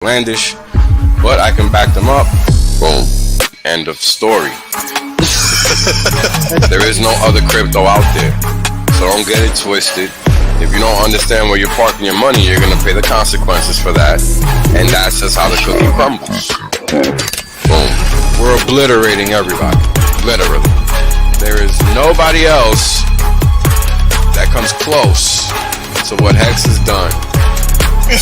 outlandish, but I can back them up. Boom. End of story. There is no other crypto out there, so don't get it twisted. If you don't understand where you're parking your money, you're gonna pay the consequences for that, and that's just how the cookie crumbles. Boom. We're obliterating everybody, literally. There is nobody else that comes close to what Hex has done. Boom.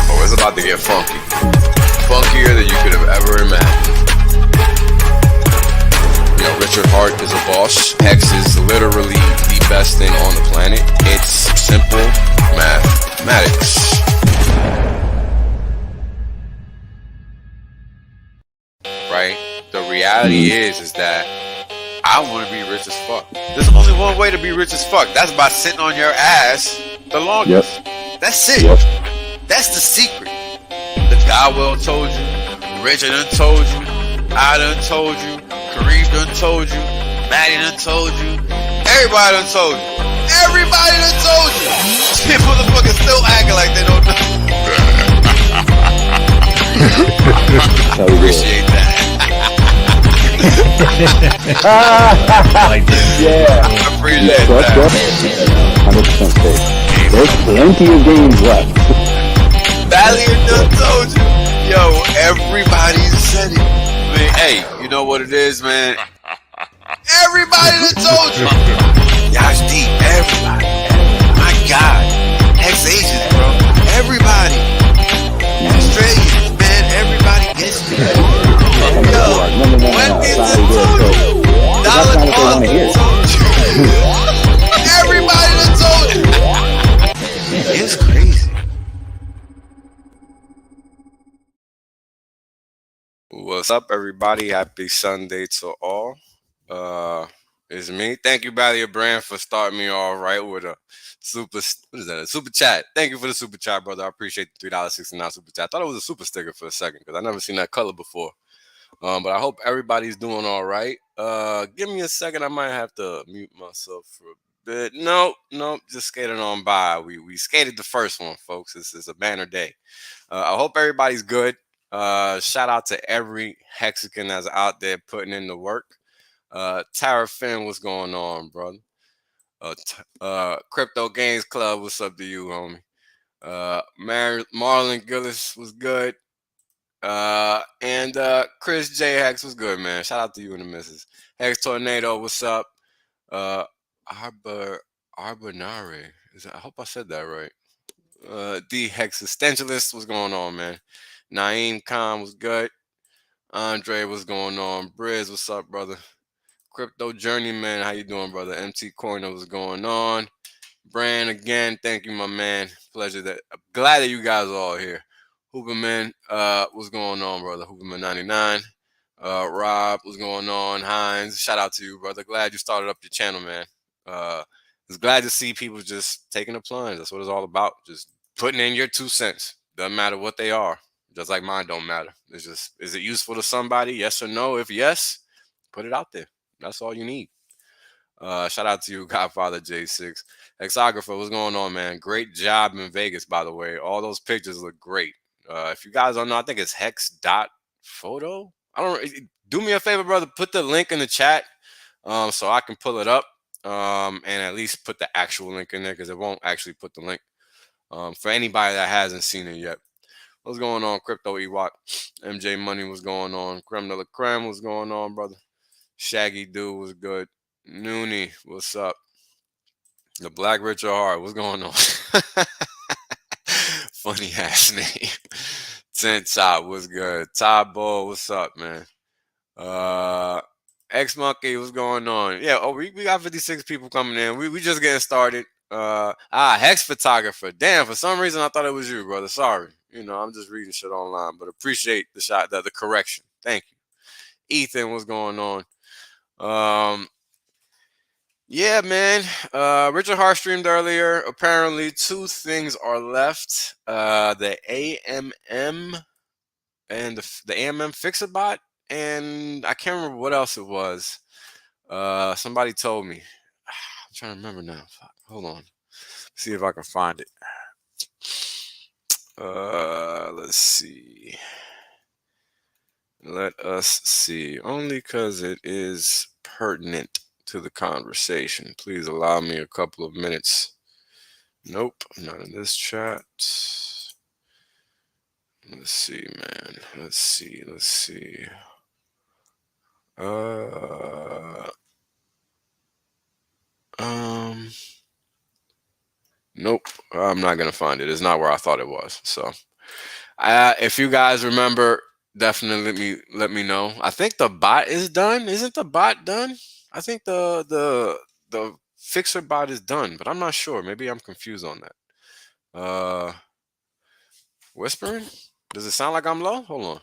Oh, it's about to get funky. Funkier than you could have ever imagined. You know, Richard Hart is a boss. Hex is literally the best thing on the planet. It's simple mathematics. Right? The reality is that I want to be rich as fuck. There's only one way to be rich as fuck. That's by sitting on your ass the longest. Yep. That's it. Yep. That's the secret. The guy well told you. Richard done told you. I done told you. Kareem done told you. Maddie done told you. Everybody done told you. Everybody done told you. Shit, motherfuckers still acting like they don't know. Appreciate that. Yeah. I appreciate that. 100% safe. There's plenty of games left. Valiant done told you. Yo, everybody said it. I mean, hey, you know what it is, man? Everybody done told you. Y'all deep. Everybody. My God. Ex-Asians, bro. Everybody. Australians, man. Everybody gets me. Yo, when is it told you? Dollar cost told you. Everybody done told you. It's crazy. What's up, everybody? Happy Sunday to all. It's me. Thank you, Valiant Brand, for starting me off right with a super. What is that? A super chat. Thank you for the super chat, brother. I appreciate the $3.69 super chat. I thought it was a super sticker for a second because I never seen that color before. But I hope everybody's doing all right. Give me a second. I might have to mute myself for a bit. Nope. Just skating on by. We skated the first one, folks. This is a banner day. I hope everybody's good. Shout out to every Hexican that's out there putting in the work. Tara Finn, what's going on, brother? Crypto Games Club, what's up to you, homie? Marlon Gillis was good. And Chris J. Hex was good, man. Shout out to you and the missus. Hex Tornado, what's up? Arbonare. I hope I said that right. D Hex Existentialist, what's going on, man? Naeem Khan was good. Andre, what's going on? Briz, what's up, brother? Crypto Journeyman, how you doing, brother? MT Corner, what's going on? Brand, again, thank you, my man. Pleasure. I'm glad that you guys are all here. Hooperman, what's going on, brother? Hooperman 99. Rob, what's going on? Hines, shout out to you, brother. Glad you started up your channel, man. It's glad to see people just taking a plunge. That's what it's all about. Just putting in your 2 cents. Doesn't matter what they are. Just like mine don't matter. It's just, is it useful to somebody? Yes or no? If yes, put it out there. That's all you need. Shout out to you, Godfather J6. Hexographer, what's going on, man? Great job in Vegas, by the way. All those pictures look great. If you guys don't know, I think it's Hex.photo. Do me a favor, brother. Put the link in the chat so I can pull it up and at least put the actual link in there because it won't actually put the link for anybody that hasn't seen it yet. What's going on, Crypto Ewok? MJ Money, what's going on? Creme de la Creme, what's going on, brother? Shaggy Dude was good. Noonie, what's up? The Black Richard Hart, what's going on? Funny ass name. Tent Top, what's good? Todd Ball, what's up, man? X Monkey, what's going on? Yeah, we got 56 people coming in. We just getting started. Hex Photographer. Damn, for some reason I thought it was you, brother. Sorry. You know, I'm just reading shit online, but appreciate the correction. Thank you. Ethan, what's going on? Yeah, man. Richard Hart streamed earlier. Apparently, 2 things are left. The AMM and the AMM fixerbot, and I can't remember what else it was. Somebody told me. I'm trying to remember now. Fuck. Hold on. See if I can find it. Let's see. Let us see. Only because it is pertinent to the conversation. Please allow me a couple of minutes. Nope, not in this chat. Let's see, man. Let's see. Let's see. Uh, um, nope. I'm not gonna find it. It's not where I thought it was. So, if you guys remember, definitely let me know. I think the bot is done. Isn't the bot done? I think the fixer bot is done, but I'm not sure. Maybe I'm confused on that. Whispering? Does it sound like I'm low? Hold on.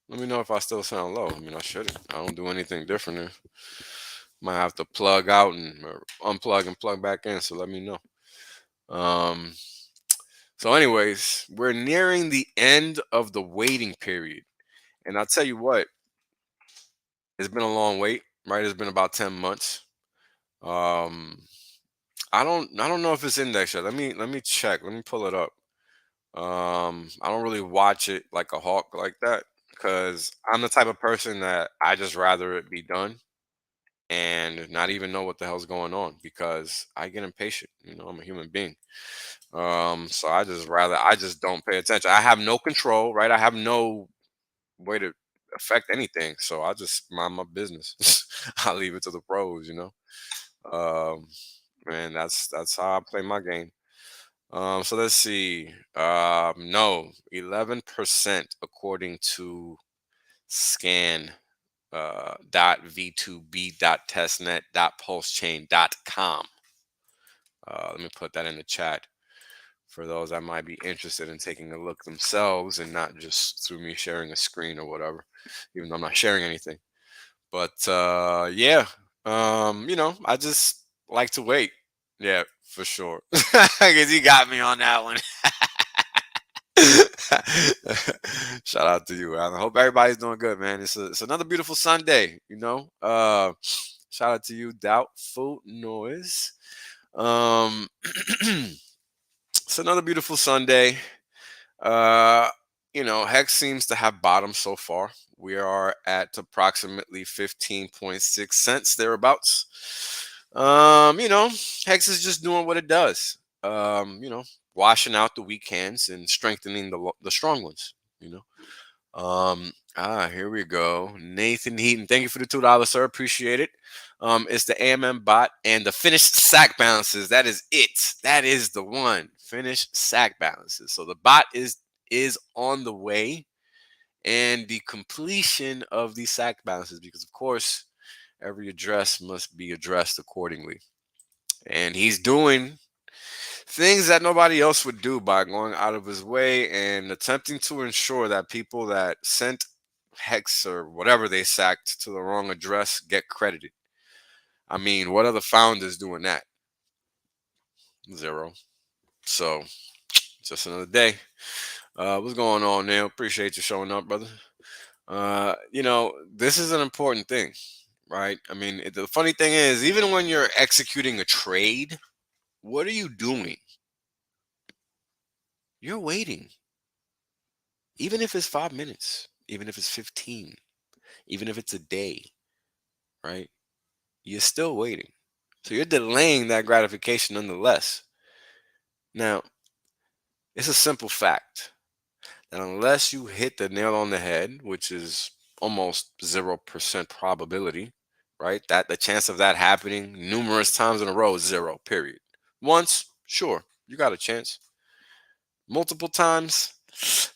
Let me know if I still sound low. I mean, I shouldn't. I don't do anything different. Might have to plug out and or unplug and plug back in. So let me know. Um. So, anyways, we're nearing the end of the waiting period, and I'll tell you what, it's been a long wait. Right? It's been about 10 months. Um. I don't know if it's indexed yet. Let me check. Let me pull it up. I don't really watch it like a hawk like that because I'm the type of person that I just rather it be done and not even know what the hell's going on because I get impatient. I'm a human being. So I just don't pay attention. I have no control, right? I have no way to affect anything. So I just mind my business. I leave it to the pros. Um, man, that's how I play my game. So let's see. No, 11% according to scan dot v2b dot testnet dot pulsechain.com. Let me put that in the chat for those that might be interested in taking a look themselves and not just through me sharing a screen or whatever, even though I'm not sharing anything. But yeah, I just like to wait. Yeah, for sure. Because you got me on that one. Shout out to you, Alan. I hope everybody's doing good, man. It's another beautiful Sunday. Shout out to you, Doubtful Noise. Um, it's another beautiful Sunday. Uh, Hex seems to have bottomed so far. We are at approximately 15.6 cents thereabouts. Hex is just doing what it does. Washing out the weak hands and strengthening the strong ones. Here we go. Nathan Heaton, thank you for the $2, sir. Appreciate it. It's the AMM bot and the finished sack balances. That is it. That is the one. Finished sack balances. So the bot is on the way, and the completion of these sack balances, because of course every address must be addressed accordingly. And he's doing things that nobody else would do by going out of his way and attempting to ensure that people that sent hex or whatever they sacked to the wrong address get credited. I mean, what other founders doing that? Zero. So, just another day. What's going on, Neil? Appreciate you showing up, brother. This is an important thing, right? I mean, the funny thing is, even when you're executing a trade, what are you doing? You're waiting. Even if it's 5 minutes, even if it's 15, even if it's a day, right? You're still waiting. So you're delaying that gratification nonetheless. Now, it's a simple fact that unless you hit the nail on the head, which is almost 0% probability, right? That the chance of that happening numerous times in a row is zero, period. Once, sure, you got a chance. Multiple times,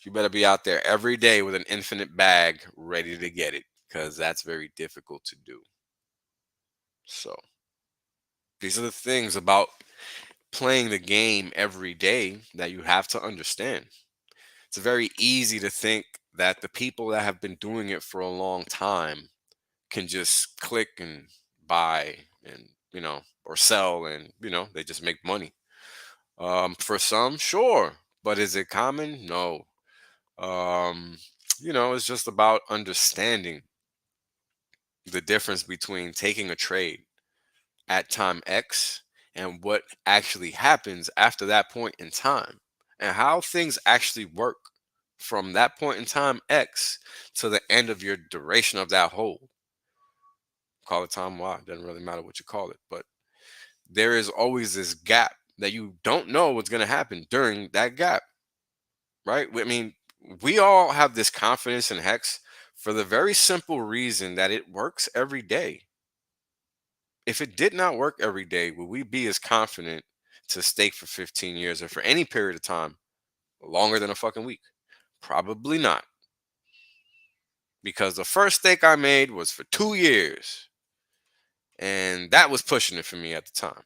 you better be out there every day with an infinite bag ready to get it, because that's very difficult to do. So, these are the things about playing the game every day that you have to understand. It's very easy to think that the people that have been doing it for a long time can just click and buy and, or sell and, they just make money. For some, sure. But is it common? No. Um, it's just about understanding the difference between taking a trade at time X and what actually happens after that point in time, and how things actually work from that point in time X to the end of your duration of that hold. Call it time Y, doesn't really matter what you call it, but there is always this gap that you don't know what's going to happen during that gap, right? I mean, we all have this confidence in Hex for the very simple reason that it works every day. If it did not work every day, would we be as confident to stake for 15 years or for any period of time longer than a fucking week? Probably not. Because the first stake I made was for 2 years. And that was pushing it for me at the time.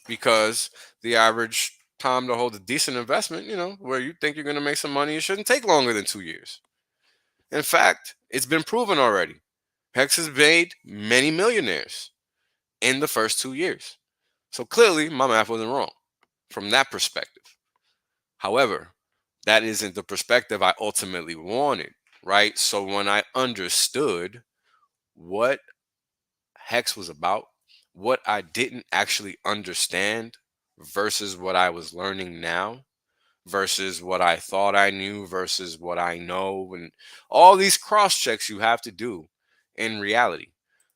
Because the average time to hold a decent investment, where you think you're going to make some money, it shouldn't take longer than 2 years. In fact, it's been proven already. Hex has made many millionaires in the first 2 years. So clearly, my math wasn't wrong from that perspective. However, that isn't the perspective I ultimately wanted, right? So when I understood what Hex was about, what I didn't actually understand versus what I was learning now, versus what I thought I knew versus what I know, and all these cross checks you have to do in reality,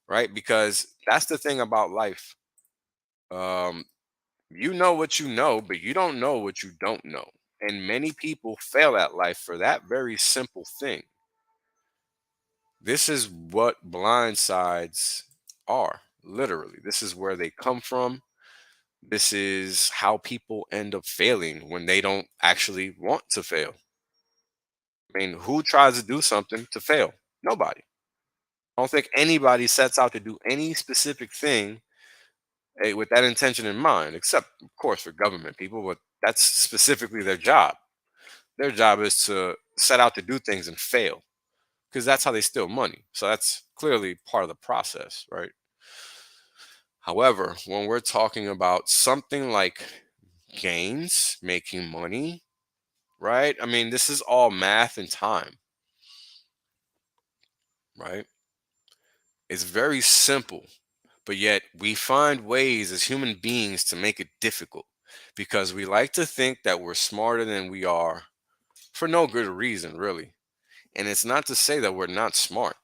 right? Because that's the thing about life. Um, you know what you know, but you don't know what you don't know. And many people fail at life for that very simple thing. This is what blind sides are, literally. This is where they come from. This is how people end up failing when they don't actually want to fail. I mean, who tries to do something to fail? Nobody. I don't think anybody sets out to do any specific thing with that intention in mind, except, of course, for government people, but that's specifically their job. Their job is to set out to do things and fail because that's how they steal money. So that's clearly part of the process, right? However, when we're talking about something like gains, making money, right? I mean, this is all math and time, right? It's very simple, but yet we find ways as human beings to make it difficult because we like to think that we're smarter than we are for no good reason, really. And it's not to say that we're not smart.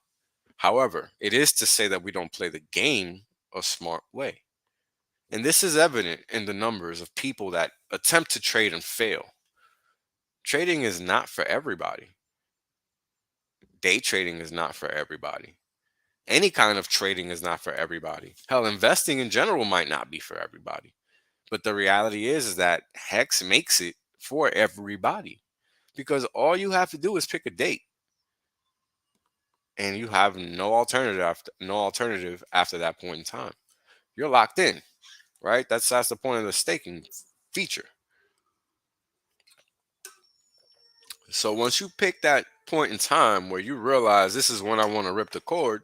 However, it is to say that we don't play the game a smart way. And this is evident in the numbers of people that attempt to trade and fail. Trading is not for everybody. Day trading is not for everybody. Any kind of trading is not for everybody. Hell, investing in general might not be for everybody. But the reality is that Hex makes it for everybody because all you have to do is pick a date and you have no alternative after that point in time. You're locked in, right? That's the point of the staking feature. So once you pick that point in time where you realize this is when I want to rip the cord,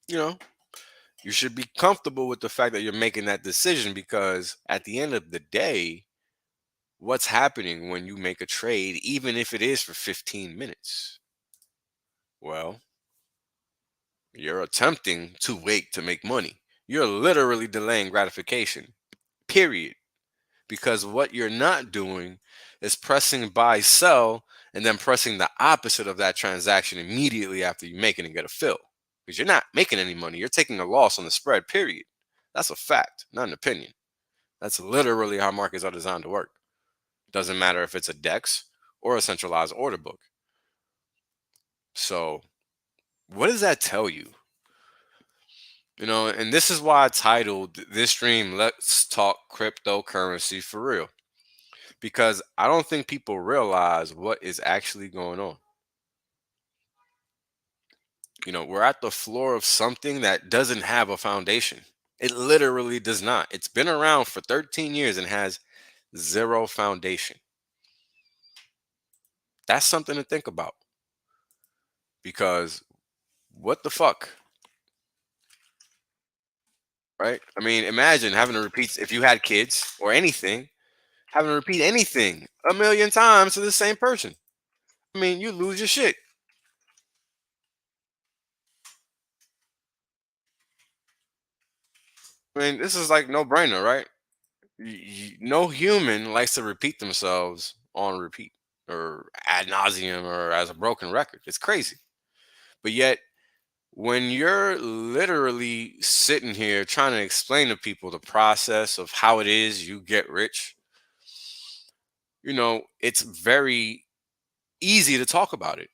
you know, you should be comfortable with the fact that you're making that decision because at the end of the day, what's happening when you make a trade, even if it is for 15 minutes? Well, you're attempting to wait to make money. You're literally delaying gratification, period. Because what you're not doing is pressing buy, sell, and then pressing the opposite of that transaction immediately after you make it and get a fill. Because you're not making any money. You're taking a loss on the spread, period. That's a fact, not an opinion. That's literally how markets are designed to work. Doesn't matter if it's a DEX or a centralized order book. So, what does that tell you? And this is why I titled this stream, Let's Talk Cryptocurrency for Real. Because I don't think people realize what is actually going on. We're at the floor of something that doesn't have a foundation. It literally does not. It's been around for 13 years and has zero foundation. That's something to think about. Because what the fuck? Right? I mean, imagine having to repeat, if you had kids or anything, having to repeat anything a million times to the same person. I mean, you lose your shit. I mean, this is like no brainer, right? No human likes to repeat themselves on repeat or ad nauseum or as a broken record. It's crazy. But yet, when you're literally sitting here trying to explain to people the process of how it is you get rich, it's very easy to talk about it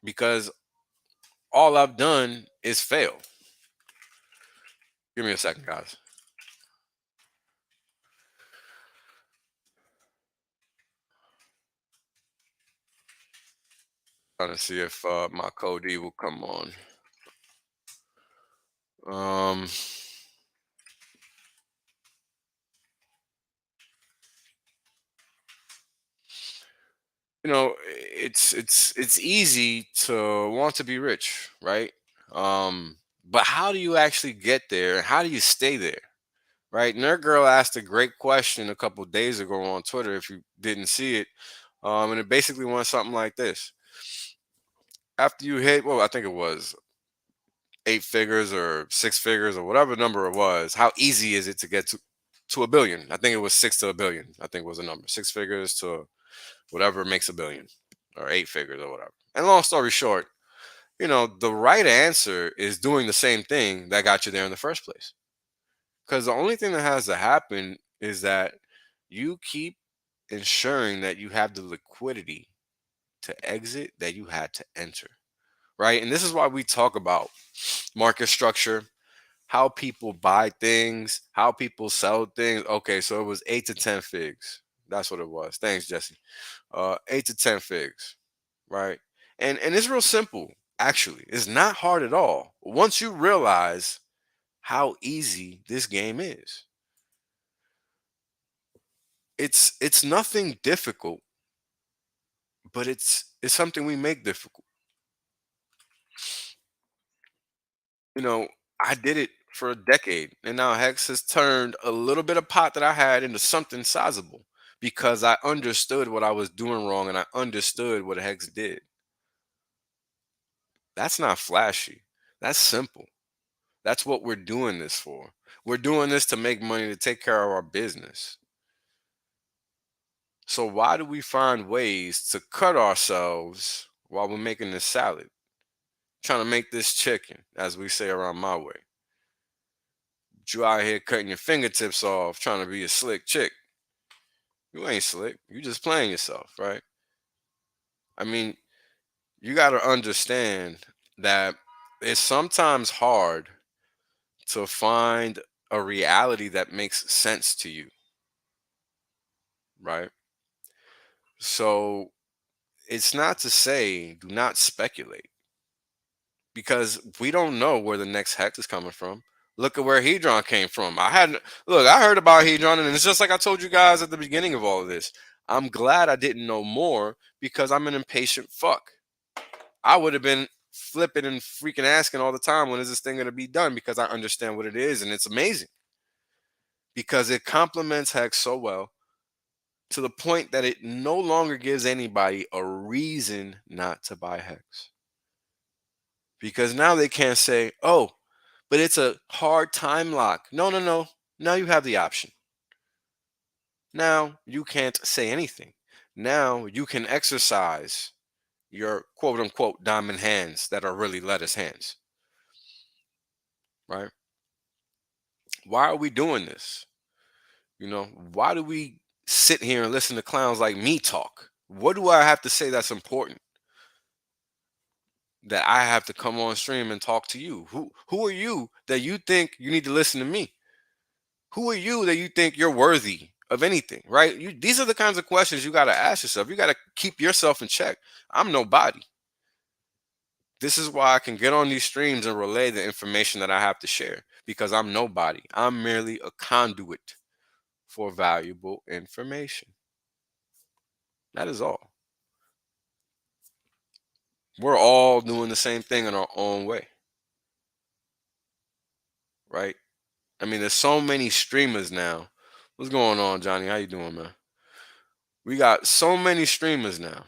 because all I've done is fail. Give me a second, guys. Trying to see if my code E will come on. Um, it's easy to want to be rich, right? But how do you actually get there, and how do you stay there, right? Nerd Girl asked a great question a couple days ago on Twitter. If you didn't see it, and it basically went something like this: after you hit, well, I think it was 8 figures or 6 figures or whatever number it was, how easy is it to get to a billion? I think it was 6 to a billion. I think was the number, 6 figures to whatever makes a billion, or 8 figures or whatever. And long story short, the right answer is doing the same thing that got you there in the first place. Because the only thing that has to happen is that you keep ensuring that you have the liquidity to exit that you had to enter, right? And this is why we talk about market structure, how people buy things, how people sell things. Okay, so it was 8 to 10 figs. That's what it was. Thanks, Jesse. 8 to 10 figs, right? And it's real simple. Actually, it's not hard at all. Once you realize how easy this game is, it's nothing difficult, but it's something we make difficult. You know, I did it for a decade, and now Hex has turned a little bit of pot that I had into something sizable because I understood what I was doing wrong and I understood what Hex did. That's not flashy. That's simple. That's what we're doing this for. We're doing this to make money to take care of our business. So why do we find ways to cut ourselves while we're making this salad? Trying to make this chicken, as we say around my way. You out here cutting your fingertips off, trying to be a slick chick. You ain't slick. You just playing yourself, right? I mean, you got to understand that it's sometimes hard to find a reality that makes sense to you, right? So it's not to say do not speculate because we don't know where the next hex is coming from. Look at where Hedron came from. I heard about Hedron, and it's just like I told you guys at the beginning of all of this. I'm glad I didn't know more because I'm an impatient fuck. I would have been flipping and freaking asking all the time, when is this thing going to be done? Because I understand what it is, and it's amazing because it complements Hex so well to the point that it no longer gives anybody a reason not to buy Hex. Because now they can't say, oh, but it's a hard time lock. No, no, no. Now you have the option. Now you can't say anything. Now you can exercise your quote unquote diamond hands that are really lettuce hands. Right? Why are we doing this? Why do we sit here and listen to clowns like me talk? What do I have to say that's important that I have to come on stream and talk to you? Who are you that you think you need to listen to me? Who are you that you think you're worthy of anything, right? These are the kinds of questions you got to ask yourself. You got to keep yourself in check. I'm nobody. This is why I can get on these streams and relay the information that I have to share because I'm nobody. I'm merely a conduit for valuable information. That is all. We're all doing the same thing in our own way, right? I mean, there's so many streamers now. What's going on, Johnny? How you doing, man? We got so many streamers now.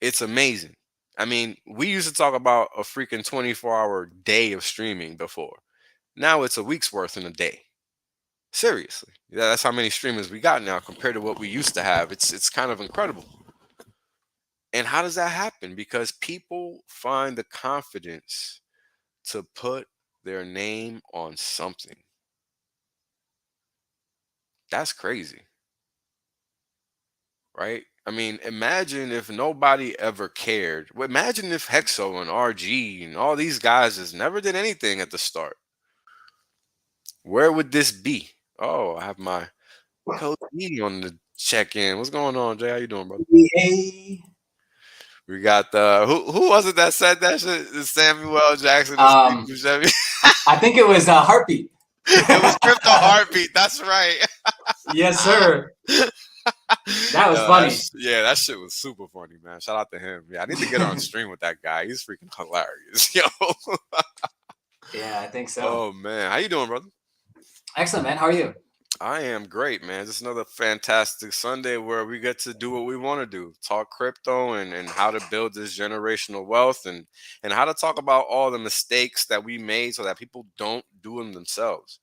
It's amazing. I mean, we used to talk about a freaking 24-hour day of streaming before. Now it's a week's worth in a day. Seriously. Yeah, that's how many streamers we got now compared to what we used to have. It's kind of incredible. And how does that happen? Because people find the confidence to put their name on something. That's crazy, right? I mean, imagine if nobody ever cared. Well, imagine if Hexo and RG and all these guys just never did anything at the start. Where would this be? Oh, I have my Coach E on the check-in. What's going on, Jay? How you doing, brother? Hey. We got the who was it that said that shit? Samuel L. Jackson is Chevy. I think it was Heartbeat. It was Crypto Heartbeat. That's right. Yes, sir. That was funny. That shit was super funny, man. Shout out to him. Yeah, I need to get on stream with that guy. He's freaking hilarious, yo. Yeah, I think so. Oh man, how you doing, brother? Excellent, man. How are you? I am great, man. Just another fantastic Sunday where we get to do what we want to do. Talk crypto and how to build this generational wealth and how to talk about all the mistakes that we made so that people don't do them themselves.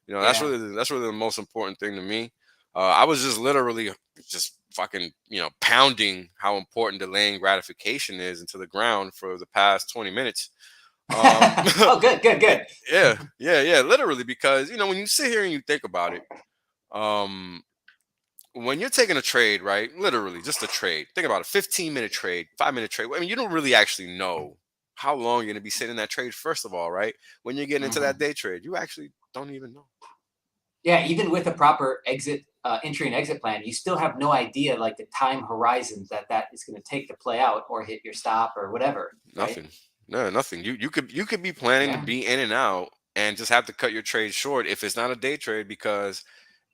You know, that's really the most important thing to me. I was just literally just fucking, pounding how important delaying gratification is into the ground for the past 20 minutes. Oh, good. Yeah. Literally, because when you sit here and you think about it, when you're taking a trade, right? Literally, just a trade. Think about a 15-minute trade, 5-minute trade. I mean, you don't really actually know how long you're gonna be sitting in that trade. First of all, right? When you're getting into that day trade, you actually don't even know. Yeah, even with a proper entry and exit plan, you still have no idea like the time horizons that is going to take to play out or hit your stop or whatever. Nothing. Right? No, nothing. You could be planning to be in and out and just have to cut your trade short if it's not a day trade because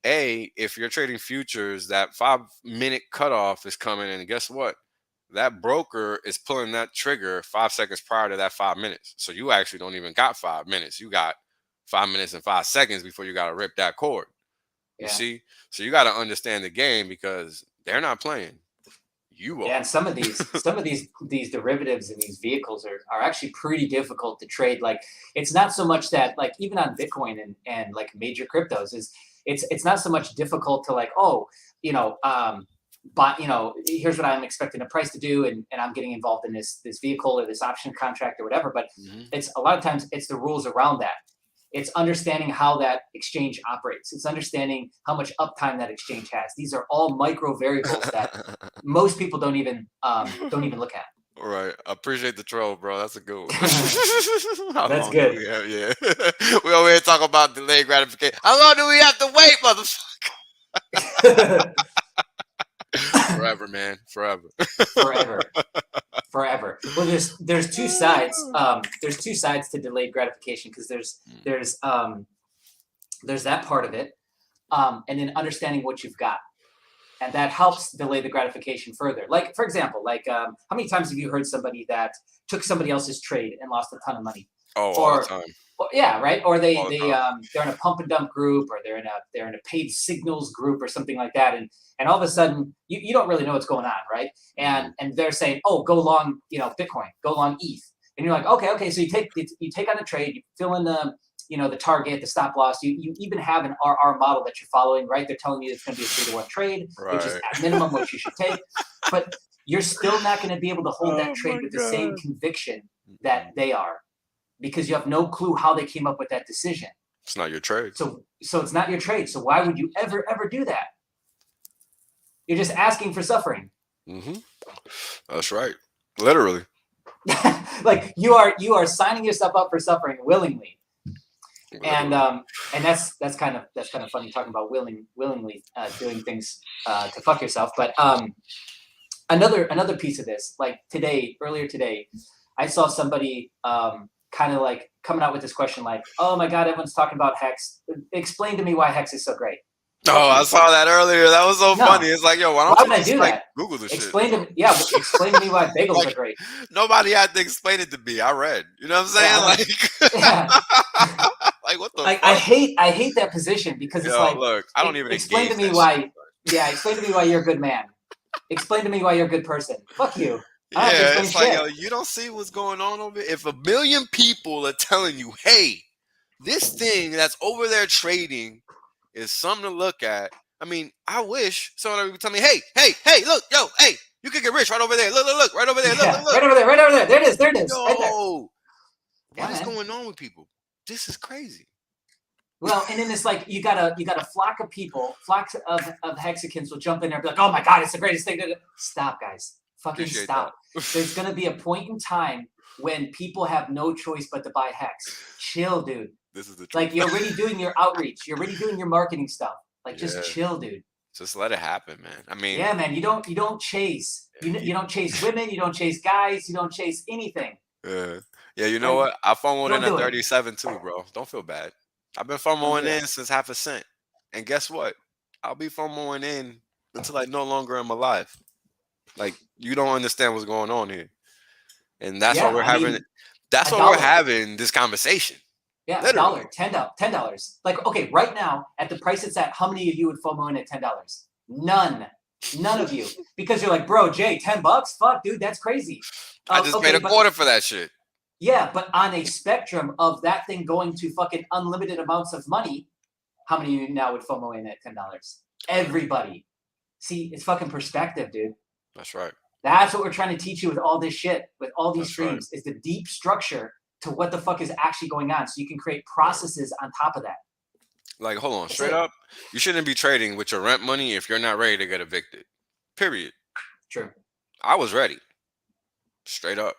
if you're trading futures, that 5-minute cutoff is coming, and guess what? That broker is pulling that trigger 5 seconds prior to that 5 minutes. So you actually don't even got 5 minutes. You got 5 minutes and 5 seconds before you got to rip that cord. You see? So you got to understand the game because they're not playing. You are. Yeah, and some of these derivatives and these vehicles are actually pretty difficult to trade. Like it's not so much that like even on Bitcoin and like major cryptos it's not so much difficult to like, but here's what I'm expecting the price to do, and I'm getting involved in this vehicle or this option contract or whatever. But it's a lot of times it's the rules around that. It's understanding how that exchange operates. It's understanding how much uptime that exchange has. These are all micro variables that most people don't even look at. Right. I appreciate the troll, bro. That's a good one. That's good. We over here talk about delayed gratification. How long do we have to wait, motherfucker? Forever, man. Forever. Well, there's two sides. There's two sides to delayed gratification because there's that part of it, and then understanding what you've got. And that helps delay the gratification further. Like, for example, how many times have you heard somebody that took somebody else's trade and lost a ton of money? All the time. Yeah, right. Or they're in a pump and dump group, or they're in a paid signals group or something like that. And all of a sudden you don't really know what's going on, right? And they're saying, oh, go long, Bitcoin, go long ETH. And you're like, okay. So you take on a trade, you fill in the target, the stop loss. You even have an RR model that you're following, right? They're telling you it's going to be a 3-to-1 trade, which is at minimum what you should take. But you're still not going to be able to hold that trade with the same conviction that they are, because you have no clue how they came up with that decision. It's not your trade. So it's not your trade. So why would you ever do that? You're just asking for suffering. That's right. Literally. Like you are signing yourself up for suffering willingly. And that's kind of funny talking about willingly doing things to fuck yourself. But another piece of this, like earlier today, I saw somebody kind of like coming out with this question like, oh my God, everyone's talking about Hex. Explain to me why Hex is so great. Oh, I saw that earlier. That was so funny. It's like, yo, why don't you just like Google this explain shit? Explain to me why bagels are great. Nobody had to explain it to me. I read. You know what I'm saying? Like what the fuck? I hate that position because it's like, look, I don't even explain to me why. Yeah, explain to me why you're a good man. Explain to me why you're a good person. Fuck you. Yeah, it's like, yo, you don't see what's going on over here. If 1 million people are telling you, hey, This thing that's over there trading is something to look at. I mean, I wish someone would tell me, hey, look, yo, hey, you could get rich right over there. Look, right over there. Look. Right over there, right over there. There it is, right there. Yo, what Yeah, is man. going on with people? This is crazy. Well, and then it's like you got a flock of people, flocks of Hexicans will jump in there and be like, oh my God, it's the greatest thing to do. Stop, guys. Fucking Appreciate stop. that. There's gonna be a point in time when people have no choice but to buy Hex. Chill, dude. This is the truth. Like, you're already doing your outreach. You're already doing your marketing stuff. Like, just chill, dude. Just let it happen, man. I mean, yeah, man. You don't chase. You don't chase women. You don't chase guys. You don't chase anything. Yeah, you know what? I FOMO'd in Don't at do it. 37 too, bro. Don't feel bad. I've been FOMOing in since half a cent. And guess what? I'll be FOMOing in until I no longer am alive. Like, you don't understand what's going on here. And that's why we're having that's why we're having this conversation. Yeah, Literally. $10. Like, okay, right now, at the price it's at, how many of you would FOMO in at $10? None of you. Because you're like, bro, Jay, $10? Fuck, dude, that's crazy. I just paid a quarter for that shit. Yeah, but on a spectrum of that thing going to fucking unlimited amounts of money, how many of you now would FOMO in at $10? Everybody. See, it's fucking perspective, dude. That's right. That's what we're trying to teach you with all this shit, with all these streams, is the deep structure to what the fuck is actually going on, so you can create processes on top of that. Like, hold on, straight up, you shouldn't be trading with your rent money if you're not ready to get evicted. Period. True. I was ready. Straight up.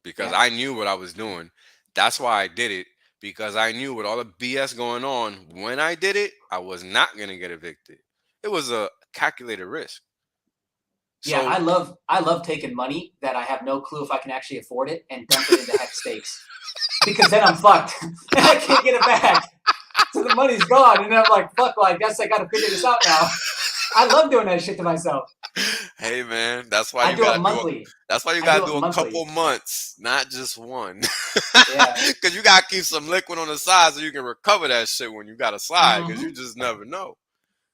Because I knew what I was doing. That's why I did it. Because I knew with all the BS going on, when I did it, I was not going to get evicted. It was a calculated risk. So, yeah, I love taking money that I have no clue if I can actually afford it and dump it into HEX stakes. Because then I'm fucked. And I can't get it back. So the money's gone. And then I'm like, fuck, well, I guess I got to figure this out now. I love doing that shit to myself. Hey, man, that's why you got to do it. That's why you got to do a couple months, not just one. Yeah. Because you got to keep some liquid on the side so you can recover that shit when you got to slide, because you just never know.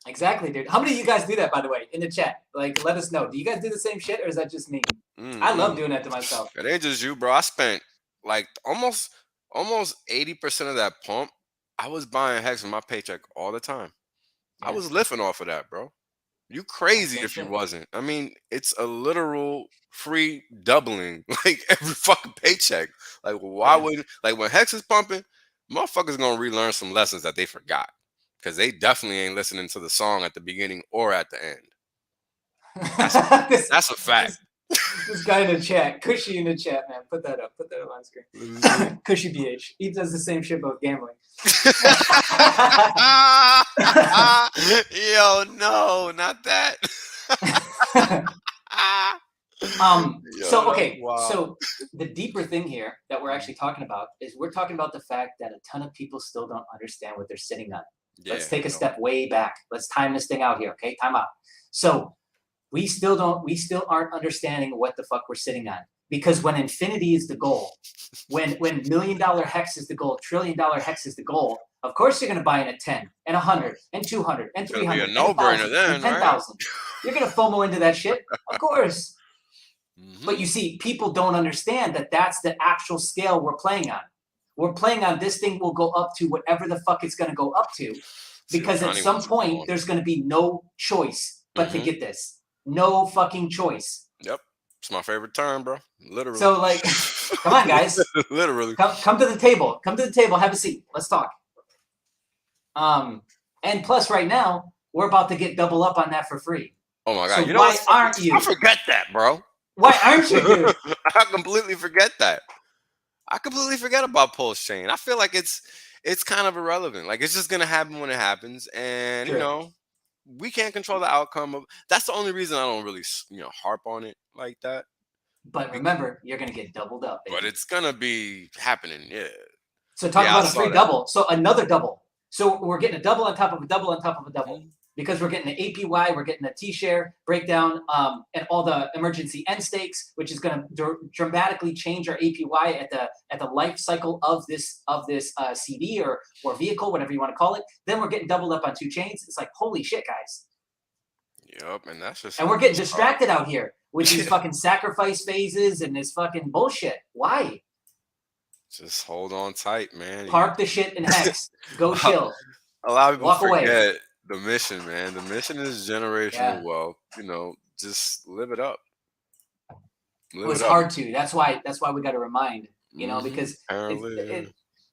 Exactly, dude. How many of you guys do that, by the way, in the chat? Like, let us know. Do you guys do the same shit, or is that just me? I love doing that to myself. It ain't just you, bro. I spent like almost 80% of that pump. I was buying Hex with my paycheck all the time. Yeah. I was lifting off of that, bro. You crazy if you wasn't. I mean, it's a literal free doubling, like every fucking paycheck. Like, why wouldn't, like, when Hex is pumping, motherfuckers gonna relearn some lessons that they forgot. Because they definitely ain't listening to the song at the beginning or at the end. That's a fact. This guy in the chat, Cushy in the chat, man. Put that up on screen. Cushy BH. He does the same shit about gambling. Yo, no, not that. So the deeper thing here that we're actually talking about is we're talking about the fact that a ton of people still don't understand what they're sitting on. Yeah, let's take a step way back. Let's time this thing out here, okay? Time out. So we still aren't understanding what the fuck we're sitting on. Because when infinity is the goal, when $1 million Hex is the goal, $1 trillion Hex is the goal, of course you're gonna buy in at 10 and 100 and 200 and 300 and 1,000 then, 10,000. Right? You're gonna FOMO into that shit, of course. But you see, people don't understand that that's the actual scale we're playing on. We're playing on this thing will go up to whatever the fuck it's going to go up to. Because at some point, there's going to be no choice but to get this. No fucking choice. Yep. It's my favorite term, bro. Literally. So, like, come on, guys. Literally. Come to the table. Come to the table. Have a seat. Let's talk. And plus, right now, we're about to get double up on that for free. Oh, my God. So why aren't you? I forget that, bro. Why aren't you, dude? I completely forget that. I completely forget about Pulse Chain. I feel like it's kind of irrelevant. Like, it's just gonna happen when it happens, and you know, we can't control the outcome of. That's the only reason I don't really harp on it like that. But remember, you're gonna get doubled up. But it's gonna be happening, yeah. So talk about a free double. So another double. So we're getting a double on top of a double on top of a double. Because we're getting the APY, we're getting the T-share breakdown, and all the emergency end stakes, which is going to dramatically change our APY at the life cycle of this CD or vehicle, whatever you want to call it. Then we're getting doubled up on 2 chains. It's like, holy shit, guys. Yep, and that's just. And we're getting distracted out here with these fucking sacrifice phases and this fucking bullshit. Why? Just hold on tight, man. Park the shit in Hex. Go chill. A lot of people Walk away. forget the mission, man. The mission is generational Yeah. wealth. You know, just live it up. It was hard to. That's why we got to remind, because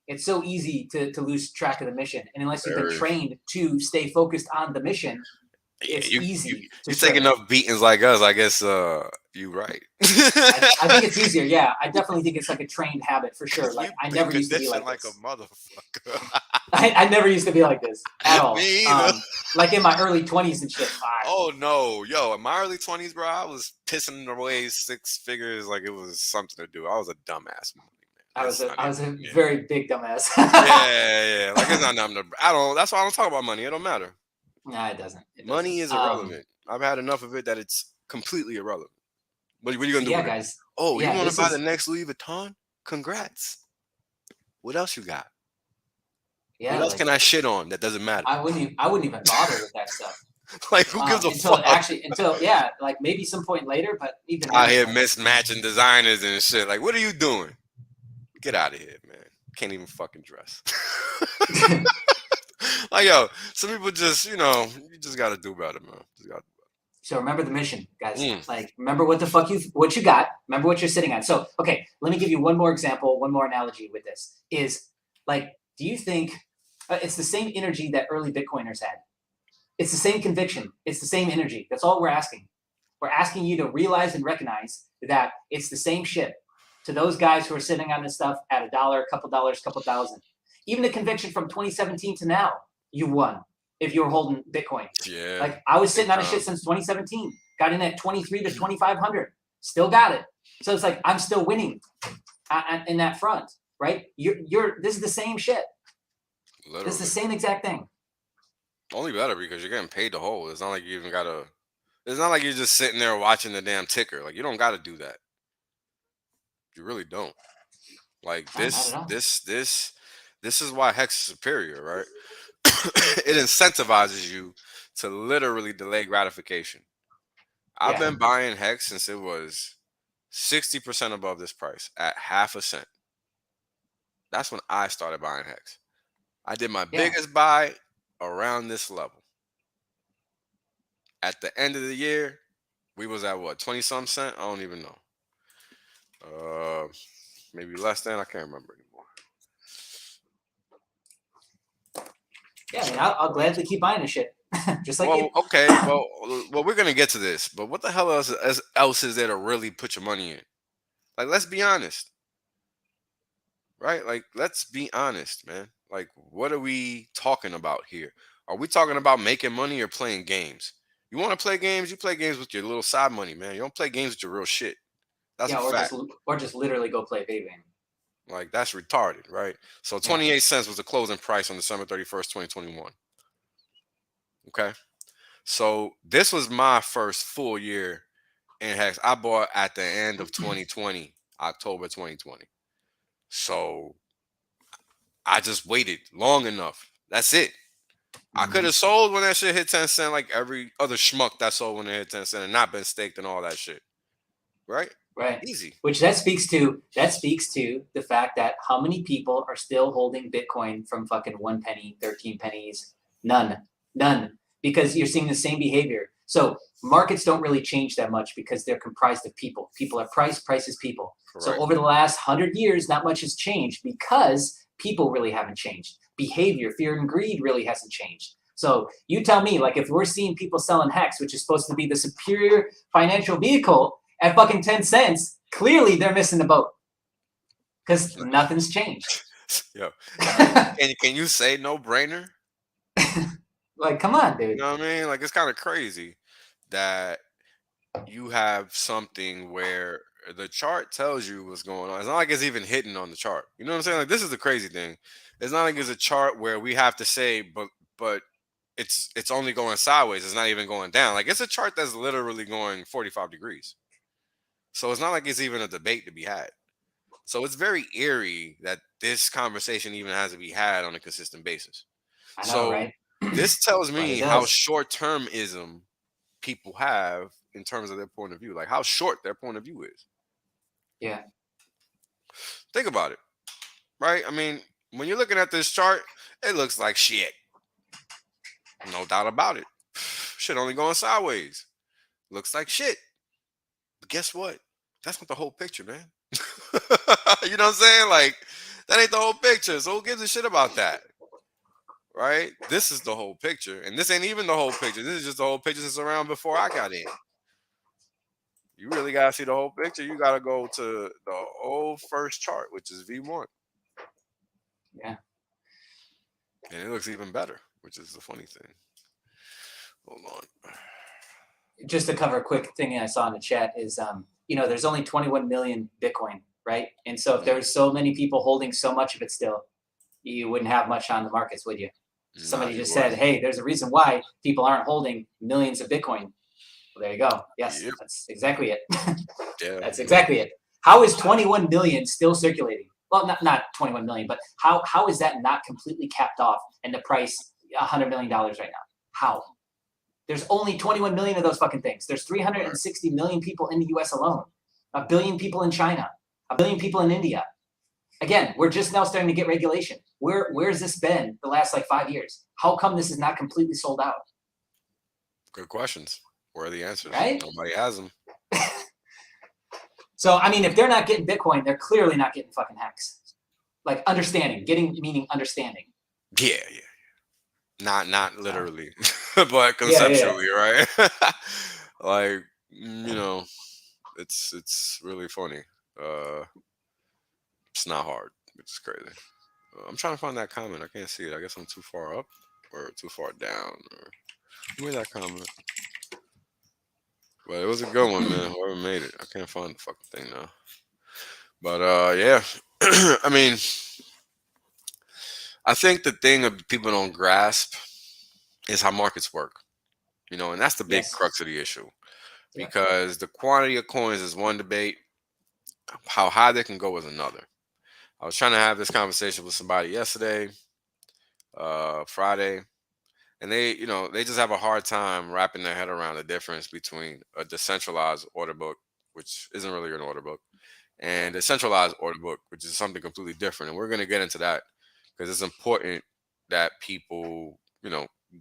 it's so easy to lose track of the mission, and unless you've been trained to stay focused on the mission, it's easy. You take enough beatings like us, I guess. You right. I think it's easier. Yeah, I definitely think it's like a trained habit for sure. Like I never used to be like this. A motherfucker. I never used to be like this at all. Me either. Like in my early 20s and shit. Oh no, yo! In my early 20s, bro, I was pissing away 6 figures like it was something to do. I was a dumbass. I was a very big dumbass. yeah. Like it's not nothing. That's why I don't talk about money. It don't matter. Nah, it doesn't. Money is irrelevant. I've had enough of it that it's completely irrelevant. What are you gonna do? Yeah, with guys. It? Oh, you want to buy the next Louis Vuitton? Congrats. What else you got? Yeah. What else can I shit on that doesn't matter? I wouldn't even bother with that stuff. Like who gives a fuck? Until like maybe some point later, but even I hear mismatching designers and shit. Like, what are you doing? Get out of here, man. Can't even fucking dress. Like, yo, some people just, you just gotta do better, man. So remember the mission, guys. Like, remember what you got. Remember what you're sitting on. So, okay, let me give you one more example, one more analogy with this. Is like, do you think it's the same energy that early Bitcoiners had? It's the same conviction. It's the same energy. That's all we're asking. We're asking you to realize and recognize that it's the same shit to those guys who are sitting on this stuff at $1, a couple dollars, couple thousand. Even the conviction from 2017 to now, you won if you were holding Bitcoin. Yeah. Like I was sitting on a shit since 2017. Got in at 23 to 2,500. Still got it. So it's like I'm still winning in that front, right? This is the same shit. Literally. This is the same exact thing. Only better because you're getting paid to hold. It's not like you even gotta. It's not like you're just sitting there watching the damn ticker. Like you don't gotta do that. You really don't. Like this is why Hex is superior, right? It incentivizes you to literally delay gratification. I've been buying Hex since it was 60% above this price at half a cent. That's when I started buying Hex. I did my biggest buy around this level. At the end of the year, we was at what, 20-some cent? I don't even know. Maybe less than. I can't remember anymore. Yeah, I mean, I'll gladly keep buying the shit. Just like you. Okay. Well, we're gonna get to this, but what the hell else is there to really put your money in? Like, let's be honest, right? Like, let's be honest, man. Like, what are we talking about here? Are we talking about making money or playing games? You want to play games? You play games with your little side money, man. You don't play games with your real shit. That's a fact. Or just literally go play a video game. Like, that's retarded, right? So 28 cents was the closing price on December 31st, 2021. Okay. So this was my first full year in Hex. I bought at the end of 2020, October 2020. So I just waited long enough. That's it. I could have sold when that shit hit 10 cents like every other schmuck that sold when it hit 10 cents and not been staked and all that shit. Right? Right. Easy. Which that speaks to the fact that how many people are still holding Bitcoin from fucking 1 penny, 13 pennies? None. Because you're seeing the same behavior. So markets don't really change that much because they're comprised of people. People are price is people. Correct. So over the last 100 years, not much has changed because people really haven't changed. Behavior, fear, and greed really hasn't changed. So you tell me, like, if we're seeing people selling Hex, which is supposed to be the superior financial vehicle, at fucking 10 cents, clearly they're missing the boat because nothing's changed. Yo, can you say no brainer? Like, come on, dude. You know what I mean? Like, it's kind of crazy that you have something where the chart tells you what's going on. It's not like it's even hidden on the chart. You know what I'm saying? Like, this is the crazy thing. It's not like it's a chart where we have to say, but it's only going sideways. It's not even going down. Like, it's a chart that's literally going 45 degrees. So it's not like it's even a debate to be had. So it's very eerie that this conversation even has to be had on a consistent basis. I know, right? This tells me how short-termism people have in terms of their point of view, like how short their point of view is. Yeah. Think about it. right? I mean, when you're looking at this chart, it looks like shit. No doubt about it. Shit only going sideways. Looks like shit. But guess what? That's not the whole picture, man. You know what I'm saying? Like, that ain't the whole picture. So who gives a shit about that? Right? This is the whole picture. And this ain't even the whole picture. This is just the whole picture that's around before I got in. You really gotta see the whole picture. You gotta go to the whole first chart, which is V1. Yeah. And it looks even better, which is the funny thing. Hold on. Just to cover a quick thing I saw in the chat is, there's only 21 million Bitcoin, right? And so if there was so many people holding so much of it still, you wouldn't have much on the markets, would you? Nah, Somebody you just said, wouldn't. hey, there's a reason why people aren't holding millions of Bitcoin. Well, there you go. Yes, Yep. that's exactly it. Yeah. That's exactly it. How is 21 million still circulating? Well, not 21 million, but how is that not completely capped off and the price $100 million right now? How? There's only 21 million of those fucking things. There's 360 million people in the US alone, 1 billion people in China, 1 billion people in India. Again, we're just now starting to get regulation. Where's this been the last like 5 years? How come this is not completely sold out? Good questions. Where are the answers? Right? Nobody has them. So, I mean, if they're not getting Bitcoin, they're clearly not getting fucking Hex. Like understanding, getting meaning understanding. Yeah. Not literally, but Yeah. conceptually, right? Like, it's really funny. It's not hard, which is crazy. I'm trying to find that comment. I can't see it. I guess I'm too far up or too far down. Or where's that comment? But it was a good one, man. Whoever made it, I can't find the fucking thing now. But yeah, I mean, I think the thing that people don't grasp is how markets work. And that's the big Yes. crux of the issue. Yeah. Because the quantity of coins is one debate, how high they can go is another. I was trying to have this conversation with somebody yesterday, Friday, and they just have a hard time wrapping their head around the difference between a decentralized order book, which isn't really an order book, and a centralized order book, which is something completely different. And we're going to get into that because it's important that people,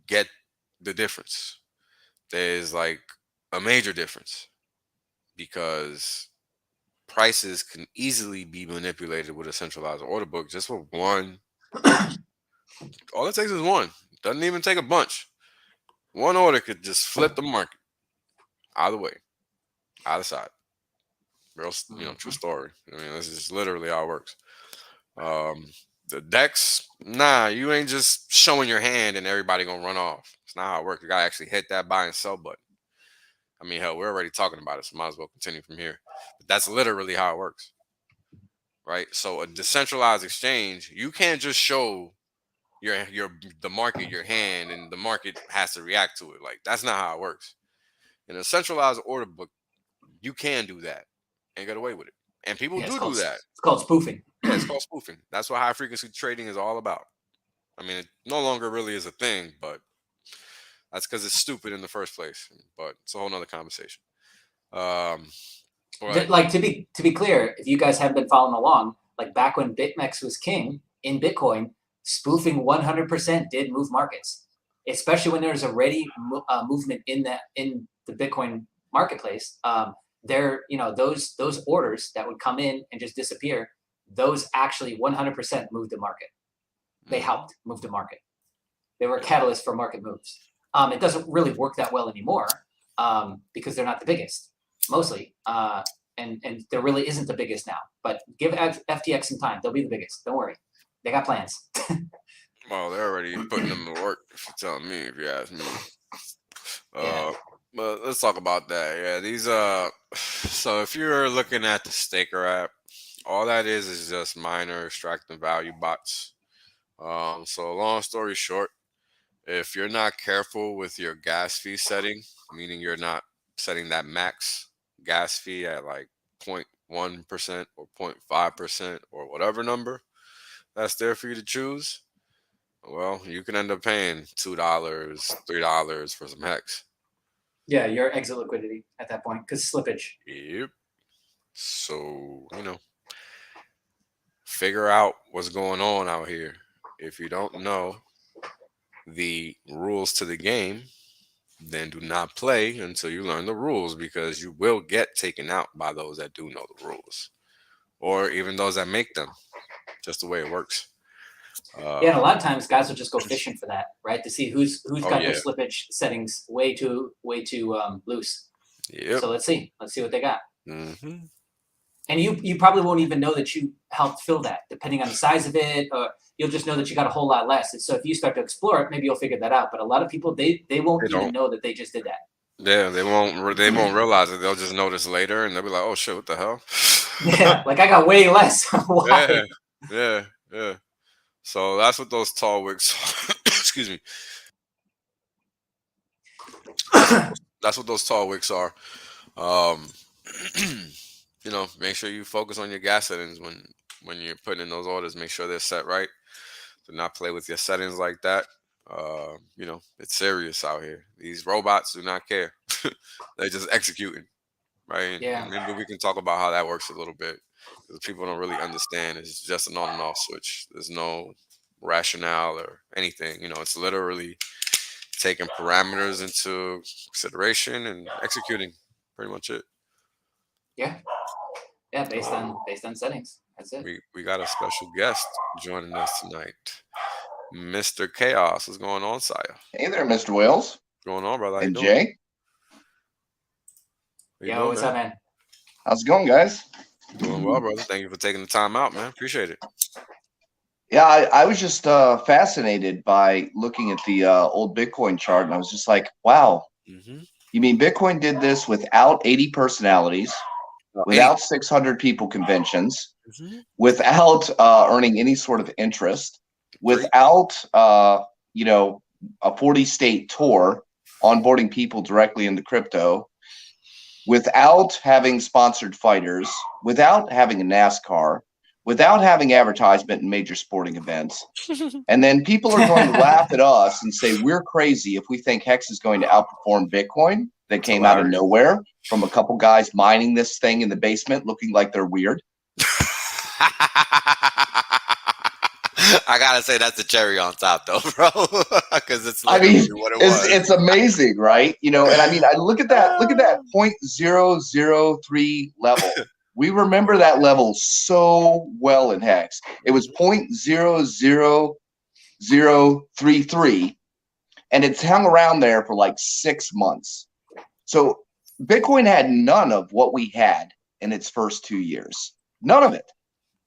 get the difference. There's like a major difference because prices can easily be manipulated with a centralized order book just with one order. All it takes is one. Doesn't even take a bunch. One order could just flip the market either way, either side. Real, true story. I mean, this is literally how it works. The decks, nah, you ain't just showing your hand and everybody gonna run off. It's not how it works. You gotta actually hit that buy and sell button. I mean, hell, we're already talking about it, so might as well continue from here. But that's literally how it works, right? So a decentralized exchange, you can't just show the market your hand and the market has to react to it. Like that's not how it works. In a centralized order book, you can do that and get away with it, and people Yeah, do that. it's called spoofing. Yeah, it's called spoofing. That's what high frequency trading is all about. I mean, it no longer really is a thing, but that's because it's stupid in the first place. But it's a whole nother conversation. Um, but Like to be clear, if you guys haven't been following along, like back when BitMEX was king in Bitcoin, spoofing 100% did move markets, especially when there's already movement in the Bitcoin marketplace. Those orders that would come in and just disappear, those actually 100% moved the market. They helped move the market. They were a catalyst for market moves. It doesn't really work that well anymore because they're not the biggest, mostly. And there really isn't the biggest now. But give FTX some time. They'll be the biggest. Don't worry. They got plans. well, they're already putting them to work. If you're telling me, if you ask me. Yeah. But let's talk about that. Yeah, these so if you're looking at the Staker app, all that is just miner extracting value bots. So long story short, if you're not careful with your gas fee setting, meaning you're not setting that max gas fee at like 0.1% or 0.5% or whatever number that's there for you to choose, well, you can end up paying $2, $3 for some hex. Yeah, your exit liquidity at that point because slippage. Yep. So, figure out what's going on out here. If you don't know the rules to the game, then do not play until you learn the rules, because you will get taken out by those that do know the rules, or even those that make them. Just the way it works. Yeah, and a lot of times guys will just go fishing for that, right? To see who's got their slippage settings way too loose. Yep. So let's see what they got. Mm-hmm. And you probably won't even know that you helped fill that, depending on the size of it, or you'll just know that you got a whole lot less. And so if you start to explore it, maybe you'll figure that out. But a lot of people, they won't even know that they just did that. Yeah, they won't realize it. They'll just notice later, and they'll be like, "Oh shit, what the hell?" Yeah, like I got way less. Why? Yeah. So that's what those tall wicks. Excuse me. That's what those tall wicks are. You know, make sure you focus on your gas settings when you're putting in those orders. Make sure they're set right. Do not play with your settings like that. You know, it's serious out here. These robots do not care. They're just executing, right? Yeah. And maybe we can talk about how that works a little bit, because people don't really understand. It's just an on and off switch. There's no rationale or anything. You know, it's literally taking parameters into consideration and executing. Pretty much it. Yeah. Yeah, based on settings. That's it. We got a special guest joining us tonight. Mr. Chaos. What's going on, Saya? Hey there, Mr. Wales. What's going on, brother? How you And doing? Jay. Yo, what's up, man? How's it going, guys? Doing well, brother. Thank you for taking the time out, man. Appreciate it. Yeah, I was just fascinated by looking at the old Bitcoin chart, and I was just like, wow. Mm-hmm. You mean Bitcoin did this without 80 personalities, without 600 people conventions, without earning any sort of interest, without you know, a 40-state tour, onboarding people directly into crypto, without having sponsored fighters, without having a NASCAR, without having advertisement in major sporting events. And then people are going to laugh at us and say we're crazy if we think Hex is going to outperform Bitcoin that came out of nowhere from a couple guys mining this thing in the basement looking like they're weird. I gotta say that's the cherry on top, though, bro, because it's literally what it was. It's amazing, right? You know, and I mean, I look at that 0.003 level. We remember that level so well in Hex. It was 0.00033, and it's hung around there for like 6 months. So Bitcoin had none of what we had in its first 2 years. None of it.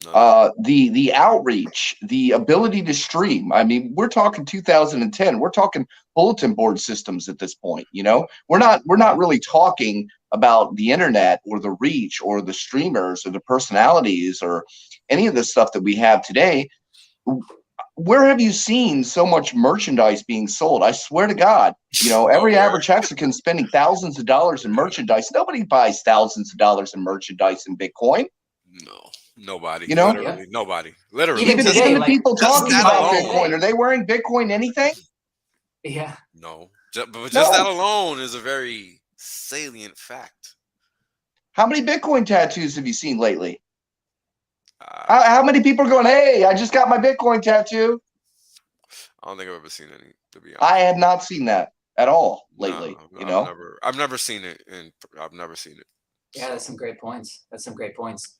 The outreach, the ability to stream. I mean, we're talking 2010. We're talking bulletin board systems at this point. You know, we're not really talking about the internet or the reach or the streamers or the personalities or any of the stuff that we have today. Where have you seen so much merchandise being sold? I swear to God, you know, every average Hexican spending thousands of dollars in merchandise. Nobody buys thousands of dollars in merchandise in Bitcoin. No. Nobody, you know, literally nobody, literally. Even today, the people talking about Bitcoin, are they wearing Bitcoin anything? Yeah. No, but just that alone is a very salient fact. How many Bitcoin tattoos have you seen lately? How many people are going, hey, I just got my Bitcoin tattoo? I don't think I've ever seen any, to be honest. I have not seen that at all lately. No, you know, I've never seen it, and I've never seen it. Yeah, that's some great points.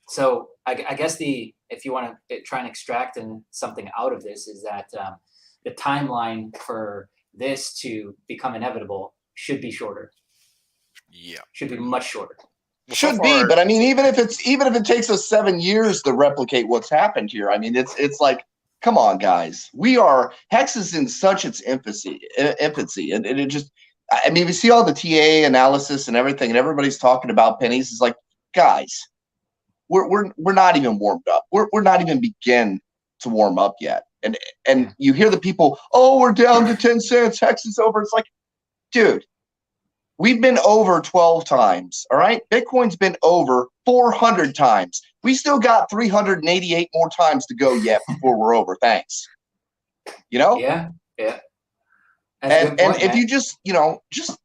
So I guess if you want to try and extract something out of this is that the timeline for this to become inevitable should be shorter. Yeah, should be much shorter. Should be, but I mean, even if it takes us 7 years to replicate what's happened here, I mean, it's like, come on, guys. Hex is in such its infancy, and it just. I mean, we see all the TA analysis and everything, and everybody's talking about pennies. It's like, guys, we're not even warmed up. We're not even begin to warm up yet. And you hear the people, oh, we're down to 10 cents. Hex is over. It's like, dude, we've been over 12 times. All right, Bitcoin's been over 400 times. We still got 388 more times to go yet before we're over. Thanks. You know? Yeah. And if you just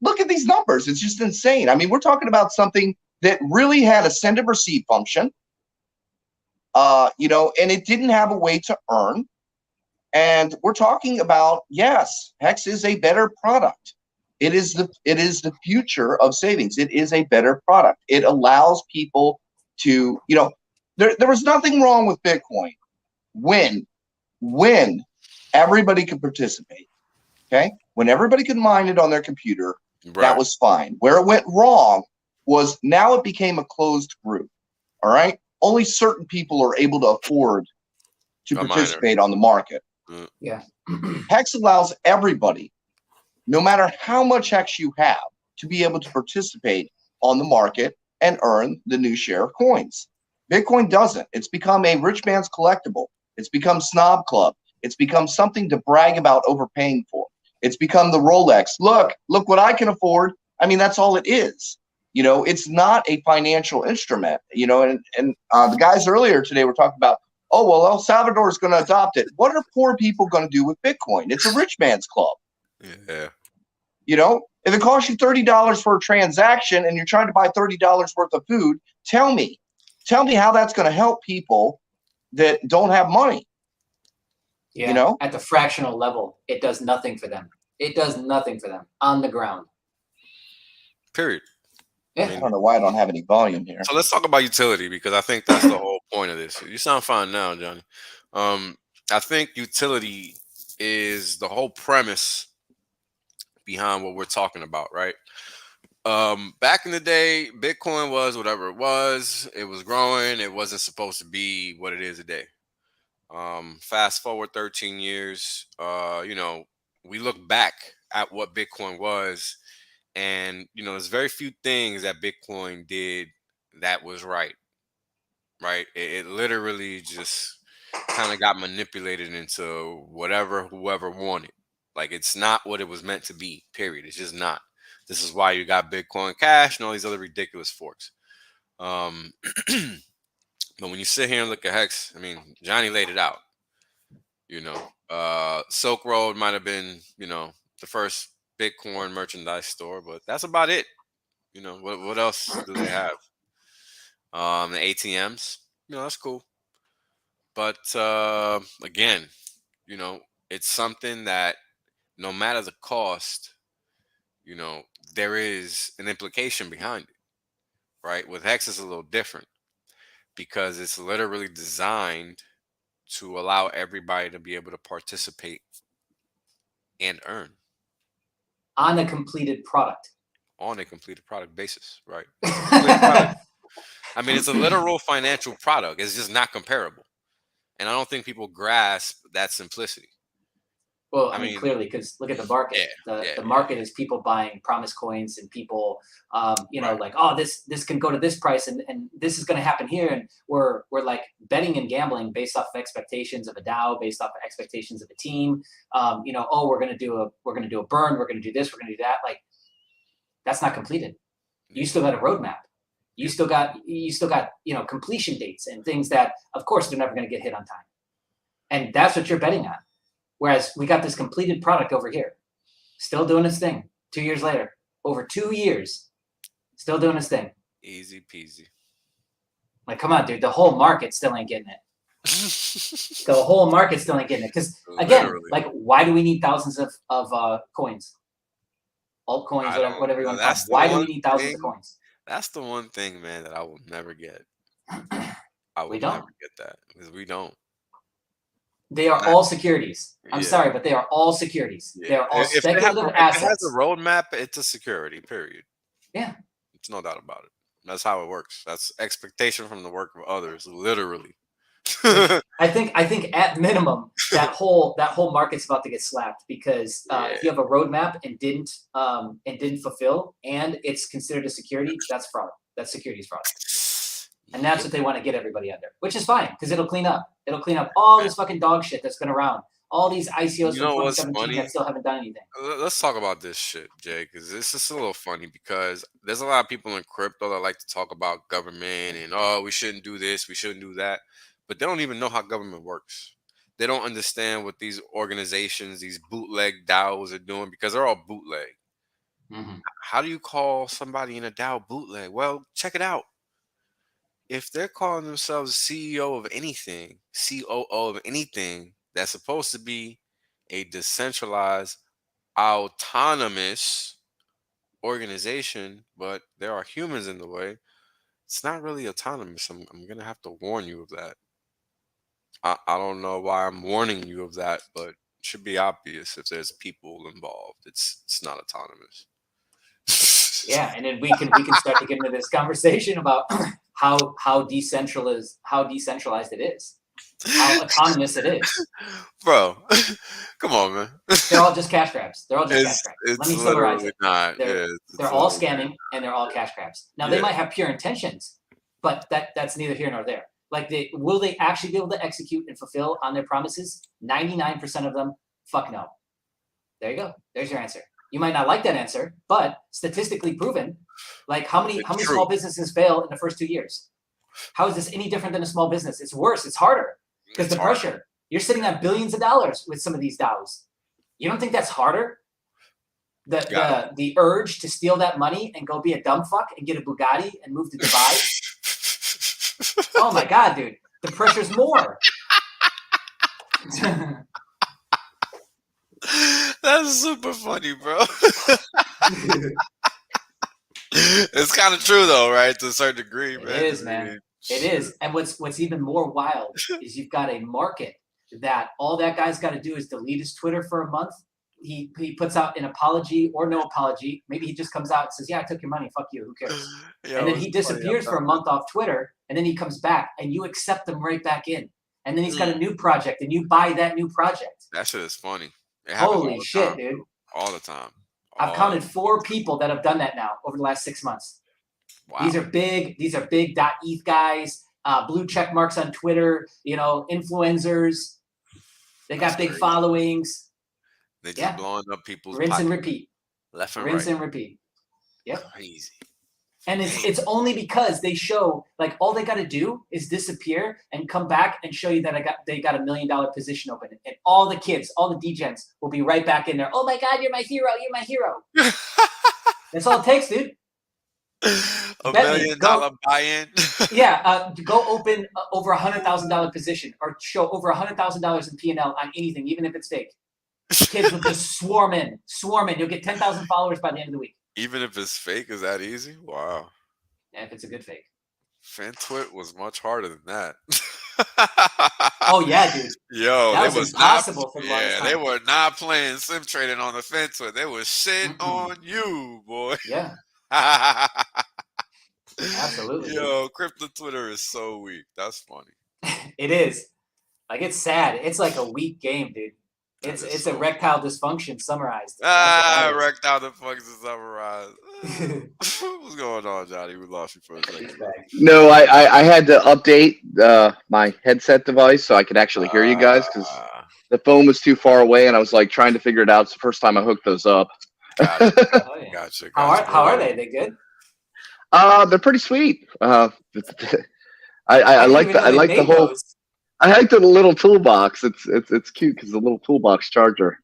look at these numbers, it's just insane. I mean, we're talking about something that really had a send and receive function. And it didn't have a way to earn. And we're talking about, yes, Hex is a better product. It is the future of savings. It is a better product. It allows people to, there was nothing wrong with Bitcoin when everybody could participate. Okay, when everybody could mine it on their computer, that was fine. Where it went wrong was now it became a closed group. All right, only certain people are able to afford to participate on the market. Yeah. Hex allows everybody, no matter how much Hex you have, to be able to participate on the market and earn the new share of coins. Bitcoin doesn't. It's become a rich man's collectible. It's become Snob Club. It's become something to brag about overpaying for. It's become the Rolex. Look what I can afford. I mean, that's all it is. It's not a financial instrument, and the guys earlier today were talking about, oh, well, El Salvador is going to adopt it. What are poor people going to do with Bitcoin? It's a rich man's club. Yeah. If it costs you $30 for a transaction and you're trying to buy $30 worth of food, tell me how that's going to help people that don't have money. Yeah. At the fractional level, it does nothing for them. It does nothing for them on the ground. Period. Yeah. I don't know why I don't have any volume here. So let's talk about utility, because I think that's the whole point of this. You sound fine now, Johnny. I think utility is the whole premise behind what we're talking about, right? Back in the day, Bitcoin was whatever it was. It was growing. It wasn't supposed to be what it is today. Fast forward 13 years, we look back at what Bitcoin was, and there's very few things that Bitcoin did that was right. It literally just kind of got manipulated into whatever whoever wanted. Like, it's not what it was meant to be, period. It's just not. This is why you got Bitcoin Cash and all these other ridiculous forks. But when you sit here and look at Hex, I mean, Johnny laid it out. Silk Road might have been, the first Bitcoin merchandise store, but that's about it. What else do they have? The ATMs, that's cool. But again, it's something that no matter the cost, there is an implication behind it, right? With Hex, it's a little different because it's literally designed to allow everybody to be able to participate and earn on a completed product. On a completed product basis, right? I mean, it's a literal financial product. It's just not comparable. And I don't think people grasp that simplicity. Well, I mean, clearly, because look at the market. The market is people buying promise coins and people, like, oh, this can go to this price and this is going to happen here. And we're like betting and gambling based off of expectations of a DAO, based off of expectations of a team. Oh, we're going to do a burn. We're going to do this. We're going to do that. Like, that's not completed. You still got a roadmap. You still got completion dates and things that, of course, they're never going to get hit on time. And that's what you're betting on. Whereas we got this completed product over here, still doing its thing. 2 years later, over 2 years, still doing its thing. Easy peasy. Like, come on, dude. The whole market still ain't getting it. The whole market still ain't getting it. Because, again, like, why do we need thousands of coins? Altcoins, whatever you want to call them. Why do we need thousands of coins? That's the one thing, man, that I will never get. I will never get that because we don't. They are all securities. I'm sorry, but they are all securities. Yeah. They are all speculative assets. If it has a roadmap, it's a security, period. Yeah. It's no doubt about it. That's how it works. That's expectation from the work of others, literally. I think at minimum that whole market's about to get slapped because if you have a roadmap and didn't fulfill and it's considered a security, that's fraud. That's securities fraud. And that's what they want to get everybody under, which is fine because it'll clean up. It'll clean up all this fucking dog shit that's been around. All these ICOs from 2017 that still haven't done anything. Let's talk about this shit, Jay, because this is a little funny because there's a lot of people in crypto that like to talk about government and, oh, we shouldn't do this, we shouldn't do that. But they don't even know how government works. They don't understand what these organizations, these bootleg DAOs are doing because they're all bootleg. Mm-hmm. How do you call somebody in a DAO bootleg? Well, check it out. if they're calling themselves CEO of anything, COO of anything that's supposed to be a decentralized, autonomous organization, but there are humans in the way, it's not really autonomous. I'm gonna have to warn you of that. I don't know why I'm warning you of that, but it should be obvious if there's people involved. It's not autonomous. Yeah, and then we can start to get into this conversation about how decentralized it is, how autonomous it is. Bro, come on, man. They're all just cash grabs. They're all just cash grabs. Let It's me summarize literally it. not. They're, Yeah, they're it's all literally scamming and they're all cash grabs. Now they Yeah. might have pure intentions, but that's neither here nor there. Like will they actually be able to execute and fulfill on their promises? 99% of them, fuck no. There you go. There's your answer. You might not like that answer, but statistically proven, like how many It's small true. businesses fail in the first 2 years? How is this any different than a small business? It's worse. It's harder because It's the hard. pressure. You're sitting on billions of dollars with some of these DAOs. You don't think that's harder? The urge to steal that money and go be a dumb fuck and get a Bugatti and move to Dubai. Oh my god, dude, the pressure's more. That's super funny, bro. It's kind of true though, right? To a certain degree, It man. is, man. It is. And what's even more wild is you've got a market that all that guy's got to do is delete his Twitter for a month. He puts out an apology or no apology. Maybe he just comes out and says, "Yeah, I took your money. Fuck you. Who cares?" Yo, And then it's he funny. disappears for a month off Twitter, and then he comes back, and you accept him right back in. And then he's got a new project, and you buy that new project. That shit is funny. It happens all Holy the shit, time, dude! all the time. I've counted 4 people that have done that now over the last 6 months. Wow. These are big .eth guys, blue check marks on Twitter, influencers. They got big followings. They just blowing up people's Rinse and pockets repeat. left and Rinse right. and repeat. Yep. Crazy. And it's only because they show, like, all they got to do is disappear and come back and show you that they got $1 million position open, and all the kids, all the degens will be right back in there. Oh my God, you're my hero! You're my hero. That's all it takes, dude. $1 Bet me, million go- buy-in. Yeah, go open over $100,000 position or show over $100,000 in P&L on anything, even if it's fake. Kids will just swarm in. You'll get 10,000 followers by the end of the week. Even if it's fake, is that easy? Wow. Yeah, if it's a good fake. FanTwit was much harder than that. Oh yeah, dude. Yo, That they was was not. impossible for the longest Yeah, they time. were not playing sim trading on the FanTwit. They was shit on you, boy. Yeah, absolutely. dude. Yo, crypto Twitter is so weak. That's funny. It is. Like, it's sad. It's like a weak game, dude. That is It's so erectile dysfunction summarized. That's what Wrecked out the fucking summarized. What's going on, Johnny? We lost you for a second. No, I had to update my headset device so I could actually hear you guys because the phone was too far away, and I was like trying to figure it out. It's the first time I hooked those up. Gotcha. Oh, yeah. Gotcha. How are they? They good? They're pretty sweet. I like the whole. Those. I like the little toolbox. It's cute because the little toolbox charger.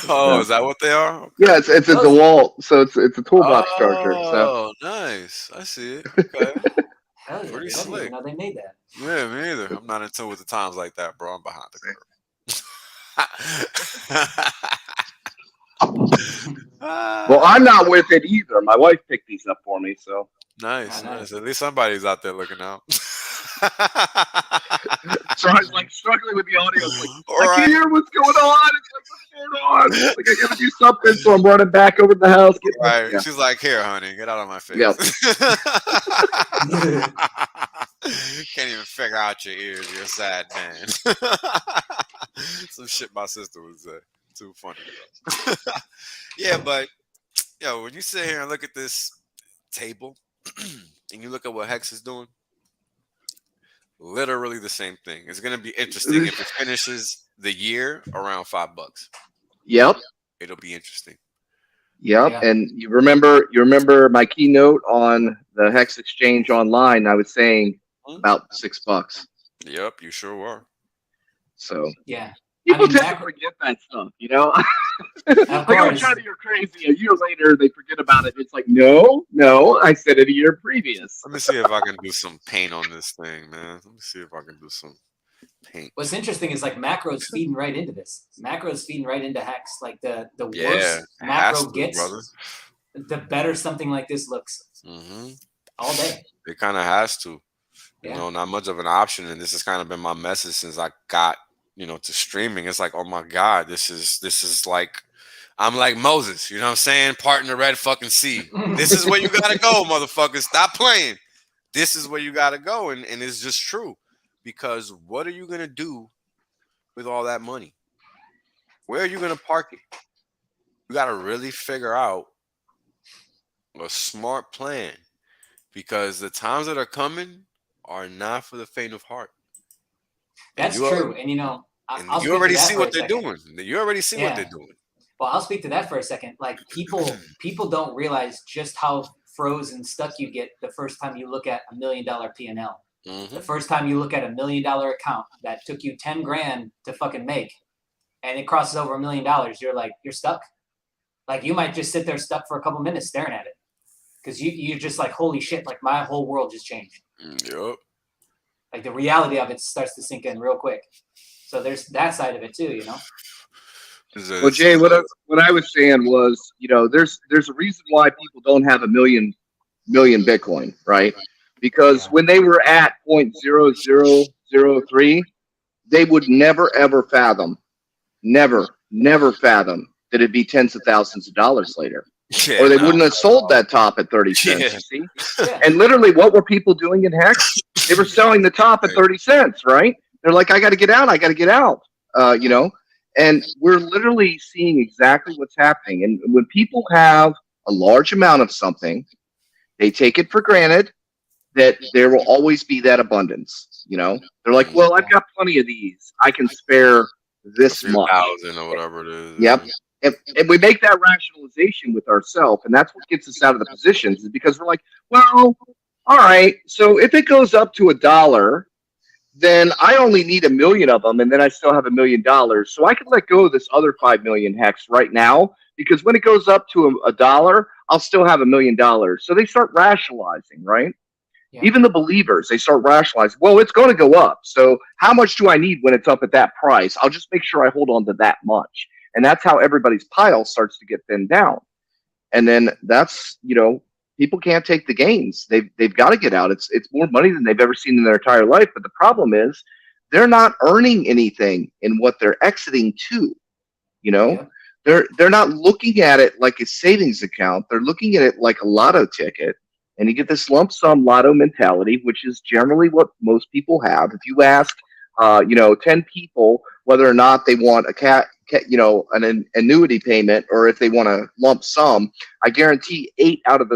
Oh, Yeah. is that what they are? Okay. Yeah, it's a DeWalt, so it's a toolbox charger. So Oh, nice. I see it. Okay. Hell yeah, Pretty dude. I didn't slick. even know they made that. Yeah, me either. I'm not in tune with the times like that, bro. I'm behind the curve. well, I'm not with it either. My wife picked these up for me, so Nice, Oh, nice. nice. At least somebody's out there looking out. so I was like struggling with the audio. It's like All I right. can't hear what's going on. It's like what's going on? It's like I gotta do something, so I'm running back over to the house. Right. Yeah. She's like, here, honey, get out of my face. Yep. Can't even figure out your ears. You're a sad man. Some shit my sister would say. Too funny. Yeah, but when you sit here and look at this table and you look at what Hex is doing, literally the same thing. It's gonna be interesting if it finishes the year around $5. Yep. It'll be interesting. Yep. Yeah. And you remember my keynote on the Hex Exchange Online? I was saying about $6. Yep, you sure were. So Yeah. people mean, tend to forget that stuff, you know. Of Like, oh, course. Johnny, you're crazy. A year later, they forget about it. It's like, no, I said it a year previous. Let me see if I can do some paint on this thing, man. Let me see if I can do some paint. What's interesting is like macros feeding right into this. Macros feeding right into Hex. Like the Yeah, worse it macro has to, gets, brother. the better something like this looks all day. It kind of has to. You Yeah. know, not much of an option, and this has kind of been my message since I got, you know, to streaming. It's like, oh my God, this is like, I'm like Moses, you know what I'm saying? Parting the red fucking sea. This is where you gotta go, motherfucker. Stop playing. This is where you gotta go, and it's just true. Because what are you gonna do with all that money? Where are you gonna park it? You gotta really figure out a smart plan, because the times that are coming are not for the faint of heart. That's true. And you know, I'll you already see what they're doing. You already see what they're doing. Well, I'll speak to that for a second. Like people don't realize just how frozen stuck you get the first time you look at $1 million P&L. The first time you look at $1 million account that took you 10 grand to fucking make, and it crosses over $1 million, you're like, you're stuck. Like you might just sit there stuck for a couple minutes staring at it, because you're just like, holy shit, like my whole world just changed. Yep. Like the reality of it starts to sink in real quick. So there's that side of it too, you know. Well, Jay, what I was saying was, you know, there's a reason why people don't have a million Bitcoin, right? Because when they were at 0.0003, they would never ever fathom, never fathom that it'd be tens of thousands of dollars later. Or they wouldn't have sold that top at 30 cents, you see? And literally, what were people doing in Hex? They were selling the top at 30 cents, right? They're like, I got to get out, you know? And we're literally seeing exactly what's happening. And when people have a large amount of something, they take it for granted that there will always be that abundance, you know? They're like, well, I've got plenty of these. I can spare this much. 1,000 or whatever it is. Yep. And we make that rationalization with ourselves, and that's what gets us out of the positions, is because we're like, well, all right, so if it goes up to $1, then I only need 1 million of them, and then I still have $1 million. So I can let go of this other 5 million hex right now, because when it goes up to $1, I'll still have $1 million. So they start rationalizing, right? Yeah. Even the believers, they start rationalizing, well, it's going to go up. So how much do I need when it's up at that price? I'll just make sure I hold on to that much. And that's how everybody's pile starts to get thinned down. And then that's, you know, people can't take the gains. They've got to get out. It's more money than they've ever seen in their entire life. But the problem is they're not earning anything in what they're exiting to. You know, they're not looking at it like a savings account. They're looking at it like a lotto ticket. And you get this lump sum lotto mentality, which is generally what most people have. If you ask, 10 people whether or not they want an annuity payment, or if they want a lump sum, I guarantee 8 out of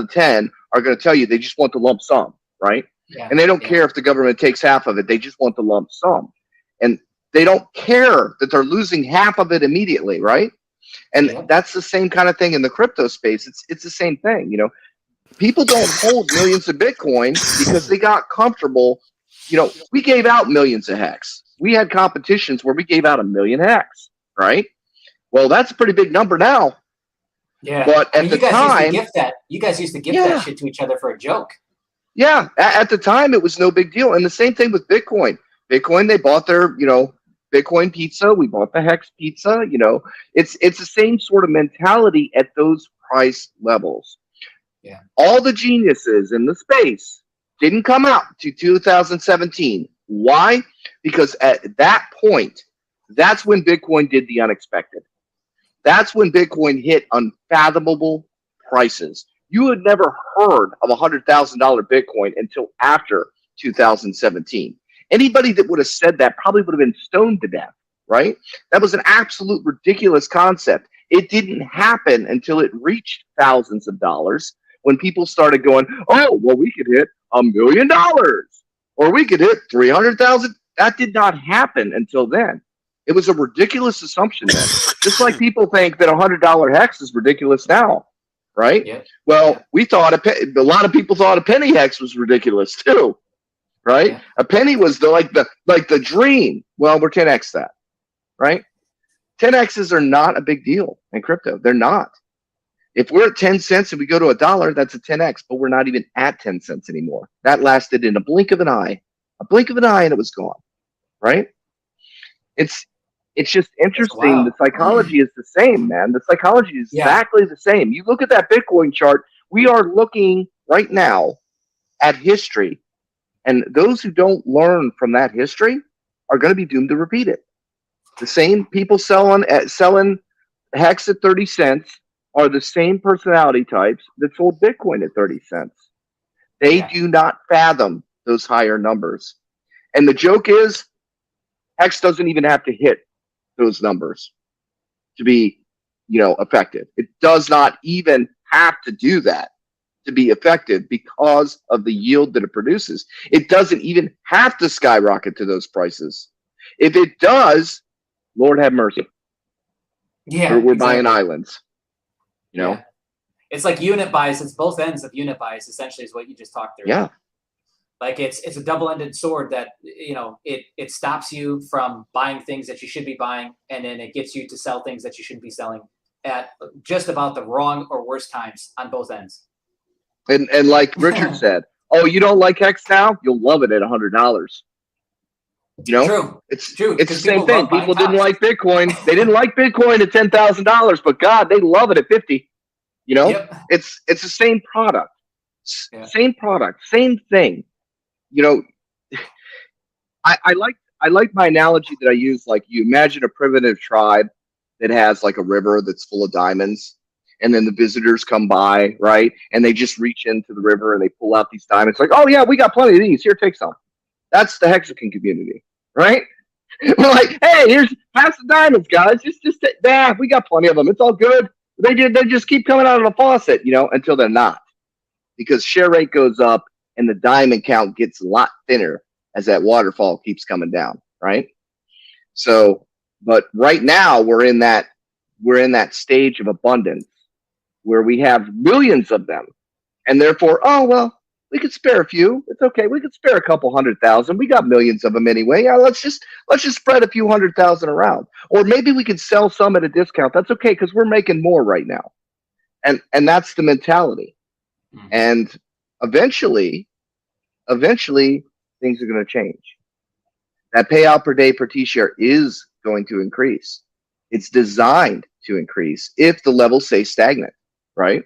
10 are going to tell you they just want the lump sum, right? Yeah, and they don't care if the government takes half of it. They just want the lump sum. And they don't care that they're losing half of it immediately, right? And that's the same kind of thing in the crypto space. It's the same thing, you know. People don't hold millions of Bitcoin because they got comfortable. You know, we gave out millions of hex. We had competitions where we gave out 1 million hex, right? Well, that's a pretty big number now. Yeah. But at the time, you guys used to gift that shit to each other for a joke. Yeah. At the time, it was no big deal. And the same thing with Bitcoin. Bitcoin, they bought their, Bitcoin pizza. We bought the hex pizza. You know, it's the same sort of mentality at those price levels. Yeah. All the geniuses in the space didn't come out to 2017. Why? Because at that point, that's when Bitcoin did the unexpected. That's when Bitcoin hit unfathomable prices. You had never heard of $100,000 Bitcoin until after 2017. Anybody that would have said that probably would have been stoned to death, right? That was an absolute ridiculous concept. It didn't happen until it reached thousands of dollars, when people started going, oh, well, we could hit $1 million, or we could hit 300,000. That did not happen until then. It was a ridiculous assumption then. Just like people think that $100 hex is ridiculous now, right? Yeah. Well, we thought a lot of people thought a penny hex was ridiculous too, right? Yeah. A penny was the dream. Well, we're 10x that, right? 10Xs are not a big deal in crypto. They're not. If we're at 10 cents and we go to $1, that's a 10X, but we're not even at 10 cents anymore. That lasted in a blink of an eye, and it was gone, right? It's just interesting. The psychology is the same, man. The psychology is exactly the same. You look at that Bitcoin chart, we are looking right now at history, and those who don't learn from that history are going to be doomed to repeat it. The same people selling Hex at 30 cents are the same personality types that sold Bitcoin at 30 cents. They do not fathom those higher numbers. And the joke is, Hex doesn't even have to hit those numbers to be, effective. It does not even have to do that to be effective because of the yield that it produces. It doesn't even have to skyrocket to those prices. If it does, Lord have mercy. Yeah, we're buying islands. It's like unit bias. It's both ends of unit bias, essentially, is what you just talked through. Yeah. Like it's a double-ended sword that, it stops you from buying things that you should be buying, and then it gets you to sell things that you shouldn't be selling at just about the wrong or worst times on both ends. And like Richard said, oh, you don't like Hex now? You'll love it at $100. True. It's true. It's the same thing. People didn't like Bitcoin. They didn't like Bitcoin at $10,000, but God, they love it at 50. It's the same product. Same product, same thing. I like my analogy that I use. Like, you imagine a primitive tribe that has like a river that's full of diamonds, and then the visitors come by, right? And they just reach into the river and they pull out these diamonds. Like, oh yeah, we got plenty of these. Here, take some. That's the Hexican community, right? We're like, hey, pass the diamonds, guys. We got plenty of them. It's all good. They just keep coming out of the faucet, until they're not, because share rate goes up and the diamond count gets a lot thinner as that waterfall keeps coming down, right? So, but right now we're in that stage of abundance where we have millions of them, and therefore, oh well, we could spare a few. It's okay. We could spare a couple 100,000. We got millions of them anyway. Yeah, let's just spread a few 100,000 around, or maybe we could sell some at a discount. That's okay because we're making more right now, and that's the mentality. And eventually, things are going to change. That payout per day per T-share is going to increase. It's designed to increase if the levels stay stagnant, right?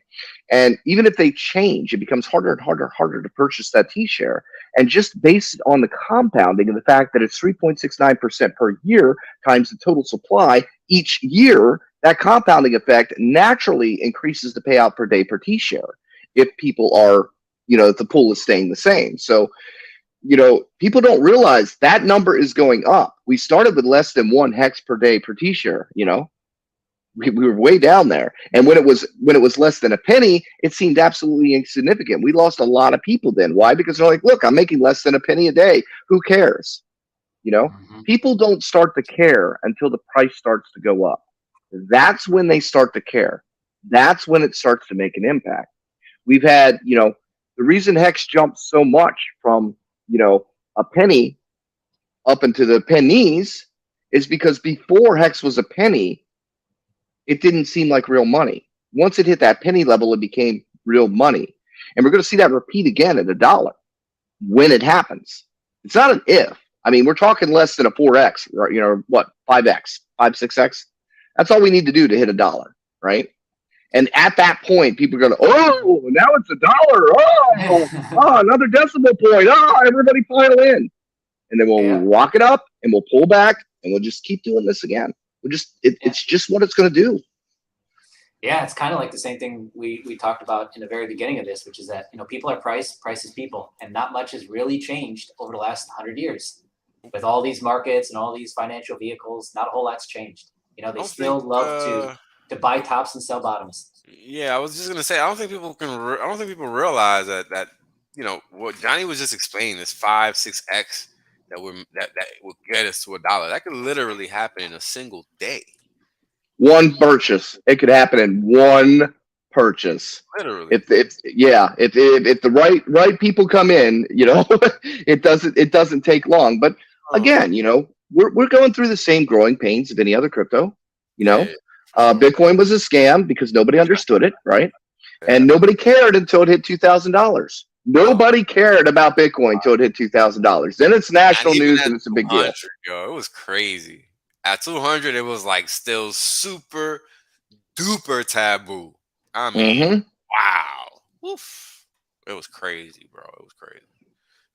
And even if they change, it becomes harder and harder to purchase that T-share. And just based on the compounding and the fact that it's 3.69% per year times the total supply each year, that compounding effect naturally increases the payout per day per T-share if people are, if the pool is staying the same. So, people don't realize that number is going up. We started with less than 1 hex per day per T-share, we were way down there. And when it was less than a penny, it seemed absolutely insignificant. We lost a lot of people then. Why? Because they're like, look, I'm making less than a penny a day. Who cares? People don't start to care until the price starts to go up. That's when they start to care. That's when it starts to make an impact. We've had, the reason Hex jumped so much from, a penny up into the pennies is because before Hex was a penny, it didn't seem like real money. Once it hit that penny level, it became real money. And we're going to see that repeat again at $1 when it happens. It's not an if. I mean, we're talking less than a 4X, or, what, 5X, 6X? That's all we need to do to hit $1, right? And at that point, people are going to, oh, now it's $1. Oh, another decimal point. Oh, everybody pile in. And then we'll walk it up and we'll pull back and we'll just keep doing this again. It's just what it's going to do. Yeah, it's kind of like the same thing we talked about in the very beginning of this, which is that, people are price is people, and not much has really changed over the last 100 years. With all these markets and all these financial vehicles, not a whole lot's changed. They still love to buy tops and sell bottoms. Yeah, I was just gonna say, I don't think people realize that what Johnny was just explaining, this 5-6x that would get us to $1. That could literally happen in a single day. One purchase. It could happen in one purchase. Literally. If the right people come in, it doesn't take long. But again, we're going through the same growing pains of any other crypto. You know, Yeah. Bitcoin was a scam because nobody understood it, right? Yeah. And nobody cared until it hit $2,000. Nobody cared about Bitcoin until it hit $2,000. Then it's national Not even news at and it's a big deal. 200, yo, it was crazy. At 200, it was like still super duper taboo. I mean, wow. Woof. It was crazy, bro. It was crazy.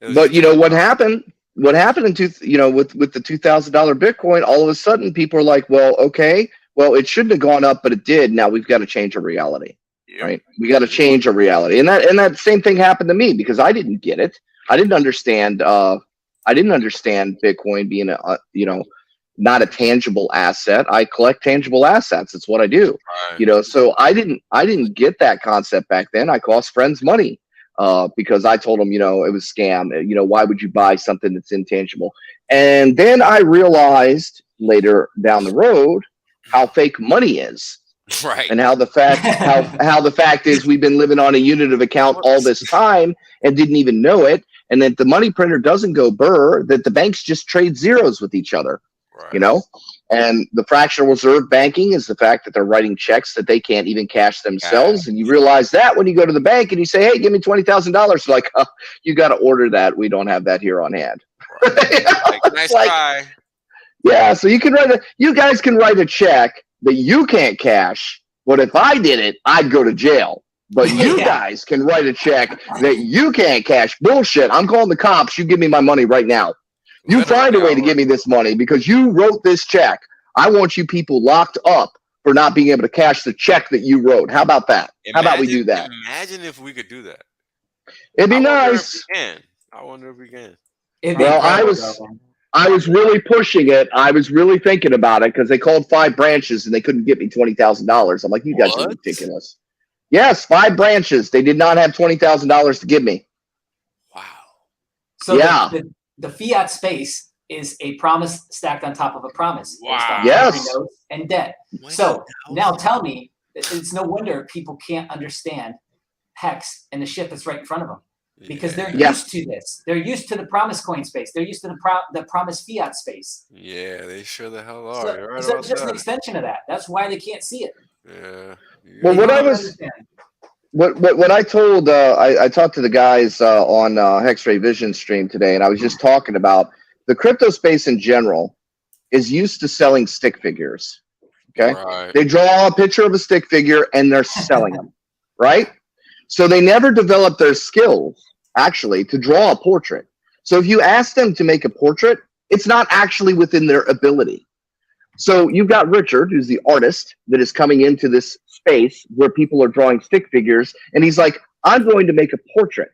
It was But just you know what happened? What happened with the $2,000 Bitcoin? All of a sudden, people are like, "Well, okay, well, it shouldn't have gone up, but it did. Now we've got to change our reality, Yep. right? We got to change our reality." And that same thing happened to me because I didn't get it. I didn't understand. I didn't understand Bitcoin being not a tangible asset. I collect tangible assets. It's what I do. Right. So I didn't get that concept back then. I cost friends money. Because I told them, it was scam. Why would you buy something that's intangible? And then I realized later down the road how fake money is, Right. and how the fact is we've been living on a unit of account all this time and didn't even know it, and that the money printer doesn't go burr, that the banks just trade zeros with each other. Right. And the fractional reserve banking is the fact that they're writing checks that they can't even cash themselves. And you realize that when you go to the bank and you say, "Hey, give me $20,000. Like, you got to order that. We don't have that here on hand." Right. Nice try. Yeah. So you guys can write a check that you can't cash. But if I did it, I'd go to jail. But you guys can write a check that you can't cash. Bullshit. I'm calling the cops. You give me my money right now. You find a way to give me this money because you wrote this check. I want you people locked up for not being able to cash the check that you wrote. How about that? How about we do that? Imagine if we could do that. It'd be nice. I wonder if we can. Well, I was really pushing it. I was really thinking about it because they called 5 branches and they couldn't get me $20,000. I'm like, you guys are ridiculous. Yes, 5 branches. They did not have $20,000 to give me. Wow. So yeah. The fiat space is a promise stacked on top of a promise. Wow. Yes. Notes and debt. So now tell me, it's no wonder people can't understand HEX and the shit that's right in front of them because they're used to this. They're used to the promise coin space. They're used to the promise fiat space. Yeah, they sure the hell are. So, You're right so about it's just that. an extension of that. That's why they can't see it. Yeah. Well, what I told, I talked to the guys on HEX.VISION stream today, and I was just talking about the crypto space in general is used to selling stick figures. Okay, right. They draw a picture of a stick figure and they're selling them, right? So they never develop their skills actually to draw a portrait. So if you ask them to make a portrait, it's not actually within their ability. So you've got Richard, who's the artist that is coming into this space where people are drawing stick figures, and he's like, "I'm going to make a portrait."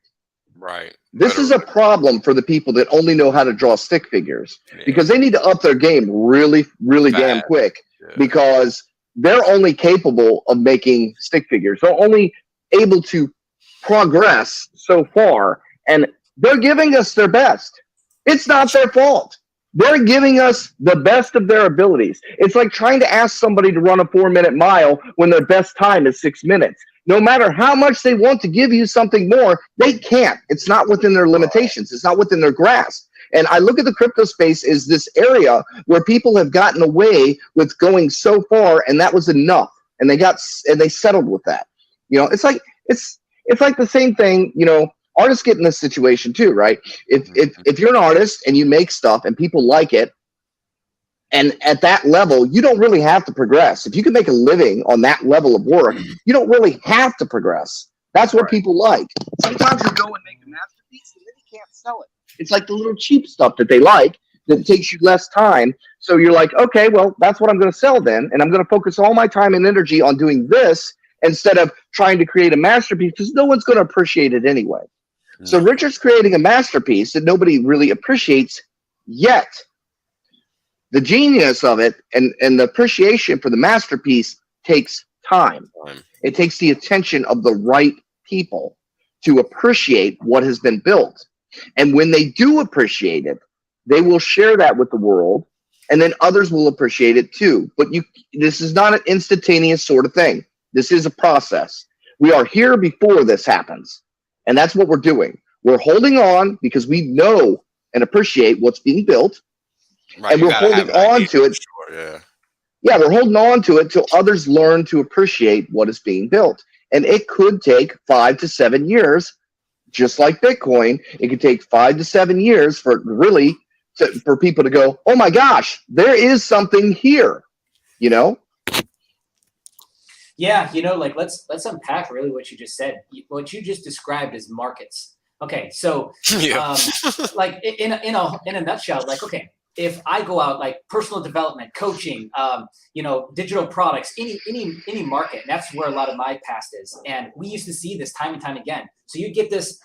Right. This is a problem for the people that only know how to draw stick figures because they need to up their game really, really damn quick because they're only capable of making stick figures. They're only able to progress so far, and they're giving us their best. It's not their fault. They're giving us the best of their abilities. It's like trying to ask somebody to run a 4-minute mile when their best time is 6 minutes. No matter how much they want to give you something more, they can't. It's not within their limitations. It's not within their grasp. And I look at the crypto space as this area where people have gotten away with going so far, and that was enough. And they settled with that. It's like the same thing. Artists get in this situation too, right? If you're an artist and you make stuff and people like it, and at that level, you don't really have to progress. If you can make a living on that level of work, you don't really have to progress. That's what people like. Sometimes you go and make a masterpiece and then you can't sell it. It's like the little cheap stuff that they like that takes you less time. So you're like, okay, well, that's what I'm going to sell then. And I'm going to focus all my time and energy on doing this instead of trying to create a masterpiece because no one's going to appreciate it anyway. So Richard's creating a masterpiece that nobody really appreciates yet. The genius of it and the appreciation for the masterpiece takes time. It takes the attention of the right people to appreciate what has been built. And when they do appreciate it, they will share that with the world, and then others will appreciate it too. But this is not an instantaneous sort of thing. This is a process. We are here before this happens. And that's what we're doing. We're holding on because we know and appreciate what's being built. Right, and we're holding on to it. Sure, yeah. Yeah, we're holding on to it till others learn to appreciate what is being built. And it could take 5 to 7 years, just like Bitcoin. It could take 5 to 7 years for for people to go, oh my gosh, there is something here, you know? Yeah, like let's unpack really what you just said. What you just described as markets. Okay, so Yeah. like in a nutshell, like okay, if I go out like personal development, coaching, digital products, any market, and that's where a lot of my past is. And we used to see this time and time again. So you get this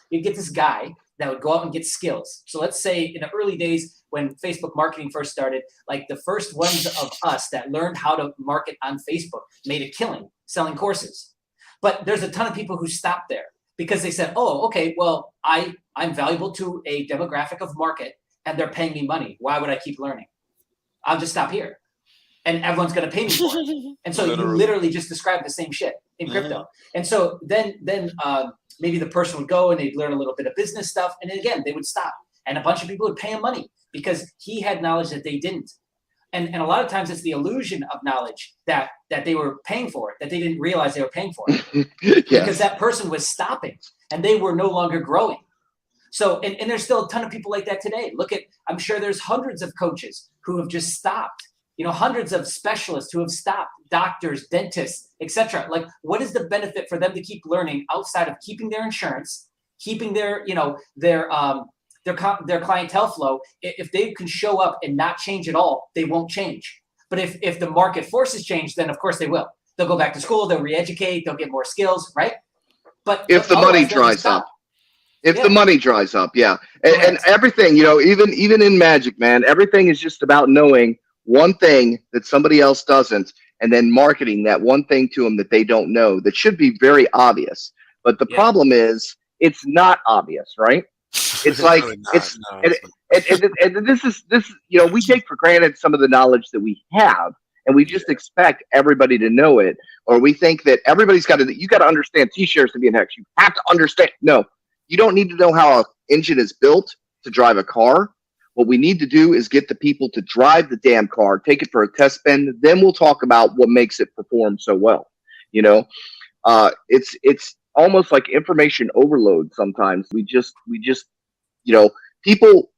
guy that would go out and get skills. So let's say in the early days when Facebook marketing first started, like the first ones of us that learned how to market on Facebook made a killing selling courses. But there's a ton of people who stopped there because they said, oh, okay, well, I'm valuable to a demographic of market and they're paying me money. Why would I keep learning? I'll just stop here. And everyone's going to pay me for it. And so you literally just described the same shit in crypto. And so then maybe the person would go and they'd learn a little bit of business stuff. And then again, they would stop. And a bunch of people would pay him money because he had knowledge that they didn't. And a lot of times it's the illusion of knowledge that they were paying for it, that they didn't realize they were paying for it. Yes. Because that person was stopping and they were no longer growing. So, and there's still a ton of people like that today. I'm sure there's hundreds of coaches who have just stopped, hundreds of specialists who have stopped, doctors, dentists, etc. Like, what is the benefit for them to keep learning outside of keeping their insurance, keeping their clientele flow? If they can show up and not change at all, they won't change. But if the market forces change, then of course they will. They'll go back to school, they'll re-educate, they'll get more skills, right? But if the money dries up. If the money dries up, yeah. And everything, even in magic, man, everything is just about knowing one thing that somebody else doesn't, and then marketing that one thing to them that they don't know that should be very obvious. But the problem is it's not obvious, right? It's like and this is we take for granted some of the knowledge that we have, and we just expect everybody to know it, or we think that everybody's you got to understand T-shares to be an HEX. You have to understand. No, you don't need to know how an engine is built to drive a car. What we need to do is get the people to drive the damn car, take it for a test spin. Then we'll talk about what makes it perform so well. It's almost like information overload. Sometimes we just people.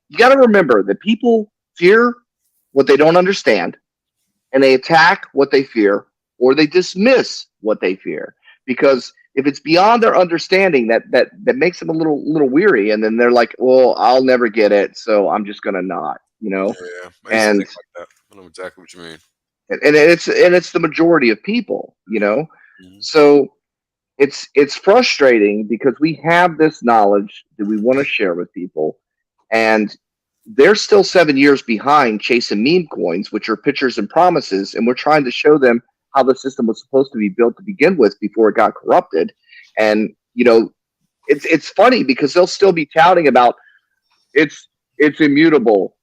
You got to remember that people fear what they don't understand, and they attack what they fear, or they dismiss what they fear. Because if it's beyond their understanding, that makes them a little weary, and then they're like, "Well, I'll never get it, so I'm just gonna not," Yeah, and like that. I know exactly what you mean. And it's the majority of people, So it's frustrating because we have this knowledge that we want to share with people, and they're still 7 years behind chasing meme coins, which are pictures and promises, and we're trying to show them how the system was supposed to be built to begin with before it got corrupted. And it's funny because they'll still be touting about it's immutable,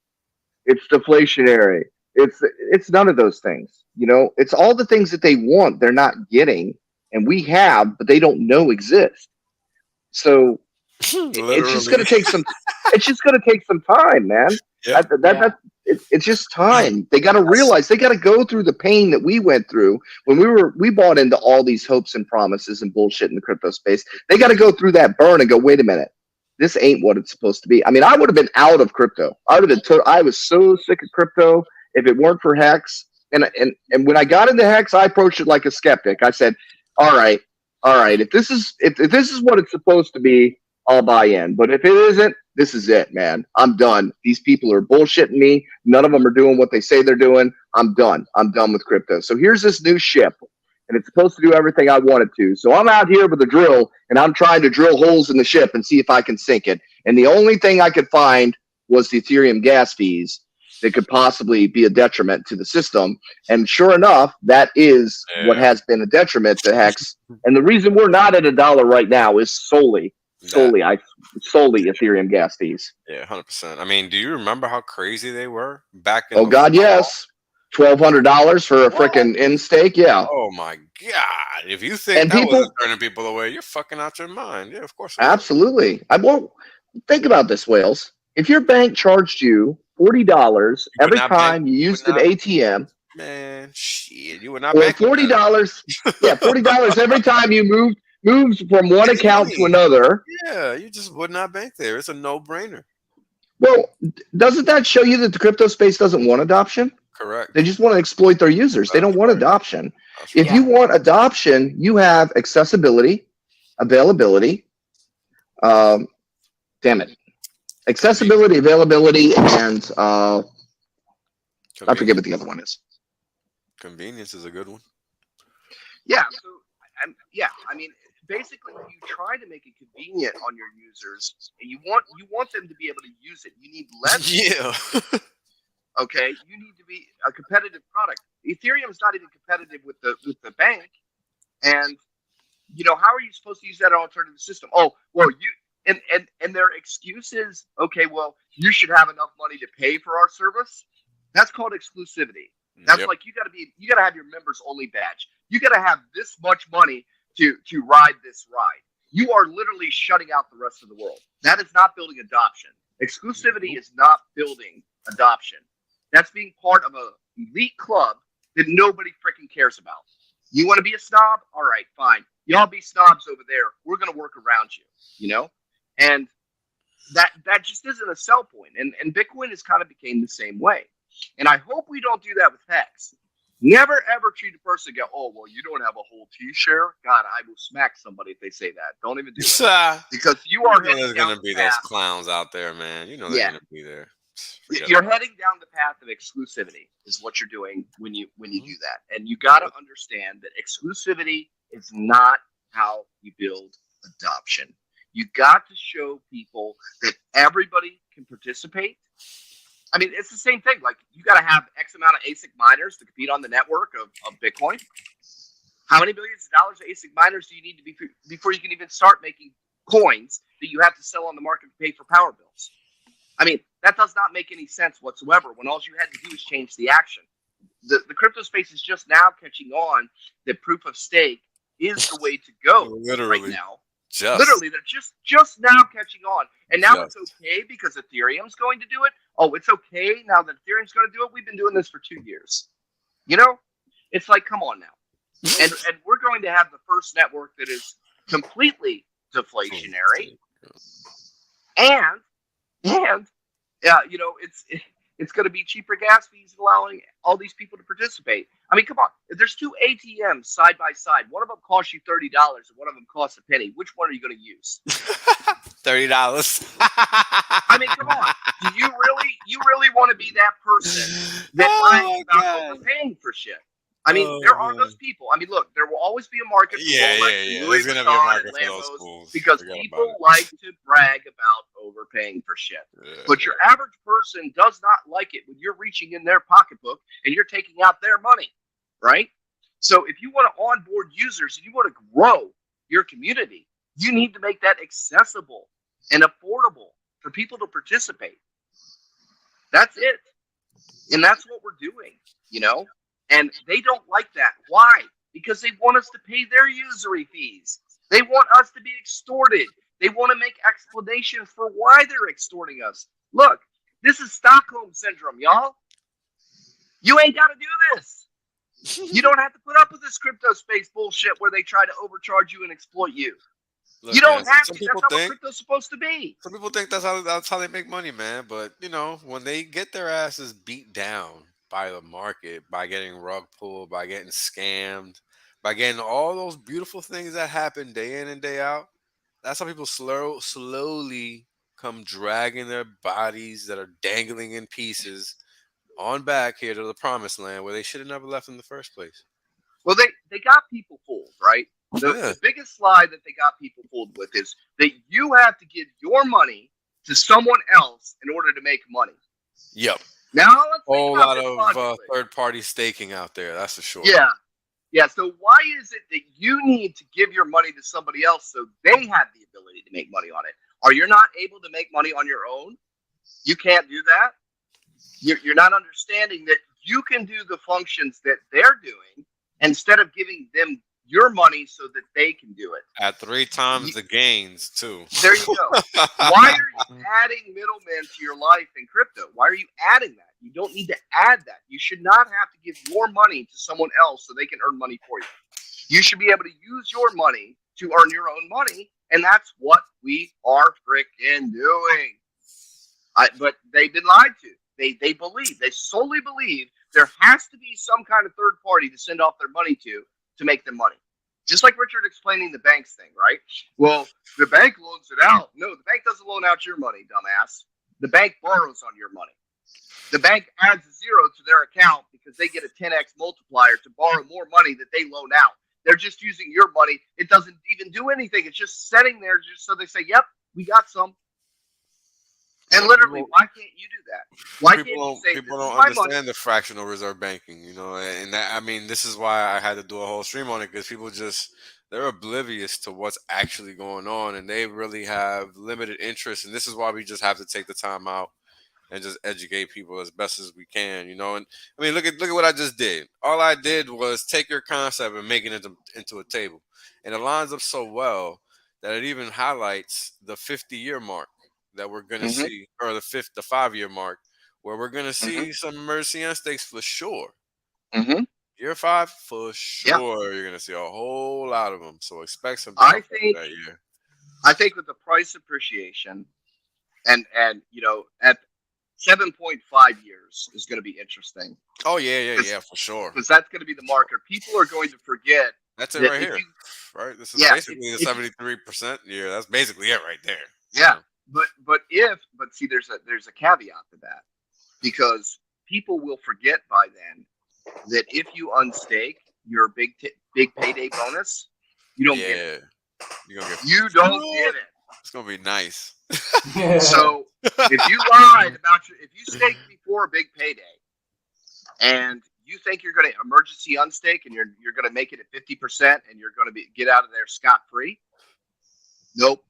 it's deflationary, it's none of those things. It's all the things that they want they're not getting, and we have, but they don't know exist. So it's just going to take some. It's just going to take some time, man. It's just time. They got to realize they got to go through the pain that we went through when we bought into all these hopes and promises and bullshit in the crypto space. They got to go through that burn and go, wait a minute, this ain't what it's supposed to be. I mean, I would have been out of crypto. I was so sick of crypto if it weren't for HEX. And when I got into HEX, I approached it like a skeptic. I said, all right, if this is what it's supposed to be, I'll buy in. But if it isn't, this is it, man. I'm done. These people are bullshitting me. None of them are doing what they say they're doing. I'm done. I'm done with crypto. So here's this new ship, and it's supposed to do everything I want it to. So I'm out here with a drill, and I'm trying to drill holes in the ship and see if I can sink it. And the only thing I could find was the Ethereum gas fees that could possibly be a detriment to the system. And sure enough, that is what has been a detriment to HEX. And the reason we're not at $1 right now is solely Ethereum gas fees. Yeah, 100%. I mean, do you remember how crazy they were back in? Oh God, yes. $1,200 for a freaking in stake. Yeah. Oh my God! If you think that wasn't turning people away, you're fucking out your mind. Yeah, of course. Absolutely. I won't think about this, Wales. If your bank charged you $40 every time you used an ATM, Man, shit, you were not Or banking with $40. Yeah, $40 every time you moves from one any account to money. another. Yeah, you just would not bank there. It's a no-brainer. Well, doesn't that show you that the crypto space doesn't want adoption? Correct. They just want to exploit their users. They That's don't want right. adoption. That's If right. you want adoption, you have accessibility, availability. Accessibility, availability, and I forget what the other one is. Convenience is a good one. Yeah. So, I mean, basically, you try to make it convenient on your users, and you want them to be able to use it. You need less. Yeah. Okay. You need to be a competitive product. Ethereum is not even competitive with the bank, and how are you supposed to use that alternative system? Oh, well, and their excuse is, okay, well, you should have enough money to pay for our service. That's called exclusivity. That's like you got to have your members only badge. You got to have this much money to ride this ride. You are literally shutting out the rest of the world. That is not building adoption. Exclusivity is not building adoption. That's being part of an elite club that nobody freaking cares about. You want to be a snob? All right, fine. Y'all be snobs over there. We're going to work around you, And that just isn't a sell point. And Bitcoin has kind of became the same way. And I hope we don't do that with Hex. Never, ever treat a person and go, oh, well, you don't have a whole T-share? God, I will smack somebody if they say that. Don't even do it. Because you are heading there's down going to be the path. those clowns out there, man. You know they're going to be there. You're heading down the path of exclusivity is what you're doing when you do that. And you got to understand that exclusivity is not how you build adoption. You got to show people that everybody can participate. I mean, it's the same thing. Like, you got to have X amount of ASIC miners to compete on the network of Bitcoin. How many billions of dollars of ASIC miners do you need to be before you can even start making coins that you have to sell on the market to pay for power bills? I mean, that does not make any sense whatsoever when all you had to do is change the action. The crypto space is just now catching on that proof of stake is the way to go right now. Literally, they're just now catching on. And now it's okay because Ethereum's going to do it. Oh, it's okay now that Ethereum's going to do it. We've been doing this for 2 years. It's like, come on now. and we're going to have the first network that is completely deflationary. And it's going to be cheaper gas fees allowing all these people to participate. I mean, come on. If there's 2 ATMs side by side, one of them costs you $30 and one of them costs a penny. Which one are you going to use? $30. I mean, come on. Do you really want to be that person that brags about overpaying for shit? I mean, there are those people. I mean, look, there will always be a market for There's going to be a market for those fools. Because people like to brag about overpaying for shit. But your average person does not like it when you're reaching in their pocketbook and you're taking out their money, right? So if you want to onboard users and you want to grow your community, you need to make that accessible and affordable for people to participate. That's it. And that's what we're doing, And they don't like that. Why? Because they want us to pay their usury fees. They want us to be extorted. They want to make explanations for why they're extorting us. Look, this is Stockholm Syndrome, y'all. You ain't got to do this. You don't have to put up with this crypto space bullshit where they try to overcharge you and exploit you. Look, you don't have to. That's not what crypto's supposed to be. Some people think that's how they make money, man. But, when they get their asses beat down by the market, by getting rug pulled, by getting scammed, by getting all those beautiful things that happen day in and day out, that's how people slowly come dragging their bodies that are dangling in pieces on back here to the promised land where they should have never left in the first place. Well, they got people fooled, right? The biggest lie that they got people fooled with is that you have to give your money to someone else in order to make money. Yep. Now let's a whole lot of third-party staking out there. That's for sure. Yeah. So why is it that you need to give your money to somebody else so they have the ability to make money on it? Are you not able to make money on your own? You can't do that. You're not understanding that you can do the functions that they're doing instead of giving them your money so that they can do it. At 3 times the gains too. There you go. Why are you adding middlemen to your life in crypto? Why are you adding that? You don't need to add that. You should not have to give your money to someone else so they can earn money for you. You should be able to use your money to earn your own money, and that's what we are freaking doing. But they've been lied to. They solely believe there has to be some kind of third party to send off their money to make them money. Just like Richard explaining the banks thing, right? Well, the bank loans it out. No, the bank doesn't loan out your money, dumbass. The bank borrows on your money. The bank adds a zero to their account because they get a 10x multiplier to borrow more money that they loan out. They're just using your money. It doesn't even do anything. It's just sitting there just so they say, yep, we got some. And literally, why can't you do that? Why can't you say people don't understand the fractional reserve banking, you know? And that, I mean, this is why I had to do a whole stream on it, because people they're oblivious to what's actually going on, and they really have limited interest. And this is why we just have to take the time out and just educate people as best as we can, you know? And I mean, look at what I just did. All I did was take your concept and make it into a table. And it lines up so well that it even highlights the 50-year mark that we're going to see, or the 5-year mark, where we're going to see some emergency unstakes for sure. Year 5, for sure, you're going to see a whole lot of them. So expect some that year. I think with the price appreciation, and you know, at 7.5 years is going to be interesting. Oh yeah, for sure. Because that's going to be the marker. People are going to forget. That's it right here, right? This is basically the 73% year. That's basically it right there. Yeah. But see, there's a caveat to that, because people will forget by then that if you unstake your big payday bonus, you don't get it. You don't get it. It's gonna be nice. So if you lied about if you staked before a big payday, and you think you're going to emergency unstake and you're going to make it at 50% and you're going to get out of there scot free, nope.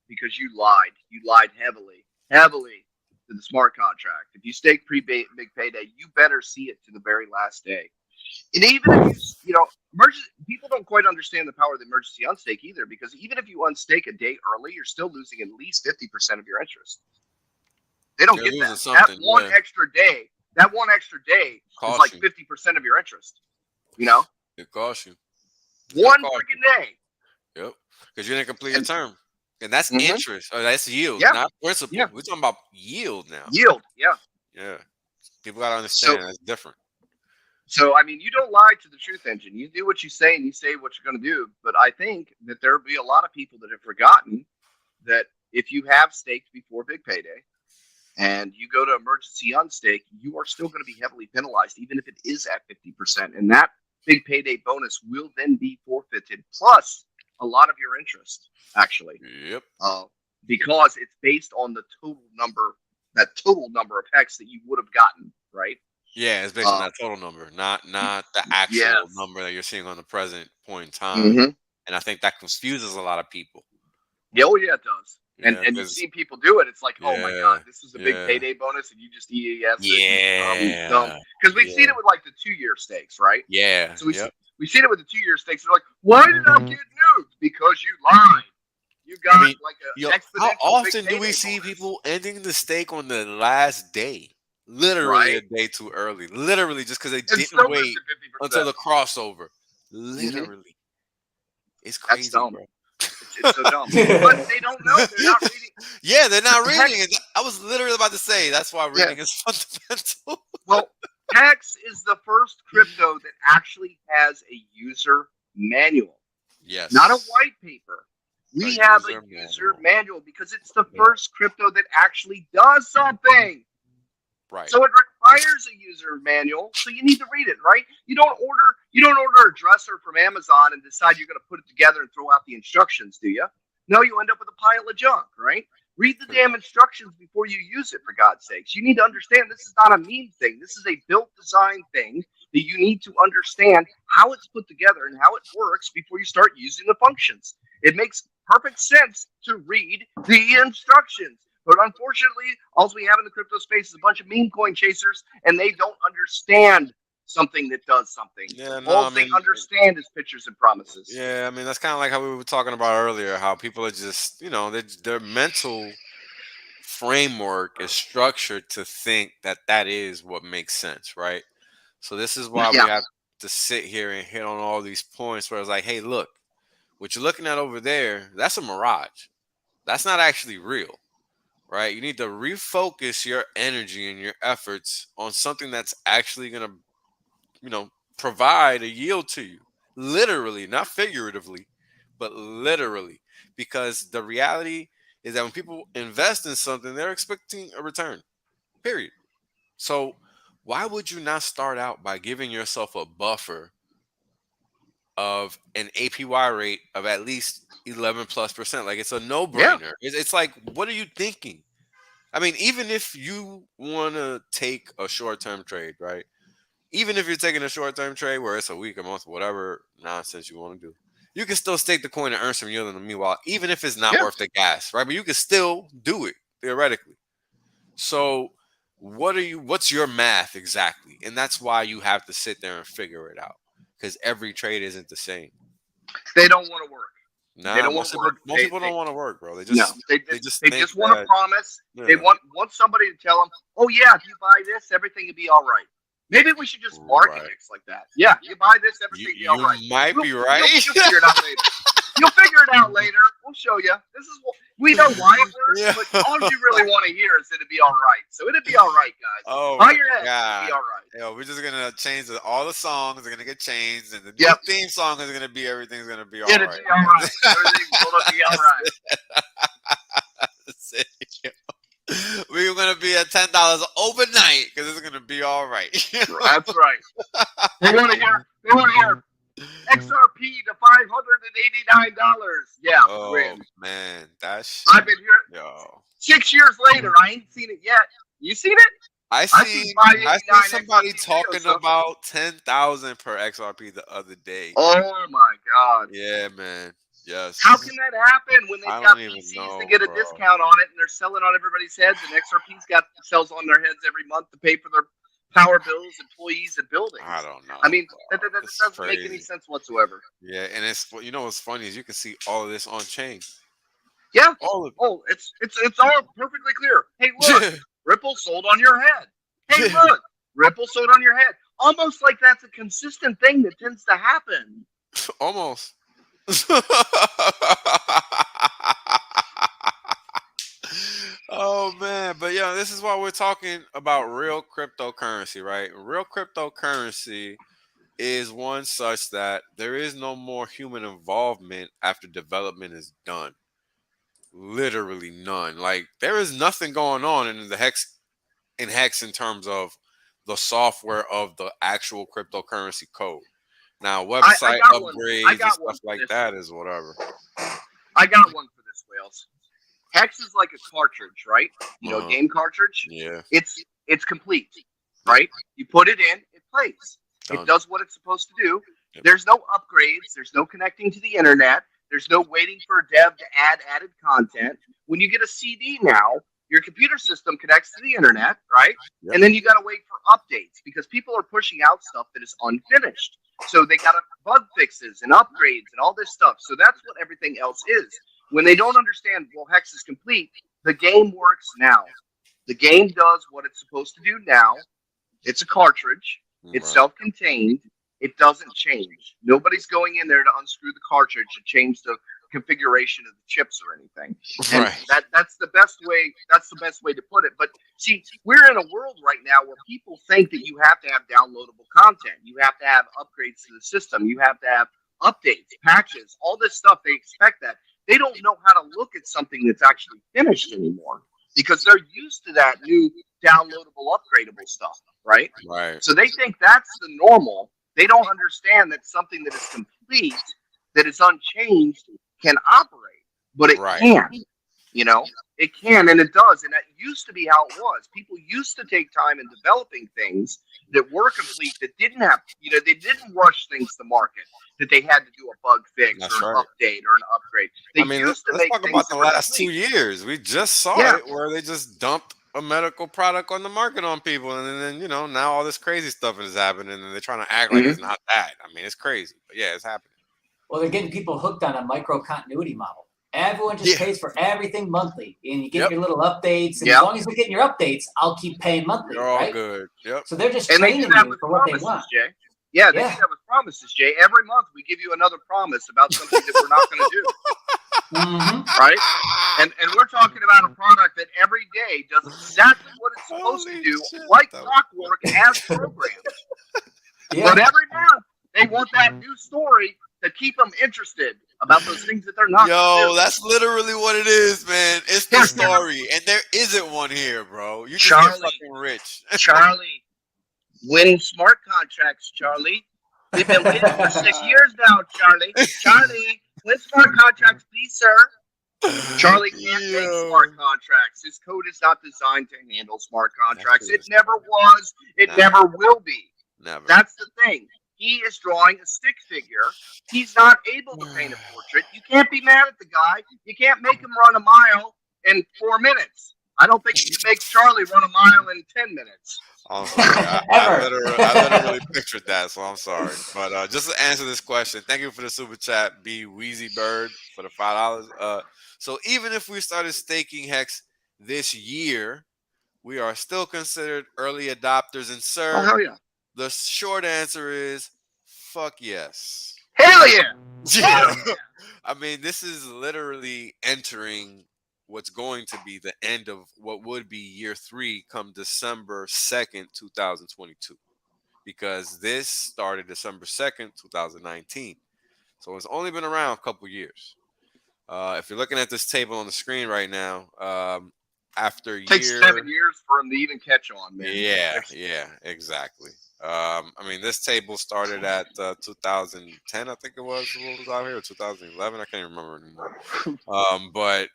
Because you lied. You lied heavily to the smart contract. If you stake big payday, you better see it to the very last day. And even if people don't quite understand the power of the emergency unstake either, because even if you unstake a day early, you're still losing at least 50% of your interest. They don't get that. That one extra day is like 50% of your interest. You know? It costs you. One freaking day. Yep. Because you didn't complete your term. And that's interest. Or that's yield, not principal. We're talking about yield now. Yield, yeah. People got to understand that's different. So, I mean, you don't lie to the truth engine. You do what you say, and you say what you're going to do. But I think that there will be a lot of people that have forgotten that if you have staked before big payday and you go to emergency unstake, you are still going to be heavily penalized, even if it is at 50%. And that big payday bonus will then be forfeited, plus a lot of your interest, actually. Yep. Because it's based on the total number of hex that you would have gotten, right? Yeah, it's based on that total number, not the actual number that you're seeing on the present point in time. And I think that confuses a lot of people. Yeah, it does. And you see people do it. It's like, oh my God, this is a big payday bonus, and you just EAS it. Because we've seen it with like the 2-year stakes, right? Yeah. So we've seen it with the 2-year stakes. They're like, why did I get nuked? Because you lied. You got like a exponential. How often do we see people ending the stake on the last day? Literally a day too early. Literally just because they didn't wait until the crossover. Literally. It's crazy, bro. It's so dumb. But they don't know. They're not reading. Yeah, they're not reading it. I was literally about to say that's why reading is fundamental. Well, HEX is the first crypto that actually has a user manual. Yes. Not a white paper. We have a user manual because it's the first crypto that actually does something. Right. So it requires a user manual, so you need to read it, right? You don't order a dresser from Amazon and decide you're going to put it together and throw out the instructions, do you? No, you end up with a pile of junk, right? Read the damn instructions before you use it, for God's sakes. You need to understand this is not a meme thing. This is a built design thing that you need to understand how it's put together and how it works before you start using the functions. It makes perfect sense to read the instructions. But unfortunately, all we have in the crypto space is a bunch of meme coin chasers, and they don't understand something that does something. Yeah, no, All I they mean, understand is pictures and promises. yeah, I mean that's kind of like how we were talking about earlier. How people are just, their mental framework is structured to think that that is what makes sense, right? So this is why we Yeah, have to sit here and hit on all these points where it's like, hey, look, what you're looking at over there, that's a mirage. That's not actually real, right? You need to refocus your energy and your efforts on something that's actually going to, provide a yield to you. Literally, not figuratively, but literally. Because the reality is that when people invest in something, they're expecting a return. Period. So why would you not start out by giving yourself a buffer of an APY rate of at least 11+%? Like, it's a yeah, no-brainer. It's like, what are you thinking? I mean, even if you want to take a short-term trade, right? Even if you're taking a short-term trade where it's a week, a month, whatever nonsense you want to do, you can still stake the coin and earn some yield in the meanwhile, even if it's not yeah. worth the gas, right? But you can still do it theoretically. So what's your math exactly? And that's why you have to sit there and figure it out. Because every trade isn't the same. They don't want to work. They Nah, don't want to work. most people don't want to work, bro. They No, just they they just just they think just want to that, promise. They yeah, want somebody to tell them, "Oh yeah, if you buy this, everything will be all right." Maybe we should just market right. X like that. Yeah, you buy this, You everything will be all right. you might be You'll right. figure it out later. You'll figure it out later. We'll show you. This is what we know why it works, Yeah. but all you really want to hear is it'll be all right. So it'll be all right, guys. Oh Bow my your head. It'll God. be all right. Yo, we're just gonna change all the songs are gonna get changed, and the new Yep. theme song is gonna be everything's gonna be all It'll right. be all right. Everything's gonna be all right. That's it, yo. We're gonna be at $10 overnight because it's gonna be all right. That's right. They want to hear. They want to hear. XRP to $589. Yeah, Oh win. man, that shit. I've been here Yo, 6 years later. I ain't seen it yet. You seen it? I seen seen 589 somebody XRP talking videos, so- about 10,000 per XRP the other day. Oh my God. Yeah, man. Yes. How can that happen when they've I got don't even PCs know, to get a bro. discount on it and they're selling on everybody's heads and XRP's got sells on their heads every month to pay for their power bills, employees, and buildings? I don't know. I mean, bro. that It's doesn't make any crazy. sense whatsoever. Yeah, and it's what's funny is you can see all of this on chain. Yeah. All of Oh, it's all perfectly clear. Hey, look, it. Ripple sold on your head. Hey, look, Ripple sold on your head. Almost like that's a consistent thing that tends to happen. Almost. Oh man, but yeah, this is why we're talking about real cryptocurrency, right? Real cryptocurrency is one such that there is no more human involvement after development is done. Literally none. Like there is nothing going on in the Hex in terms of the software of the actual cryptocurrency code. Now, website got one. upgrades I and got one stuff for like this. that is whatever. I got one for this, Wales. Hex is like a cartridge, right? You know, Uh-huh. game cartridge. Yeah. It's complete, right? You put it in, it plays. Done. It does what it's supposed to do. Yep. There's no upgrades. There's no connecting to the internet. There's no waiting for a dev to add added content. When you get a CD now, your computer system connects to the internet, right? Yep. And then you got to wait for updates because people are pushing out stuff that is unfinished. So they got to bug fixes and upgrades and all this stuff. So that's what everything else is. When they don't understand, well, Hex is complete, the game works now. The game does what it's supposed to do now. It's a cartridge. It's Right. self-contained. It doesn't change. Nobody's going in there to unscrew the cartridge and change the configuration of the chips or anything. And Right. that's the best way. That's the best way to put it. But see, we're in a world right now where people think that you have to have downloadable content. You have to have upgrades to the system. You have to have updates, patches, all this stuff. They expect that. They don't know how to look at something that's actually finished anymore because they're used to that new downloadable, upgradable stuff, right? Right. So they think that's the normal. They don't understand that something that is complete, that is unchanged, can operate, but it Right. can. You know, it can, and it does, and that used to be how it was. People used to take time in developing things that were complete, that didn't have, they didn't rush things to market, that they had to do a bug fix That's or an right. update or an upgrade. They I mean, used to let's make talk things about that the were last complete. 2 years. We just saw Yeah. it where they just dumped a medical product on the market on people, and then you know now all this crazy stuff is happening, and they're trying to act like it's not that. I mean, it's crazy, but yeah, it's happening. Well, they're getting people hooked on a micro continuity model. Everyone just pays for everything monthly, and you get your little updates. And as long as you're getting your updates, I'll keep paying monthly. You're all right? good. Yep. So they're just And they training do that you with for what they promises, want. Jay. Yeah, they do that with promises, Jay. Every month we give you another promise about something that we're not going to do. Right? And we're talking about a product that every day does exactly what it's supposed to do, like clockwork, as programmed. But every month they want that new story to keep them interested about those things that they're not. Yo, that's literally what it is, man. It's the story, and there isn't one here, bro. You just get fucking rich. Charlie, win smart contracts, Charlie. We've been waiting for 6 years now, Charlie. Charlie, win smart contracts, please, sir. Charlie can't make smart contracts. His code is not designed to handle smart contracts. It never was. It never will be. Never. That's the thing. He is drawing a stick figure. He's not able to paint a portrait. You can't be mad at the guy. You can't make him run a mile in 4 minutes. I don't think you can make Charlie run a mile in 10 minutes. I'm sorry. I literally pictured that, so I'm sorry. But just to answer this question, thank you for the super chat, B Wheezy Bird, for the $5. So even if we started staking Hex this year, we are still considered early adopters. And sir, hell yeah. The short answer is fuck yes. Hell yeah. Yeah. I mean, this is literally entering what's going to be the end of what would be year 3 come December 2nd, 2022. Because this started December 2nd, 2019. So it's only been around a couple years. If you're looking at this table on the screen right now, after it takes 7 years for him to even catch on, man. Yeah, exactly. I mean, this table started at 2010, I think it was. What was out here? 2011? I can't remember anymore. But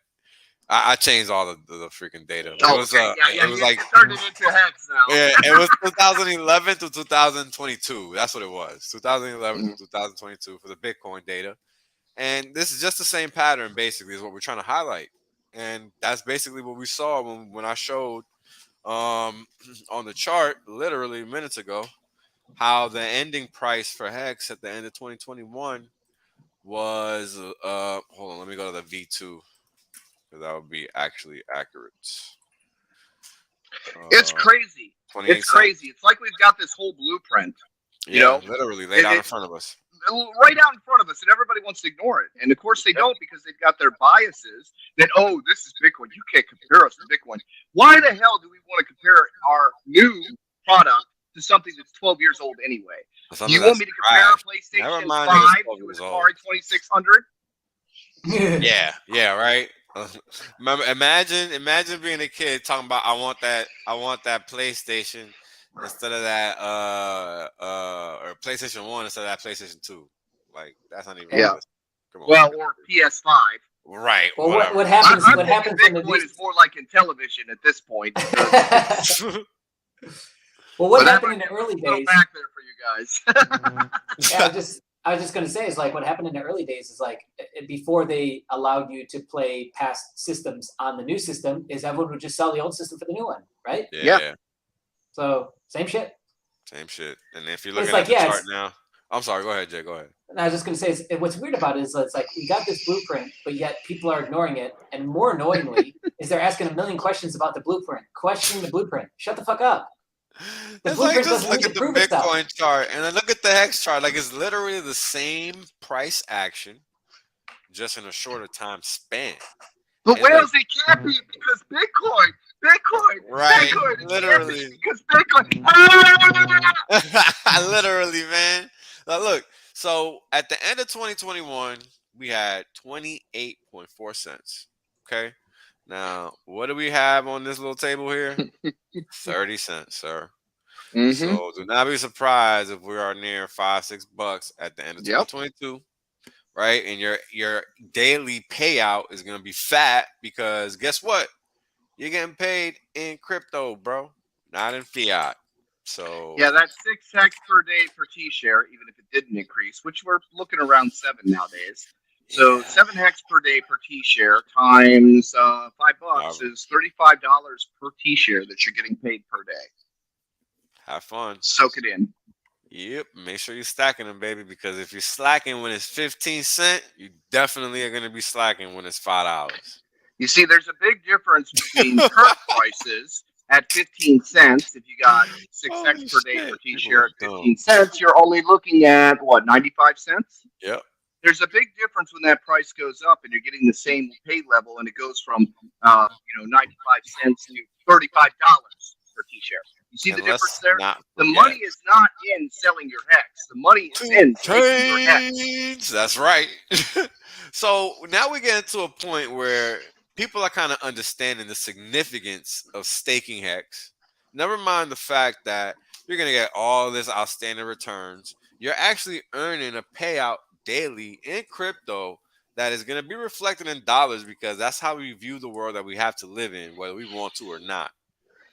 I changed all the freaking data. It was like turned it into Hex now. Yeah, it was 2011 to 2022. That's what it was. 2011 to 2022 for the Bitcoin data. And this is just the same pattern, basically, is what we're trying to highlight. And that's basically what we saw when I showed on the chart literally minutes ago how the ending price for Hex at the end of 2021 was hold on, let me go to the V2 because that would be actually accurate. It's crazy. It's crazy. It's like we've got this whole blueprint. You know, literally laid out in front of us. Right out in front of us, and everybody wants to ignore it. And of course they don't, because they've got their biases that, oh, this is Bitcoin. You can't compare us to Bitcoin. Why the hell do we want to compare our new product to something that's 12 years old anyway? Do you want me to compare a PlayStation 5 to an Atari 2600? Yeah, right. Remember, imagine being a kid talking about I want that PlayStation instead of that or PlayStation 1 instead of that PlayStation 2. Like, that's not even realistic. Come on. Well, or PS5. Right. Well, what happens? What happens when Bitcoin is more like in television at this point. Well, what happened in the early days? Back there for you guys. Yeah, I was just going to say is like what happened in the early days is like before they allowed you to play past systems on the new system is everyone would just sell the old system for the new one, right? Yeah. So same shit. Same shit. And if you're looking at the chart now, I'm sorry. Go ahead, Jay. Go ahead. And I was just going to say, what's weird about it is it's like we got this blueprint, but yet people are ignoring it. And more annoyingly, is they're asking a million questions about the blueprint. Questioning the blueprint. Shut the fuck up. The it's like just look at the Bitcoin chart and then look at the Hex chart. Like it's literally the same price action, just in a shorter time span. But Wales, it can't be because Bitcoin, right? Bitcoin, literally, because Bitcoin. Literally, man. Now look. So at the end of 2021, we had 28.4 cents. Okay. Now, what do we have on this little table here? 30 cents, sir. Mm-hmm. So do not be surprised if we are near $5-6 at the end of 2022, right? And your daily payout is going to be fat because guess what? You're getting paid in crypto, bro, not in fiat. So yeah, that's 6 Hex per day per T-share, even if it didn't increase, which we're looking around 7 nowadays. So 7 hex per day per T-share times $5 is $35 per T-share that you're getting paid per day. Have fun. Soak it in. Yep. Make sure you're stacking them, baby, because if you're slacking when it's 15 cents, you definitely are going to be slacking when it's $5. You see, there's a big difference between current prices at 15 cents. If you got 6 hex per day per T-share at 15 cents, you're only looking at what, 95 cents? Yep. There's a big difference when that price goes up and you're getting the same pay level, and it goes from 95 cents to $35 per T-share. You see the difference there? The money is not in selling your hex. The money is in taking your hex. That's right. So now we get into a point where people are kind of understanding the significance of staking hex. Never mind the fact that you're going to get all this outstanding returns. You're actually earning a payout daily in crypto that is going to be reflected in dollars, because that's how we view the world that we have to live in, whether we want to or not.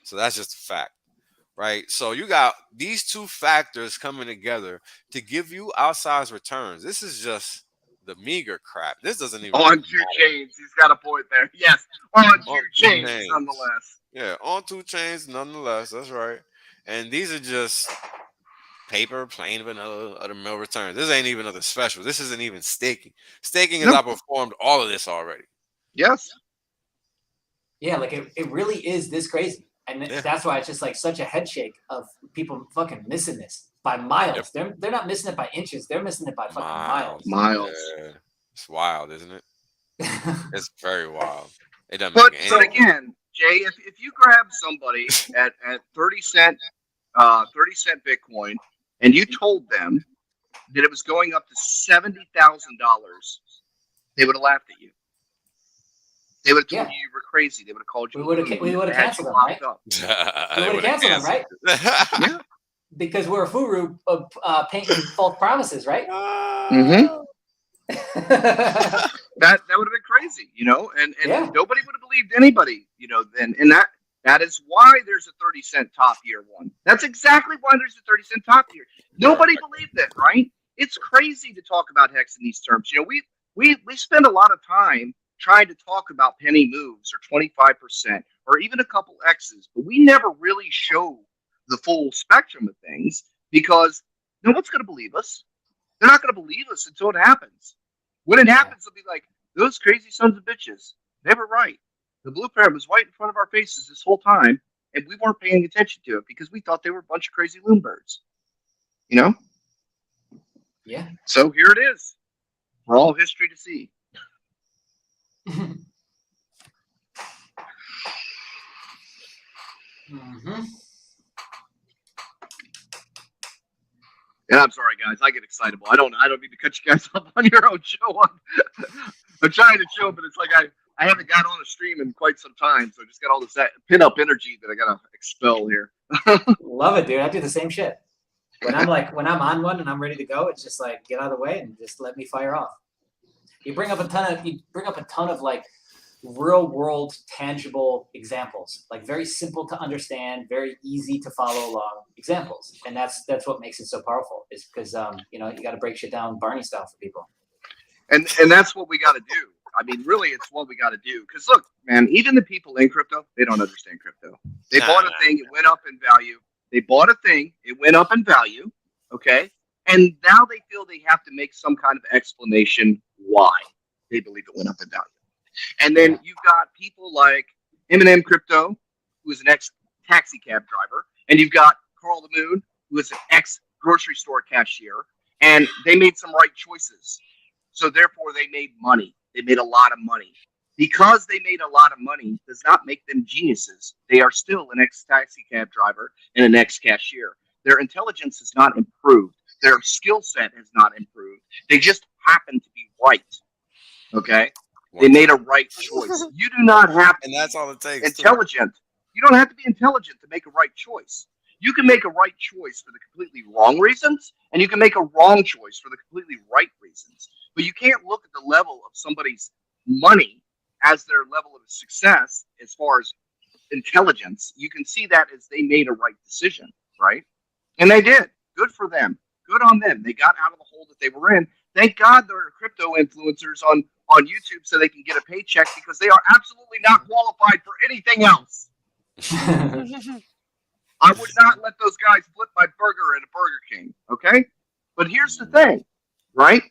So that's just a fact, right? So you got these two factors coming together to give you outsized returns. This is just the meager crap. This doesn't even on 2 chains. He's got a point there. Yes, on 2 chains, nonetheless. Yeah, on 2 chains, nonetheless. That's right. And these are just paper, plain vanilla, other mill returns. This ain't even nothing special. This isn't even staking. Staking has outperformed all of this already. Yes. Yeah, like it really is this crazy. And that's why it's just like such a head shake of people fucking missing this by miles. Yep. They're not missing it by inches. They're missing it by fucking miles. Yeah. It's wild, isn't it? It's very wild. It doesn't but make any sense. Again, Jay, if you grab somebody at 30 cent Bitcoin and you told them that it was going up to $70,000, they would have laughed at you. They would have told you you were crazy. They would have called you. We would have canceled them, right? We would have canceled them, right? Yeah. Because we're a furu of painting false promises, right? Mm-hmm. that would have been crazy, and nobody would have believed anybody, and that is why there's a 30-cent top year one. That's exactly why there's a 30-cent top year. Nobody believed it, right? It's crazy to talk about hex in these terms. We spend a lot of time trying to talk about penny moves or 25% or even a couple X's, but we never really show the full spectrum of things because no one's going to believe us. They're not going to believe us until it happens. When it happens, they'll be like, those crazy sons of bitches, they were right. The blueprint was right in front of our faces this whole time, and we weren't paying attention to it because we thought they were a bunch of crazy loon birds. Yeah. So here it is for all history to see. Mm-hmm. And I'm sorry, guys. I get excitable. I don't mean to cut you guys off on your own show. I'm trying to chill, but it's like I haven't got on a stream in quite some time, so I just got all this pin-up energy that I gotta expel here. Love it, dude. I do the same shit. When I'm on one and I'm ready to go, it's just like get out of the way and just let me fire off. You bring up a ton of like real world tangible examples, like very simple to understand, very easy to follow along examples, and that's what makes it so powerful. Is because you got to break shit down Barney style for people. And that's what we got to do. I mean, really, it's what we got to do. Because look, man, even the people in crypto, they don't understand crypto. They bought a thing, it went up in value. They bought a thing, it went up in value. Okay, and now they feel they have to make some kind of explanation why they believe it went up in value. And then you've got people like Eminem Crypto, who is an ex-taxi cab driver, and you've got Carl the Moon, who is an ex-grocery store cashier, and they made some right choices. So therefore, they made money. They made a lot of money. Because they made a lot of money does not make them geniuses. They are still an ex-taxi cab driver and an ex-cashier. Their intelligence has not improved. Their skill set has not improved. They just happen to be right. Okay? They made a right choice. You do not have to and that's all it takes. Intelligent. You don't have to be intelligent to make a right choice. You can make a right choice for the completely wrong reasons, and you can make a wrong choice for the completely right reasons. But you can't look at the level of somebody's money as their level of success as far as intelligence. You can see that as they made a right decision, right? And they did. Good for them. Good on them. They got out of the hole that they were in. Thank God there are crypto influencers on YouTube so they can get a paycheck because they are absolutely not qualified for anything else. I would not let those guys flip my burger at a Burger King, okay? But here's the thing, right?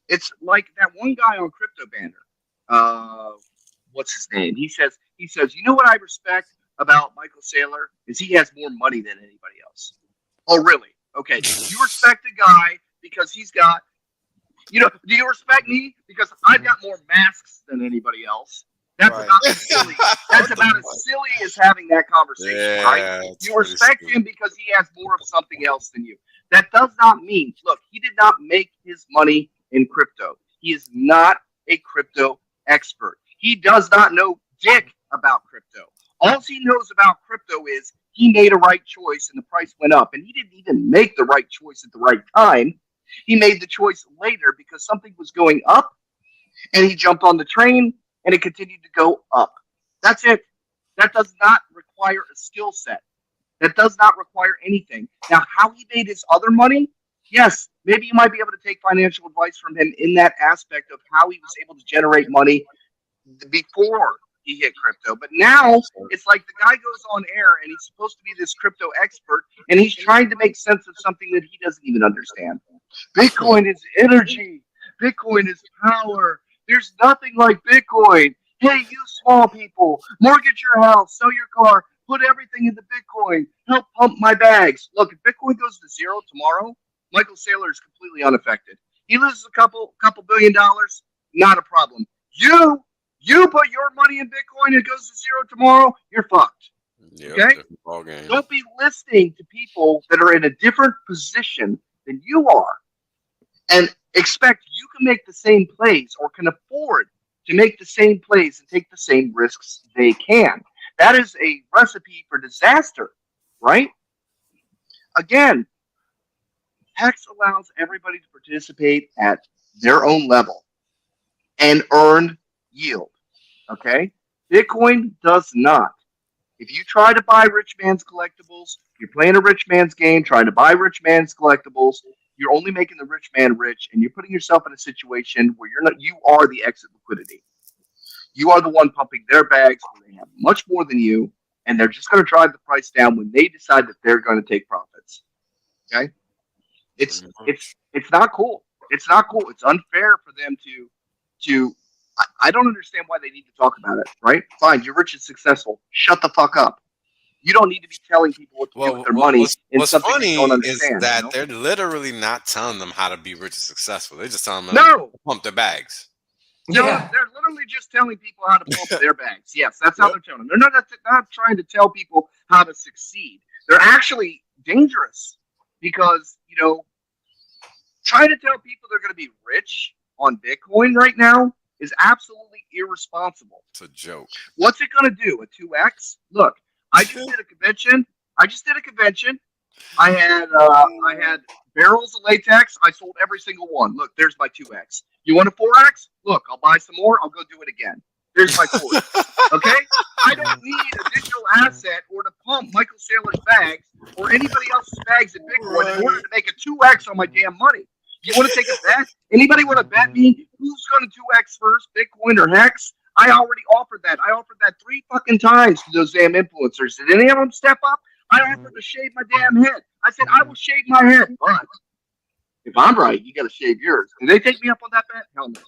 It's like that one guy on Crypto Banner. What's his name? He says, you know what I respect about Michael Saylor is he has more money than anybody else. Oh, really? Okay. You respect a guy because he's got, do you respect me because I've got more masks than anybody else? That's Right. about as silly. That's about as silly as having that conversation, right? You respect him because he has more of something else than you. That does not mean, look, he did not make his money in crypto. He is not a crypto expert. He does not know dick about crypto. All he knows about crypto is he made a right choice and the price went up. And he didn't even make the right choice at the right time. He made the choice later because something was going up and he jumped on the train and it continued to go up. That's it. That does not require a skill set. That does not require anything. Now, how he made his other money, yes, maybe you might be able to take financial advice from him in that aspect of how he was able to generate money before he hit crypto. But now it's like the guy goes on air and he's supposed to be this crypto expert and he's trying to make sense of something that he doesn't even understand. Bitcoin is energy. Bitcoin is power. There's nothing like Bitcoin. Hey, you small people, mortgage your house, sell your car, put everything into Bitcoin, help pump my bags. Look, if Bitcoin goes to zero tomorrow, Michael Saylor is completely unaffected. He loses a couple $1 billion, not a problem. You put your money in Bitcoin and it goes to zero tomorrow, you're fucked. Yep, okay? Don't be listening to people that are in a different position than you are and expect you can make the same plays or can afford to make the same plays and take the same risks they can. That is a recipe for disaster, right? Again, HEX allows everybody to participate at their own level and earn yield, okay? Bitcoin does not. If you try to buy rich man's collectibles, you're playing a rich man's game, trying to buy rich man's collectibles, you're only making the rich man rich, and you're putting yourself in a situation where you are the exit liquidity. You are the one pumping their bags where they have much more than you, and they're just going to drive the price down when they decide that they're going to take profits. Okay? It's not cool. It's not cool. It's unfair for them to I don't understand why they need to talk about it, right? Fine, you're rich and successful. Shut the fuck up. You don't need to be telling people what to do with their money in something they don't understand. Is that they're literally not telling them how to be rich and successful. They're just telling them to pump their bags. No, they're literally just telling people how to pump their bags. Yes, that's how they're telling them. They're not trying to tell people how to succeed. They're actually dangerous because, trying to tell people they're going to be rich on Bitcoin right now is absolutely irresponsible. It's a joke. What's it going to do? A 2x? Look, I just did a convention. I had barrels of latex. I sold every single one. Look, there's my 2x. You want a 4x? Look, I'll buy some more. I'll go do it again. There's my 4. Okay? I don't need a digital asset or to pump Michael Saylor's bags or anybody else's bags in Bitcoin in order to make a 2x on my damn money. You want to take a bet? Anybody want to bet me who's going to 2x first, Bitcoin or HEX? I already offered that. I offered that 3 fucking times to those damn influencers. Did any of them step up? I offered to shave my damn head. I said, I will shave my head. But if I'm right, you got to shave yours. Did they take me up on that bet? Hell no.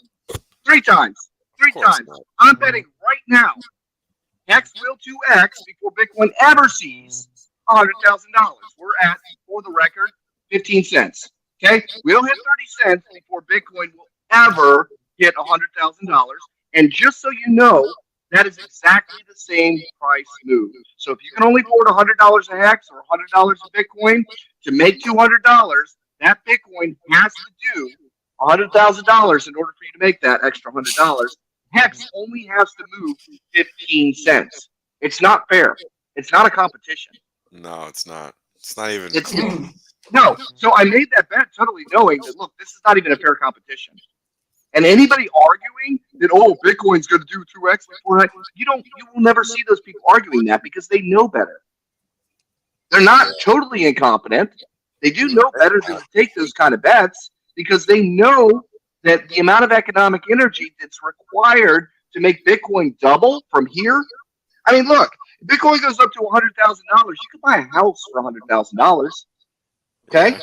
3 times. 3 times. Not. I'm betting right now HEX will 2x before Bitcoin ever sees $100,000. We're at, for the record, 15 cents. Okay? We'll hit 30 cents before Bitcoin will ever hit $100,000. And just so you know, that is exactly the same price move. So if you can only afford $100 a HEX or $100 a Bitcoin to make $200, that Bitcoin has to do $100,000 in order for you to make that extra $100. HEX only has to move 15 cents. It's not fair. It's not a competition. No, it's not. It's not even. No. So I made that bet totally knowing that, look, this is not even a fair competition. And anybody arguing that, Bitcoin's going to do 2x before HEX, you will never see those people arguing that because they know better. They're not totally incompetent. They do know better than to take those kind of bets because they know that the amount of economic energy that's required to make Bitcoin double from here. I mean, look, if Bitcoin goes up to $100,000, you can buy a house for $100,000. Okay,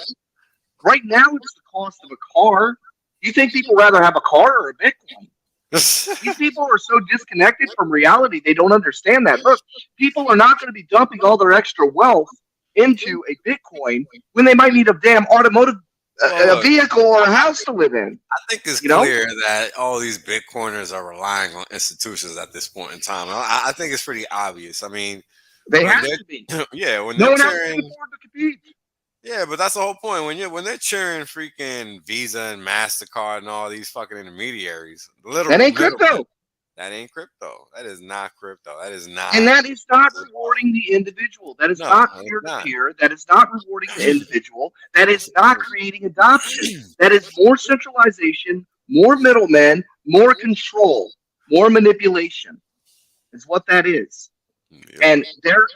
right now it's the cost of a car. Do you think people rather have a car or a Bitcoin? These people are so disconnected from reality, they don't understand that. Look, people are not going to be dumping all their extra wealth into a Bitcoin when they might need a damn automotive a vehicle or a house to live in. I think it's clear that all these Bitcoiners are relying on institutions at this point in time. I think it's pretty obvious. I mean, they have to be. Yeah, when no they're one else cheering, can afford to compete. Yeah, but that's the whole point. When they're cheering freaking Visa and MasterCard and all these fucking intermediaries, that ain't crypto. That ain't crypto. That is not crypto. That is not. And that is not rewarding the individual. That is not peer-to-peer. That is not rewarding the individual. That is not creating adoption. That is more centralization, more middlemen, more control, more manipulation. Is what that is. Yep. And they're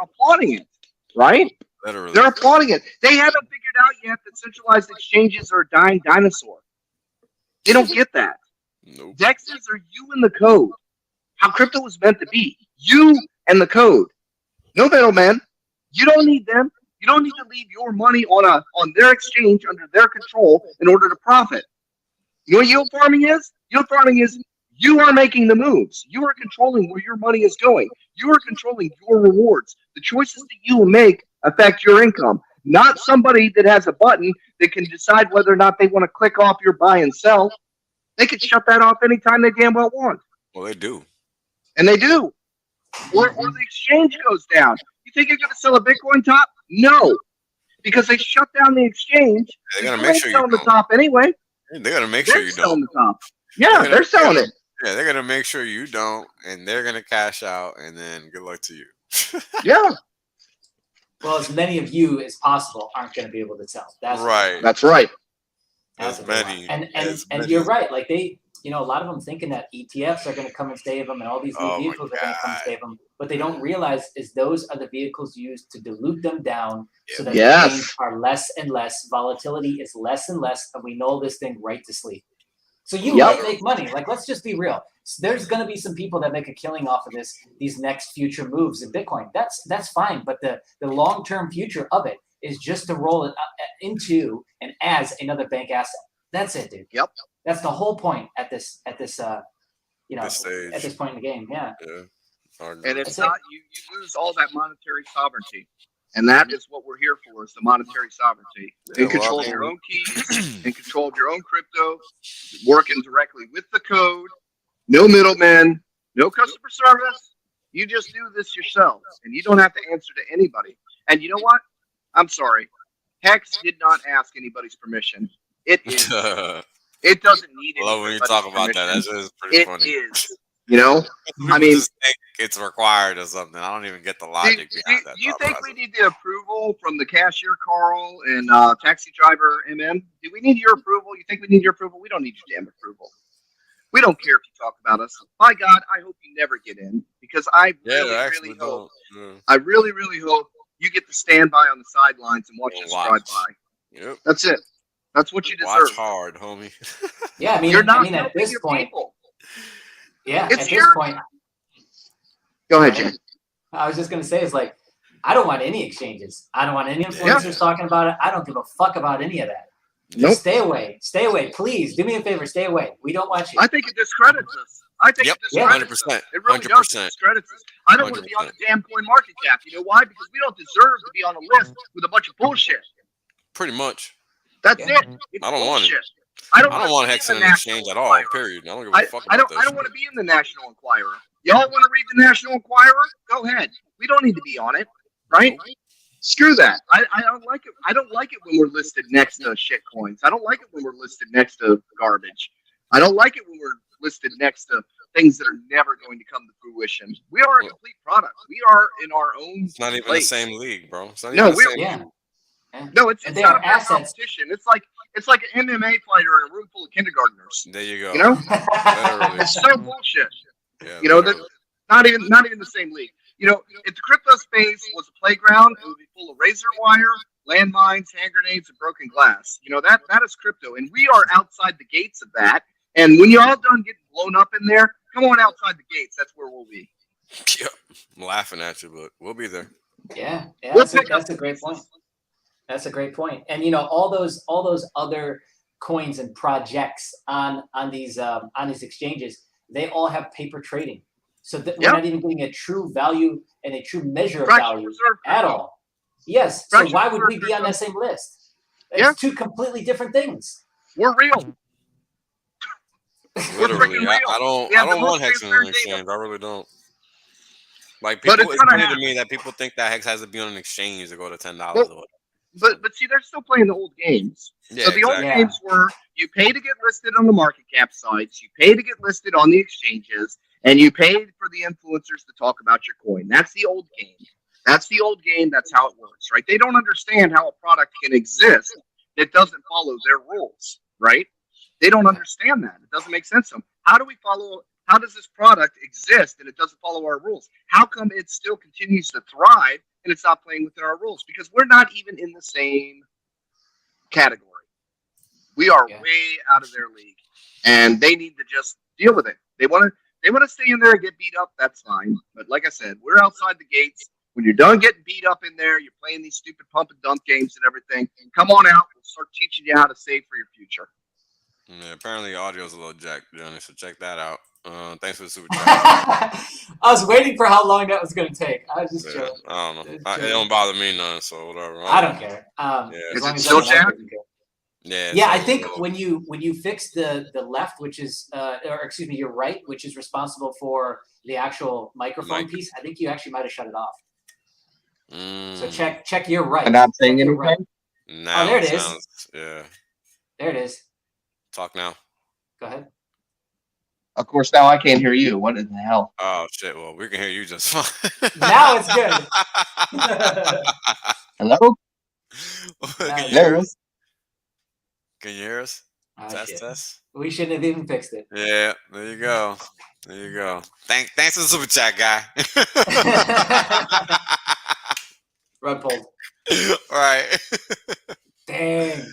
applauding it, right? Literally. They're applauding it. They haven't figured out yet that centralized exchanges are a dying dinosaur. They don't get that. Nope. DEXs are you and the code. How crypto was meant to be. You and the code. No middleman. You don't need them. You don't need to leave your money on their exchange under their control in order to profit. You know what yield farming is? Yield farming is you are making the moves. You are controlling where your money is going. You are controlling your rewards. The choices that you will make affect your income. Not somebody that has a button that can decide whether or not they want to click off your buy and sell. They could shut that off anytime they damn well want. Well, they do. And they do. Or the exchange goes down. You think you're going to sell a Bitcoin top? No. Because they shut down the exchange. They're going to make sure you don't. The top anyway. They're going to make sure you selling don't. The top. Yeah, they're selling it. Yeah, they're going to make sure you don't, and they're going to cash out, and then good luck to you. Yeah. Well, as many of you as possible aren't going to be able to tell. That's right. That's right. As many. And you're right. Like a lot of them thinking that ETFs are going to come and save them, and all these new vehicles are going to come and save them. What they don't realize is those are the vehicles used to dilute them down, so that the gains are less and less. Volatility is less and less, and we know this thing right to sleep. So you might make money. Like, let's just be real. There's going to be some people that make a killing off of these next future moves in Bitcoin. That's fine. But the long-term future of it is just to roll it into and as another bank asset. That's it, dude. Yep. That's the whole point at this at this point in the game. Yeah. And it's not you lose all that monetary sovereignty. And that is what we're here for, is the monetary sovereignty. In control of your own keys, in control of your own crypto, working directly with the code, no middlemen, no customer service. You just do this yourself, and you don't have to answer to anybody. And you know what? I'm sorry. Hex did not ask anybody's permission. It is. It doesn't need it. Love when you talk about that. That's just pretty funny. It is. You know? I mean, just think it's required or something. I don't even get the logic behind that. Do you think we need the approval from the cashier, Carl, and taxi driver, MM? Do we need your approval? You think we need your approval? We don't need your damn approval. We don't care if you talk about us. By God, I hope you never get in, because I really hope. I really, really hope you get to stand by on the sidelines and watch us drive by. Yep. That's it. That's what you deserve. Watch hard, homie. Yeah, I mean, you're not at this point. People. Yeah, it's at this point. Go ahead, Jen. I was just going to say, it's like, I don't want any exchanges. I don't want any influencers talking about it. I don't give a fuck about any of that. Just stay away. Stay away. Please, do me a favor. Stay away. We don't want you. I think it discredits us. I think it discredits us. It really does. It discredits us. I don't want to be on the damn coin market cap. You know why? Because we don't deserve to be on a list with a bunch of bullshit. Pretty much. That's it. It's I don't want it. I don't want Hex in an exchange at all, period. I don't give a fuck about this. I don't want to be in the National Enquirer. Y'all want to read the National Enquirer? Go ahead. We don't need to be on it, right? Screw that. I don't like it. I don't like it when we're listed next to shit coins. I don't like it when we're listed next to garbage. I don't like it when we're listed next to things that are never going to come to fruition. We are a complete product. We are in our own It's not even place. the same league, bro. It's not No, even the same league. No, it's not a fair competition. It's like an MMA fighter in a room full of kindergartners. There you go. You know, Literally. it's so bullshit. Yeah, you know, that not even the same league. You know, if the crypto space was a playground, it would be full of razor wire, landmines, hand grenades, and broken glass. You know, that is crypto, and we are outside the gates of that. And when you're all done getting blown up in there, come on outside the gates. That's where we'll be. Yeah, I'm laughing at you, but we'll be there. Yeah, We'll that's a great point. That's a great point. And you know, all those other coins and projects on these exchanges, they all have paper trading, so that we're not even getting a true value and a true measure of value at all. Yes. So why would we be on that same list? It's two completely different things. We're real. Literally, I don't want Hex on an exchange. I really don't. Like people, it's funny to me that people think that Hex has to be on an exchange to go to $10 or whatever. But see, they're still playing the old games. Yeah, so the old games were you pay to get listed on the market cap sites, you pay to get listed on the exchanges, and you pay for the influencers to talk about your coin. That's the old game. That's the old game. That's how it works, right? They don't understand how a product can exist that doesn't follow their rules, right? They don't understand that. It doesn't make sense to them. How do we follow? How does this product exist and it doesn't follow our rules? How come it still continues to thrive and it's not playing within our rules? Because we're not even in the same category. We are way out of their league, and they need to just deal with it. They want to stay in there and get beat up. That's fine. But like I said, we're outside the gates. When you're done getting beat up in there, you're playing these stupid pump and dump games and everything. Come on out. We'll start teaching you how to save for your future. Yeah, apparently audio's a little jacked, Johnny, so check that out. Thanks for the super chat. I was waiting for how long that was going to take. I was just joking. I don't know. It don't bother me none, so whatever. I don't care. Is it still jacked? Yeah, I think when you fix the left, which is or excuse me, your right, which is responsible for the actual microphone piece, I think you actually might have shut it off. So check your right. I'm not saying anything. Right. Now there it is. Yeah. There it is. Talk now. Go ahead. Of course, now I can't hear you. What in the hell? Oh shit! Well, we can hear you just fine. Now it's good. Hello. Can you hear us? Test. We shouldn't have even fixed it. Yeah, there you go. There you go. Thanks to the super chat guy. Rug pulled. Right. Dang.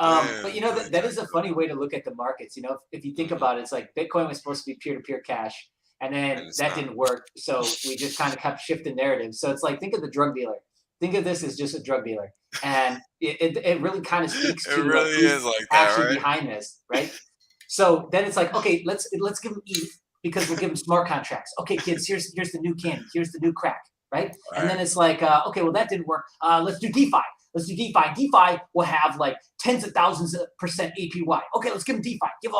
But you know that is a funny way to look at the markets. You know, if you think about it, it's like Bitcoin was supposed to be peer-to-peer cash, and then that didn't work. So we just kind of kept shifting narratives. So it's like, think of the drug dealer. Think of this as just a drug dealer, and it really kind of speaks to really is like that, actually right? behind this, right? So then it's like, okay, let's give them ETH because we'll give them smart contracts. Okay, kids, here's the new candy, here's the new crack, right? And then it's like, okay, well that didn't work. Let's do DeFi. Let's do DeFi. DeFi will have like tens of thousands of % APY. Okay, let's give them DeFi. Give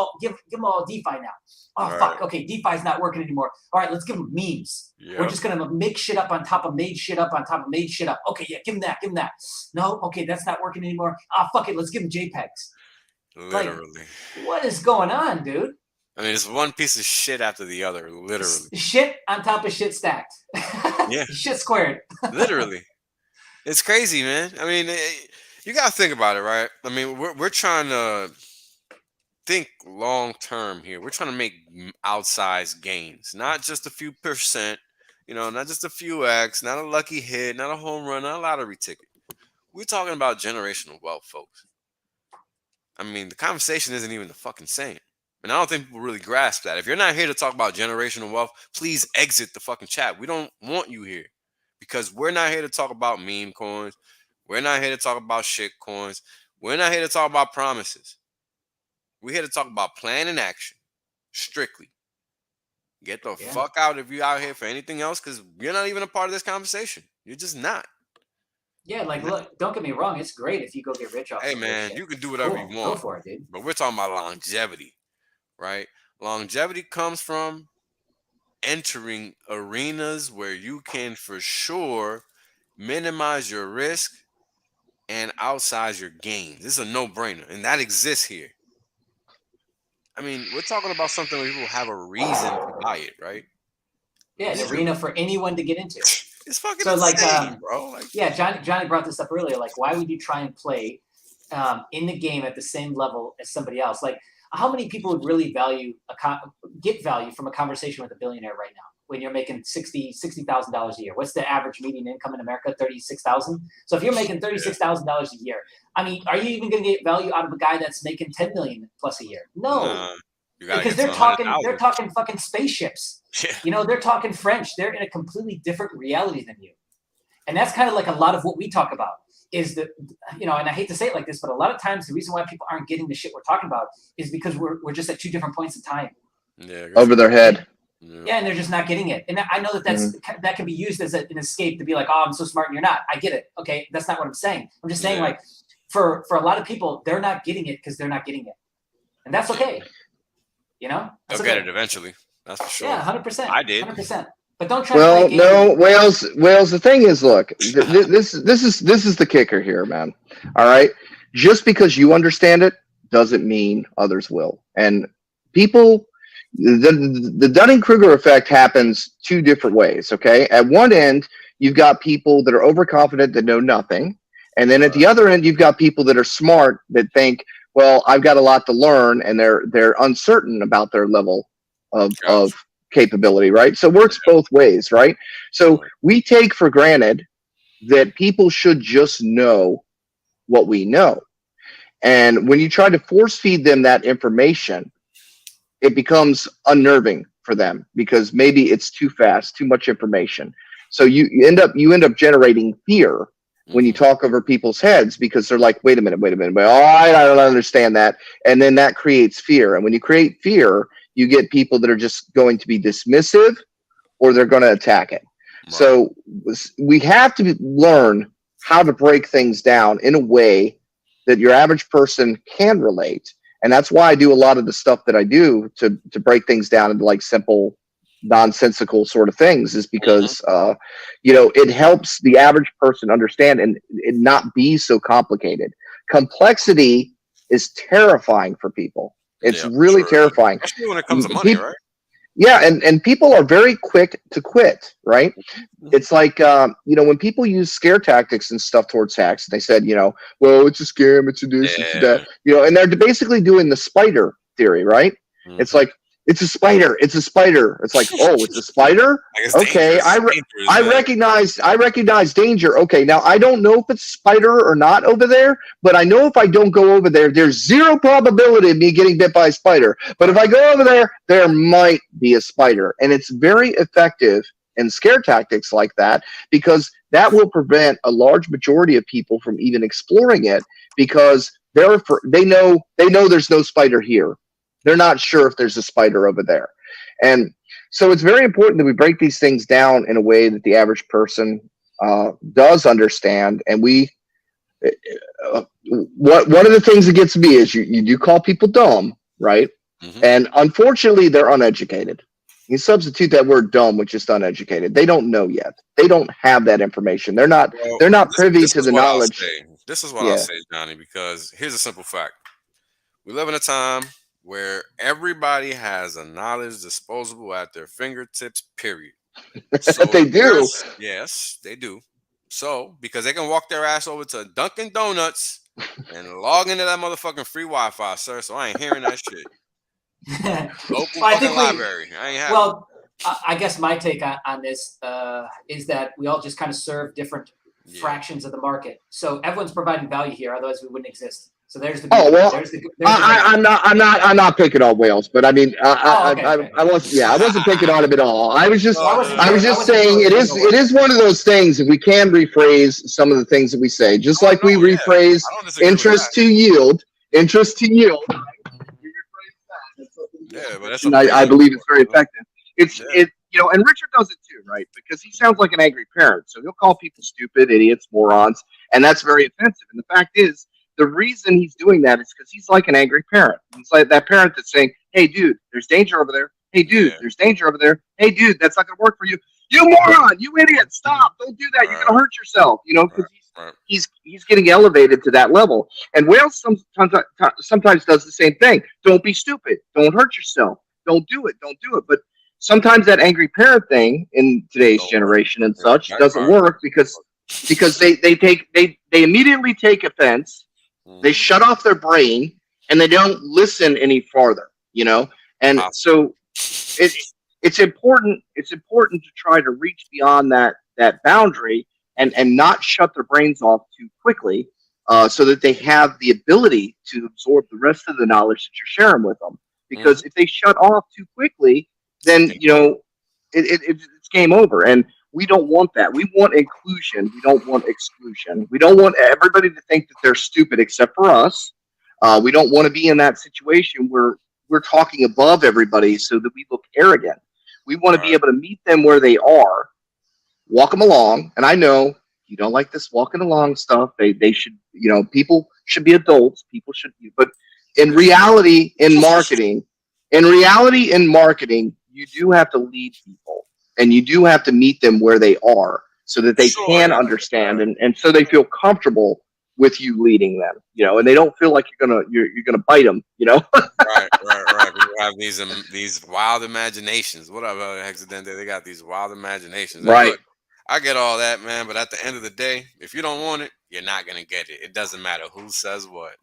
them all DeFi now. Oh, fuck. Okay, DeFi's not working anymore. All right, let's give them memes. Yep. We're just going to make shit up on top of made shit up on top of made shit up. Okay, yeah, give them that. Give them that. No, okay, that's not working anymore. Fuck it. Let's give them JPEGs. Literally. Like, what is going on, dude? I mean, it's one piece of shit after the other, literally. Shit on top of shit stacked. Yeah. Shit squared. Literally. It's crazy, man. I mean, you got to think about it, right? I mean, we're trying to think long term here. We're trying to make outsized gains, not just a few %, you know, not just a few X, not a lucky hit, not a home run, not a lottery ticket. We're talking about generational wealth, folks. I mean, the conversation isn't even the fucking same. And I don't think people really grasp that. If you're not here to talk about generational wealth, please exit the fucking chat. We don't want you here. Because we're not here to talk about meme coins. We're not here to talk about shit coins. We're not here to talk about promises. We're here to talk about plan and action. Strictly. Get the fuck out if you're out here for anything else, because you're not even a part of this conversation. You're just not. Yeah, like, look, don't get me wrong. It's great if you go get rich off Hey, man, you can do whatever you want. Go for it, dude. But we're talking about longevity, right? Longevity comes from entering arenas where you can for sure minimize your risk and outsize your gains. This is a no-brainer, and that exists here. I mean, we're talking about something where people have a reason to buy it, right? Yeah, an arena for anyone to get into. It's fucking insane, bro. Like, yeah, Johnny brought this up earlier. Like, why would you try and play in the game at the same level as somebody else? Like, how many people would really get value from a conversation with a billionaire right now? when you're making $60,000 a year? What's the average median income in America? 36,000. So if you're making $36,000 a year, I mean, are you even going to get value out of a guy that's making 10 million plus a year? No, because they're talking fucking spaceships. Yeah. You know, they're talking French. They're in a completely different reality than you, and that's kind of like a lot of what we talk about. Is that, you know, and I hate to say it like this, but a lot of times the reason why people aren't getting the shit we're talking about is because we're just at two different points in time. Yeah, over their head. Yeah, and they're just not getting it. And I know that that can be used as an escape to be like, oh, I'm so smart and you're not. I get it. Okay, that's not what I'm saying. I'm just saying, like, for a lot of people, they're not getting it because they're not getting it, and that's okay. You know, they'll get it eventually. That's for sure. Yeah, 100%. I did. 100%. But don't try. Well, no, Wales. The thing is, look, this is the kicker here, man. All right, just because you understand it doesn't mean others will. And people, the Dunning-Kruger effect happens two different ways. Okay, at one end, you've got people that are overconfident that know nothing, and then at the other end, you've got people that are smart that think, well, I've got a lot to learn, and they're uncertain about their level of capability, right? So it works both ways, right? So we take for granted that people should just know what we know. And when you try to force feed them that information, it becomes unnerving for them because maybe it's too fast, too much information. So you end up generating fear when you talk over people's heads because they're like, wait a minute. Oh, I don't understand that. And then that creates fear. And when you create fear, you get people that are just going to be dismissive or they're going to attack it. Right. So we have to learn how to break things down in a way that your average person can relate. And that's why I do a lot of the stuff that I do to break things down into like simple, nonsensical sort of things is because, you know, it helps the average person understand and it not be so complicated. Complexity is terrifying for people. It's really terrifying. Especially when it comes to money, right? Yeah, and people are very quick to quit, right? It's like, you know, when people use scare tactics and stuff towards hacks, they said, you know, well, it's a scam, it's a this, it's a that, you know, and they're basically doing the spider theory, right? It's like, it's a spider. It's a spider. It's like, oh, it's a spider. Okay, I recognize danger. Okay, now I don't know if it's spider or not over there, but I know if I don't go over there, there's zero probability of me getting bit by a spider. But if I go over there, there might be a spider, and it's very effective in scare tactics like that because that will prevent a large majority of people from even exploring it because they know there's no spider here. They're not sure if there's a spider over there. And so it's very important that we break these things down in a way that the average person does understand. And one of the things that gets me is you do call people dumb, right? And unfortunately, they're uneducated. You substitute that word dumb with just uneducated. They don't know yet. They don't have that information. They're not privy to the knowledge. This is what I'll say, Johnny, because here's a simple fact. We live in a time where everybody has a knowledge disposable at their fingertips, period. So they do. Yes, they do. So, because they can walk their ass over to Dunkin' Donuts and log into that motherfucking free Wi-Fi, sir. So I ain't hearing that shit. Local fucking library. I ain't having it. I guess my take on this is that we all just kind of serve different fractions of the market. So everyone's providing value here, otherwise we wouldn't exist. So there's the. I'm not picking on Wales, but I mean, I wasn't picking on him at all. I was just saying it is one of those things. If we can rephrase some of the things that we say, just like we rephrase interest to yield. Yeah, but that's I believe it's very effective. You know, and Richard does it too, right? Because he sounds like an angry parent, so he'll call people stupid, idiots, morons, and that's very offensive. And the fact is, the reason he's doing that is because he's like an angry parent. He's like that parent that's saying, hey, dude, there's danger over there. Hey, dude, there's danger over there. Hey, dude, that's not going to work for you. You moron, you idiot, stop. Don't do that. You're going to hurt yourself, you know, because he's getting elevated to that level. And Wales sometimes does the same thing. Don't be stupid. Don't hurt yourself. Don't do it. But sometimes that angry parent thing in today's generation and such doesn't work because they immediately take offense. They shut off their brain and they don't listen any farther, you know? And so it's important. It's important to try to reach beyond that boundary and not shut their brains off too quickly, so that they have the ability to absorb the rest of the knowledge that you're sharing with them. Because if they shut off too quickly, then it's game over. And we don't want that. We want inclusion. We don't want exclusion. We don't want everybody to think that they're stupid except for us. We don't want to be in that situation where we're talking above everybody so that we look arrogant. We want to be able to meet them where they are, walk them along. And I know you don't like this walking along stuff. They should, people should be adults. People should be, but in reality, in marketing, you do have to lead people, and you do have to meet them where they are so that they can understand, and so they feel comfortable with you leading them, and they don't feel like you're gonna bite them, Right. People have these wild imaginations. Whatever, Hexadente, they got these wild imaginations. And Right. look, I get all that, man, but at the end of the day, if you don't want it, you're not gonna get it. It doesn't matter who says what.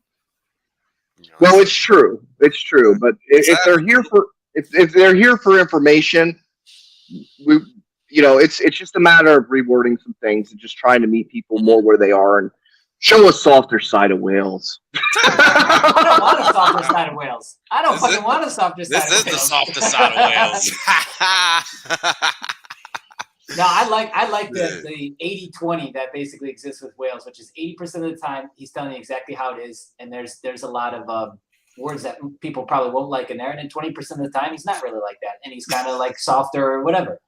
Well, it's true. It's true. But if they're here for information, it's just a matter of rewording some things and just trying to meet people more where they are and show a softer side of whales. I don't want a softer side of whales. I don't fucking want a softer side of whales. This is the softer side of whales. No, I like the 80-20 that basically exists with whales, which is 80% of the time he's telling you exactly how it is, and there's a lot of words that people probably won't like in there, and then 20% of the time he's not really like that, and he's kind of like softer or whatever.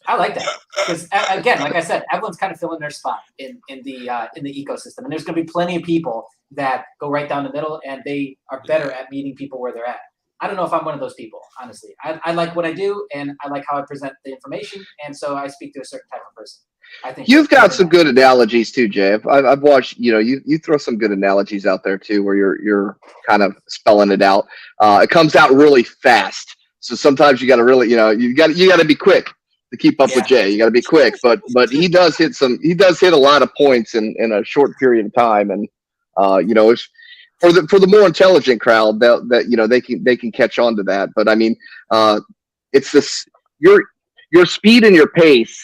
I like that because, again, like I said, everyone's kind of filling their spot in the ecosystem, and there's going to be plenty of people that go right down the middle, and they are better at meeting people where they're at. I don't know if I'm one of those people, honestly. I like what I do, and I like how I present the information, and so I speak to a certain type of person. I think you've got some good analogies too, Jay. I've watched. You throw some good analogies out there too, where you're kind of spelling it out. It comes out really fast, so sometimes you got to really, you got to be quick to keep up with Jay. You got to be quick, but he does hit a lot of points in a short period of time, and it's. For the more intelligent crowd, that they can catch on to that. But I mean, it's this your speed and your pace.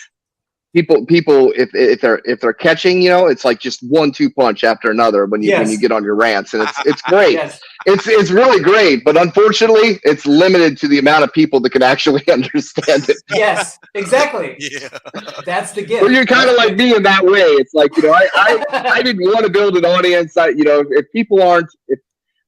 People if they're catching, it's like just 1-2 punch after another when you get on your rants, and it's great. Yes. It's really great, but unfortunately, it's limited to the amount of people that can actually understand it. Yes, exactly. Yeah, that's the gift. Well, you're kind of like me in that way. It's like I didn't want to build an audience. If people aren't,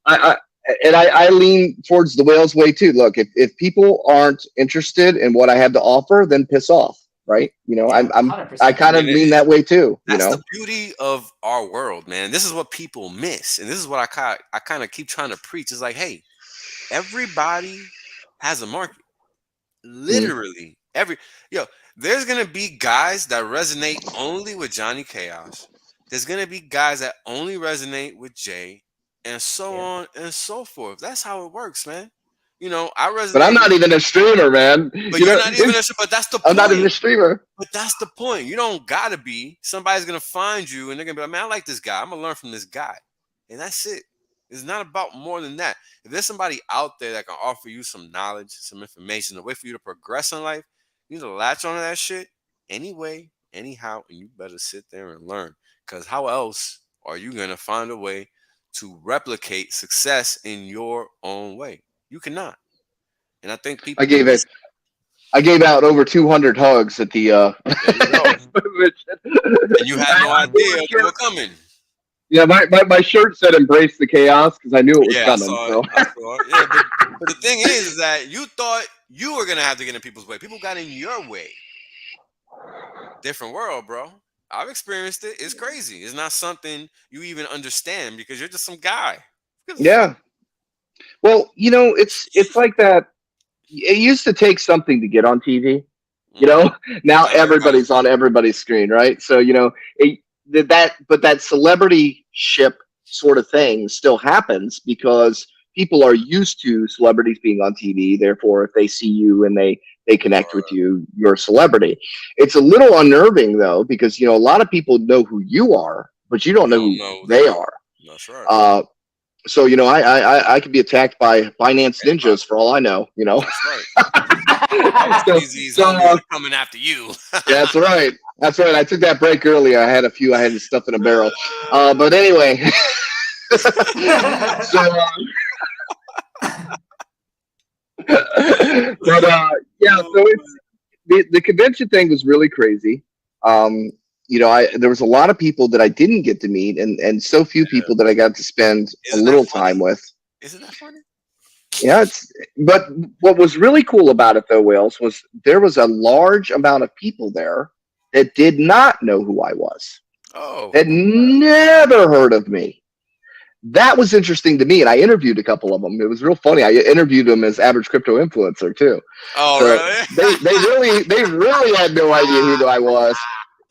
I lean towards the whales way too. Look, if people aren't interested in what I have to offer, then piss off. Right? I kind of lean that way too. That's the beauty of our world, man. This is what people miss, and this is what I kind of keep trying to preach. It's like, hey, everybody has a market. Literally, there's gonna be guys that resonate only with Johnny Chaos. There's gonna be guys that only resonate with Jay, and so on and so forth. That's how it works, man. I resonate. But I'm not even a streamer, man. But you're not even a streamer. But that's the point. I'm not even a streamer. But that's the point. You don't gotta be. Somebody's gonna find you, and they're gonna be like, "Man, I like this guy. I'm gonna learn from this guy," and that's it. It's not about more than that. If there's somebody out there that can offer you some knowledge, some information, a way for you to progress in life, you need to latch onto that shit anyway, anyhow, and you better sit there and learn. Because how else are you gonna find a way to replicate success in your own way? You cannot. And I think people. I gave out over 200 hugs at the. And you had no idea they were coming. Yeah, my shirt said "Embrace the Chaos" because I knew it was coming. I saw it. Yeah, but the thing is that you thought you were gonna have to get in people's way. People got in your way. Different world, bro. I've experienced it. It's crazy. It's not something you even understand because you're just some guy. Yeah. Well, it's like that. It used to take something to get on TV. Now everybody's on everybody's screen, right? So that celebrity ship sort of thing still happens because people are used to celebrities being on TV. Therefore, if they see you and they connect with you, you're a celebrity. It's a little unnerving though, because a lot of people know who you are, but you don't know who they are. That's right. So I could be attacked by finance ninjas for all I know. That's right. So, These so homies are coming after you. that's right. That's right. I took that break earlier. I had a few. I had to stuff in a barrel. But anyway, so but yeah. So it's the convention thing was really crazy. There was a lot of people that I didn't get to meet, and so few people that I got to spend a Isn't that little time funny? with. Isn't that funny? Yeah, but what was really cool about it though, Wales, was there was a large amount of people there that did not know who I was, Oh, had never heard of me. That was interesting to me, and I interviewed a couple of them. It was real funny. I interviewed them as average crypto influencer too. oh, So really? they really had no idea who I was.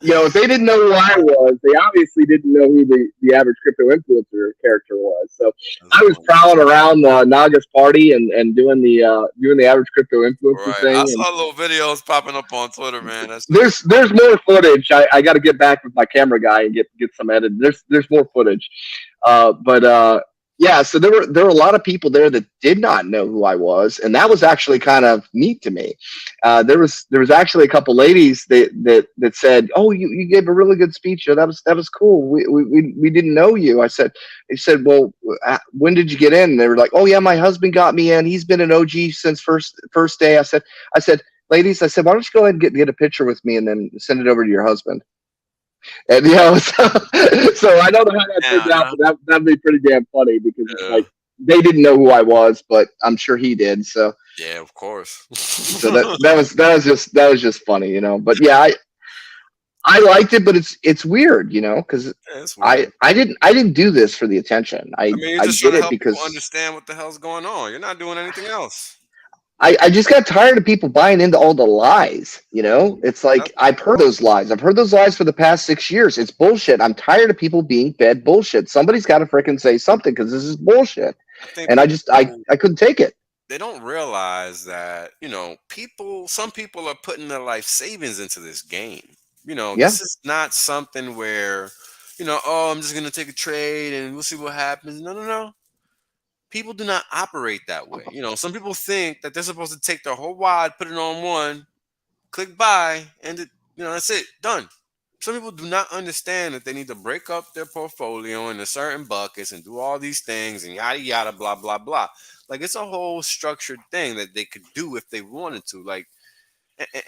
If they didn't know who I was, they obviously didn't know who the average crypto influencer character was. So That's I was funny. prowling around Naga's party and doing the average crypto influencer Right. I thing. And saw little videos popping up on Twitter, man. That's there's more footage. I got to get back with my camera guy and get some edited. There's more footage. But yeah, so there were a lot of people there that did not know who I was, and that was actually kind of neat to me. There was actually a couple ladies that said, "Oh, you gave a really good speech. That was cool. We didn't know you." They said, "Well, when did you get in?" And they were like, "Oh yeah, my husband got me in. He's been an OG since first day." I said, "Ladies," I said, "why don't you go ahead and get a picture with me and then send it over to your husband?" And so I don't know how that turned out, but that'd be pretty damn funny because it's like they didn't know who I was, but I'm sure he did. So yeah, of course. so that was just funny. But yeah, I liked it, but it's weird, because Yeah, it's weird. I didn't do this for the attention. I mean, you're I just trying did to it help people because understand what the hell's going on. You're not doing anything else. I just got tired of people buying into all the lies. It's like I've heard those lies. I've heard those lies for the past 6 years. It's bullshit. I'm tired of people being fed bullshit. Somebody's got to frickin' say something because this is bullshit. I think And I couldn't take it. they don't realize that, some people are putting their life savings into this game. Yeah. This is not something where, oh, I'm just going to take a trade and we'll see what happens. No, no, no. People do not operate that way. Some people think that they're supposed to take their whole wad, put it on one, click buy, and that's it, done. Some people do not understand that they need to break up their portfolio into certain buckets and do all these things and yada yada blah blah blah. Like it's a whole structured thing that they could do if they wanted to. Like,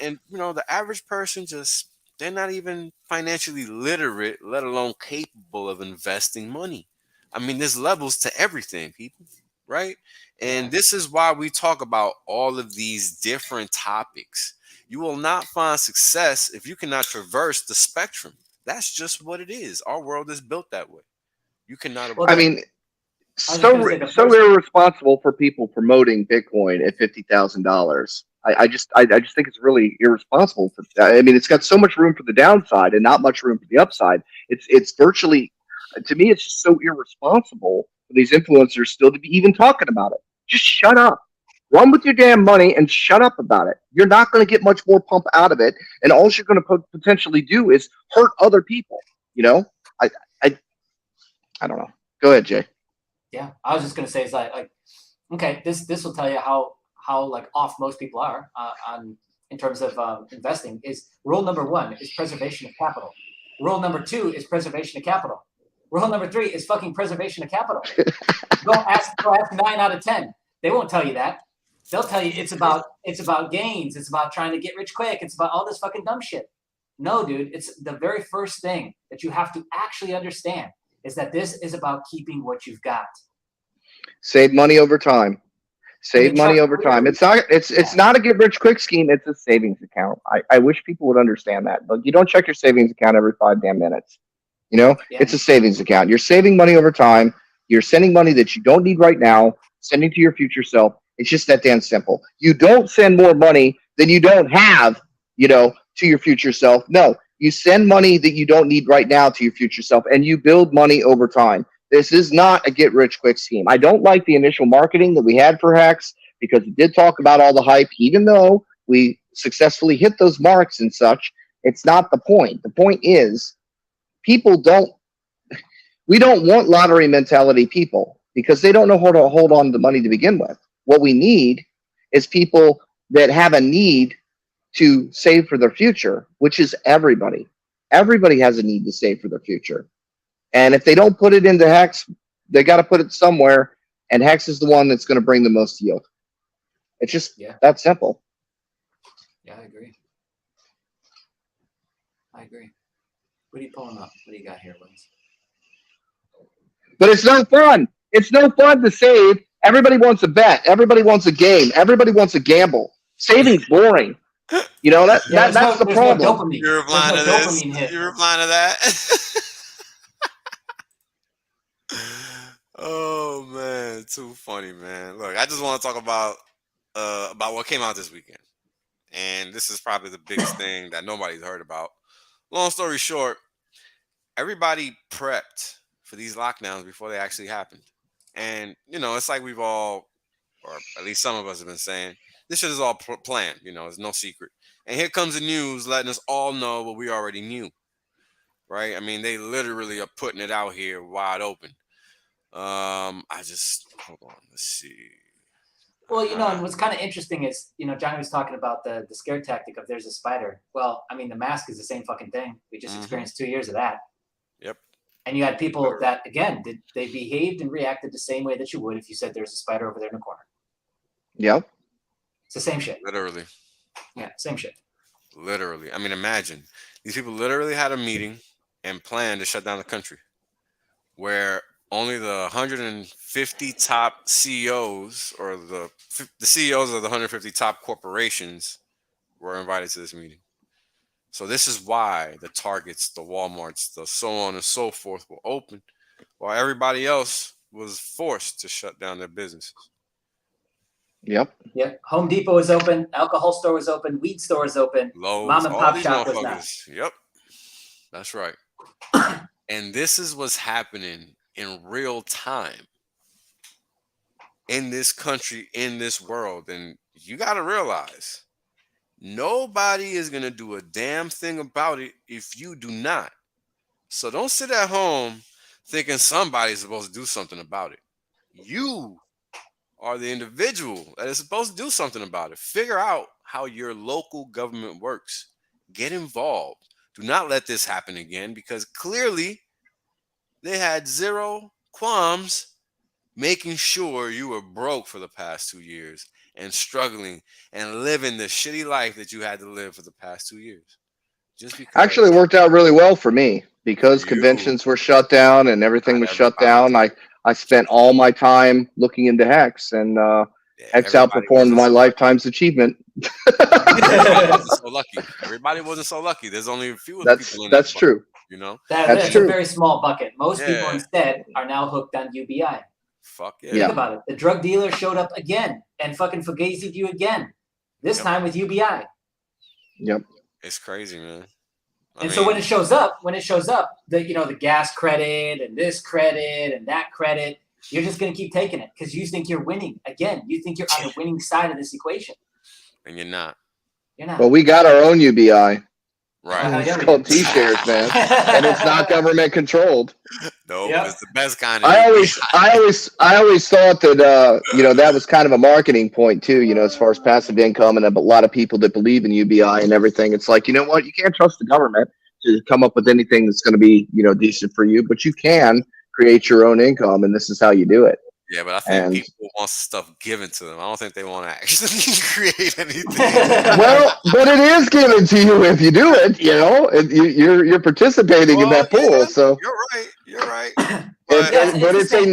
and the average person just they're not even financially literate, let alone capable of investing money. I mean, there's levels to everything, people, right? And this is why we talk about all of these different topics. You will not find success if you cannot traverse the spectrum. That's just what it is. Our world is built that way. You cannot Well, I avoid. mean, I was just going to so say the so first. irresponsible for people promoting Bitcoin at $50,000. I just think it's really irresponsible. I mean, it's got so much room for the downside and not much room for the upside. It's virtually, to me, it's just so irresponsible for these influencers still to be even talking about it. Just shut up. Run with your damn money and shut up about it. You're not going to get much more pump out of it, and all you're going to potentially do is hurt other people. I I I don't know. Go ahead, Jay. Yeah, I was just going to say it's like okay, this will tell you how like off most people are on in terms of investing. Is rule number 1 is preservation of capital. Rule number 2 is preservation of capital. Rule number 3 is fucking preservation of capital. Go ask 9 out of 10. They won't tell you that. They'll tell you it's about gains. It's about trying to get rich quick. It's about all this fucking dumb shit. No, dude, it's the very first thing that you have to actually understand is that this is about keeping what you've got. Save money over time. Save money over time. It's not a get rich quick scheme. It's a savings account. I wish people would understand that. But you don't check your savings account every 5 damn minutes. It's a savings account. You're saving money over time. You're sending money that you don't need right now, sending to your future self. It's just that damn simple. You don't send more money than you don't have, to your future self. No, you send money that you don't need right now to your future self, and you build money over time. This is not a get rich quick scheme. I don't like the initial marketing that we had for Hex because it did talk about all the hype, even though we successfully hit those marks and such. It's not the point. The point is we don't want lottery mentality people because they don't know how to hold on to money to begin with. What we need is people that have a need to save for their future, which is everybody. Everybody has a need to save for their future. And if they don't put it into HEX, they got to put it somewhere. And HEX is the one that's going to bring the most yield. It's just that simple. Yeah, I agree. I agree. What are you pulling up? What do you got here, Wins? But it's no fun. It's no fun to save. Everybody wants a bet. Everybody wants a game. Everybody wants a gamble. Saving's boring. You know, that's the problem. No dopamine. You're replying to this. Dopamine hit. You're replying to that. Oh man, too funny, man. Look, I just want to talk about what came out this weekend, and this is probably the biggest thing that nobody's heard about. Long story short, everybody prepped for these lockdowns before they actually happened, and you know, it's like we've all, or at least some of us, have been saying this shit is all planned. You know, it's no secret. And here comes the news letting us all know what we already knew, right? I mean, they literally are putting it out here wide open. I just hold on. Let's see. Well, you know, and what's kind of interesting is, you know, Johnny was talking about the scare tactic of there's a spider. Well, I mean, the mask is the same fucking thing. We just experienced 2 years of that. Yep. And you had people that, again, they behaved and reacted the same way that you would if you said there's a spider over there in the corner. Yep. It's the same shit. Literally. Yeah, same shit. Literally. I mean, imagine these people literally had a meeting and planned to shut down the country, where only the 150 top CEOs or the CEOs of the 150 top corporations were invited to this meeting. So this is why the Targets, the Walmarts, the so on and so forth were open, while everybody else was forced to shut down their businesses. Yep. Yep. Home Depot is open. Alcohol store was open. Weed store is open. Lowe's, Mom and all pop these shop was not. motherfuckers. Yep. That's right. And this is what's happening in real time in this country, in this world. And you got to realize nobody is going to do a damn thing about it if you do not. So don't sit at home thinking somebody's supposed to do something about it. You are the individual that is supposed to do something about it. Figure out how your local government works. Get involved. Do not let this happen again, because clearly they had zero qualms making sure you were broke for the past 2 years and struggling and living the shitty life that you had to live for the past 2 years. Just because. Actually, it worked out really well for me because conventions were shut down and everything was shut down. I spent all my time looking into HEX, and HEX outperformed my lifetime's achievement. Everybody wasn't so lucky. Everybody wasn't so lucky. There's only a few people in that's true. Bucket, you know, that's true. A very small bucket. Most people instead are now hooked on UBI. Fuck yeah. Think about it. The drug dealer showed up again and fucking fugazied you again. This time with UBI. Yep. It's crazy, man. And so when it shows up, the gas credit and this credit and that credit, you're just going to keep taking it because you think you're winning. Again, you think you're on the winning side of this equation. And you're not. You're not. Well, we got our own UBI. Right. It's called T-shares, man. And it's not government controlled. No, it's the best kind of I always thought that that was kind of a marketing point too, as far as passive income, and a lot of people that believe in UBI and everything. It's like, you know what, you can't trust the government to come up with anything that's going to be, decent for you, but you can create your own income, and this is how you do it. Yeah, but I think people want stuff given to them. I don't think they want to actually create anything. Well, but it is given to you if you do it. You're participating in that pool. Yeah, so you're right. But it's a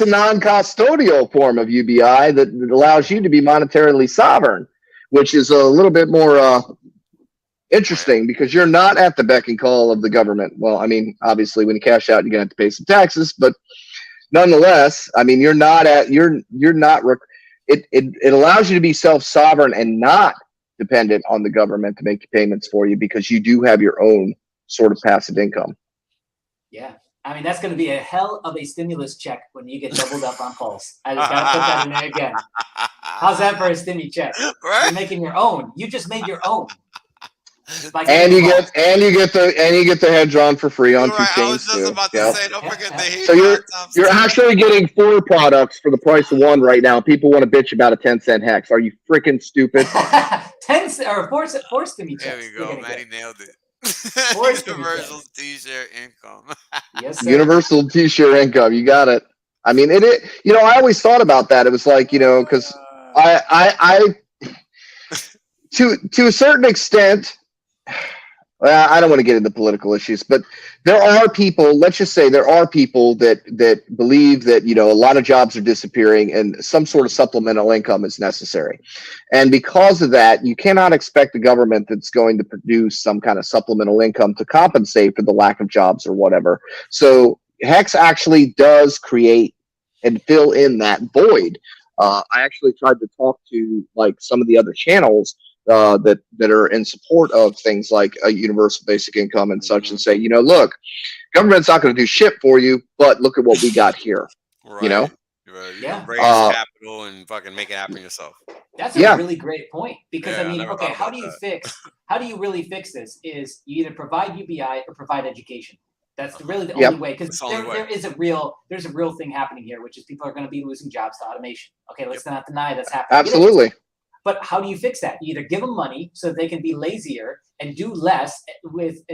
non-custodial form of UBI that allows you to be monetarily sovereign, which is a little bit more interesting because you're not at the beck and call of the government. Well, I mean, obviously, when you cash out, you're gonna have to pay some taxes, but nonetheless, I mean, it allows you to be self-sovereign and not dependent on the government to make payments for you because you do have your own sort of passive income. Yeah. I mean, that's going to be a hell of a stimulus check when you get doubled up on Pulse. I just got to put that in there again. How's that for a stimmy check? Right? You're making your own. You just made your own. By And you default. get the head drawn for free on You're Two right. I was Kings just too. about to Yep. say, don't forget the heat So on top. you're actually getting 4 products for the price of 1 right now. People want to bitch about a 10-cent hex. Are you freaking stupid? 10 or four stimmy There checks. we go, man. He nailed it. Universal T-shirt income. Yes, sir. Universal T-shirt income. You got it. I mean, you know, I always thought about that. It was like, you know, because I to a certain extent, I don't want to get into political issues, but there are people, let's just say there are people that believe that, you know, a lot of jobs are disappearing and some sort of supplemental income is necessary. And because of that, you cannot expect the government that's going to produce some kind of supplemental income to compensate for the lack of jobs or whatever. So Hex actually does create and fill in that void. I actually tried to talk to like some of the other channels that are in support of things like a universal basic income and such, and say, you know, look, government's not going to do shit for you, but look at what we got here. Right. You know, right. You Yeah. can raise capital and fucking make it happen yourself. That's a really great point because Yeah, I I mean, never okay, thought how about do you that. fix? How do you really fix this? Is you either provide UBI or provide education. That's really the only way, because That's the only way. there's a real thing happening here, which is people are going to be losing jobs to automation. Okay, let's not deny that's happening. Absolutely. But how do you fix that? You either give them money so that they can be lazier and do less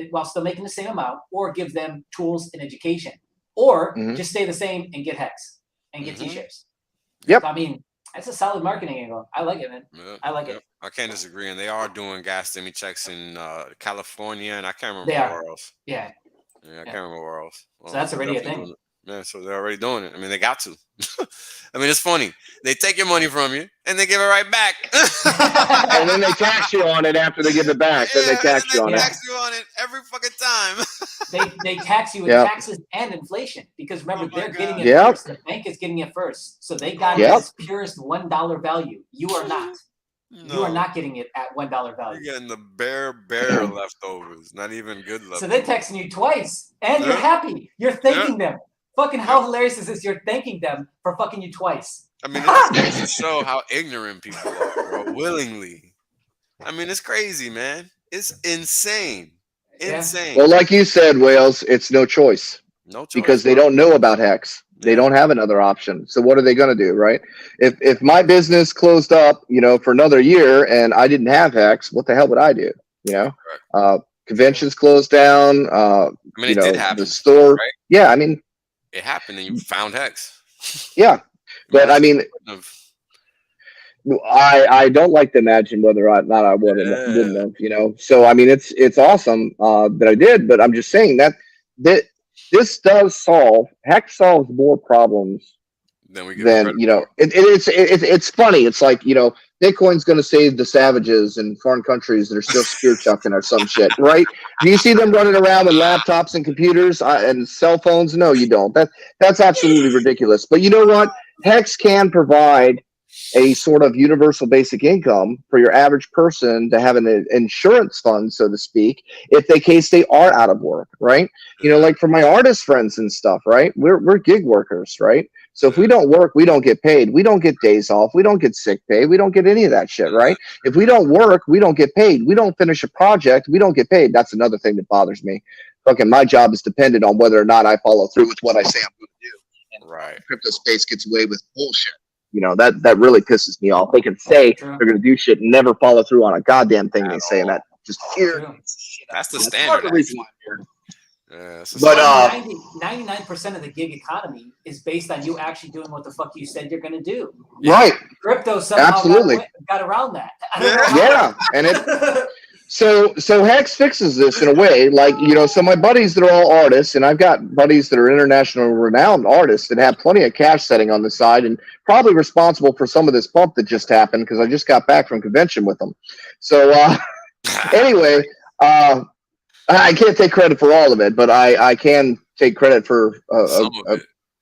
while still making the same amount, or give them tools and education, or just stay the same and get Hex and get T-shares. Yep. I mean, that's a solid marketing angle. I like it, man. I like it. I can't disagree. And they are doing gas stimmy checks in California, and I can't remember where else. Yeah. Yeah, I can't remember where else. So that's already a thing. Yeah, so they're already doing it. I mean, they got to. I mean, it's funny. They take your money from you and they give it right back. And then they tax you on it after they give it back. Then they tax you on it. They tax you on it every fucking time. They tax you with taxes and inflation, because remember, they're getting it first. The bank is getting it first. So they got it as purest $1 value. You are not. No. You are not getting it at $1 value. You're getting the bare leftovers, not even good leftovers. So they're texting you twice, and you're happy. You're thanking them. Fucking how hilarious is this? You're thanking them for fucking you twice. I mean, it goes to show how ignorant people are, bro, willingly. I mean, it's crazy, man. It's insane. Insane. Well, like you said, Wales, it's no choice. No choice. Because they don't know about Hex. They don't have another option. So what are they going to do, right? If my business closed up, you know, for another year and I didn't have Hex, what the hell would I do? You know, conventions closed down. I mean, it did happen. The store. Right? Yeah, I mean, it happened, and you found Hex. Yeah, but I mean, I don't like to imagine whether or not I wouldn't have. You know, so I mean, it's awesome that I did, but I'm just saying that this does solve. Hex solves more problems than you know. It's funny. It's like, you know, Bitcoin's going to save the savages in foreign countries that are still spear chucking or some shit, right? Do you see them running around with laptops and computers and cell phones? No, you don't. That's absolutely ridiculous. But you know what? Hex can provide a sort of universal basic income for your average person to have an insurance fund, so to speak, if they are out of work, right? You know, like for my artist friends and stuff, right? We're gig workers, right? So if we don't work, we don't get paid. We don't get days off. We don't get sick pay. We don't get any of that shit, right? If we don't work, we don't get paid. We don't finish a project, we don't get paid. That's another thing that bothers me. Fucking my job is dependent on whether or not I follow through with what I say I'm going to do. And crypto space gets away with bullshit. You know, that really pisses me off. They can say they're going to do shit and never follow through on a goddamn thing they say, and that just irritates. That's the standard. That's the reason why I'm here. Yeah, but 99% of the gig economy is based on you actually doing what the fuck you said you're going to do. Right. Crypto somehow got around that. And it. So Hex fixes this in a way, like, you know, so my buddies that are all artists, and I've got buddies that are international renowned artists that have plenty of cash setting on the side and probably responsible for some of this bump that just happened because I just got back from convention with them. So anyway, I can't take credit for all of it, but I can take credit for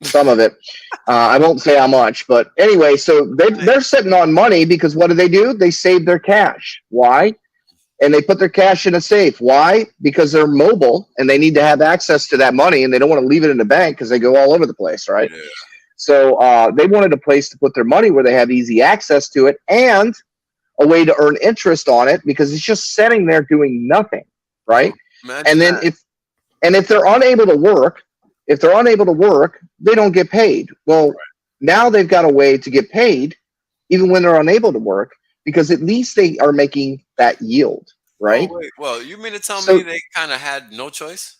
some of it. I won't say how much, but anyway, so they're sitting on money because what do? They save their cash. Why? And they put their cash in a safe. Why? Because they're mobile and they need to have access to that money, and they don't want to leave it in the bank because they go all over the place, right? Yeah. So they wanted a place to put their money where they have easy access to it. And a way to earn interest on it because it's just sitting there doing nothing, right? Imagine And then that. if they're unable to work, they don't get paid. Well, now they've got a way to get paid even when they're unable to work because at least they are making that yield, Oh right? wait, well, you mean to tell me So they kind of had no choice?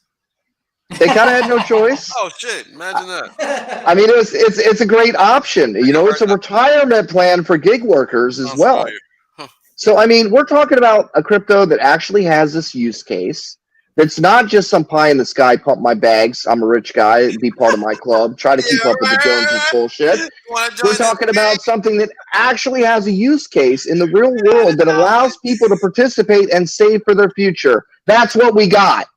they kind of had no choice. Oh shit! Imagine that. I mean, it's a great option. I got It's a right retirement plan for gig workers now. as Sounds well. familiar. Huh. So, I mean, we're talking about a crypto that actually has this use case. That's not just some pie in the sky, pump my bags. I'm a rich guy, be part of my club, try to Yeah, keep up with the Joneses right. bullshit. You want to We're join this talking gang? about something that actually has a use case in the real world that allows people to participate and save for their future. That's what we got.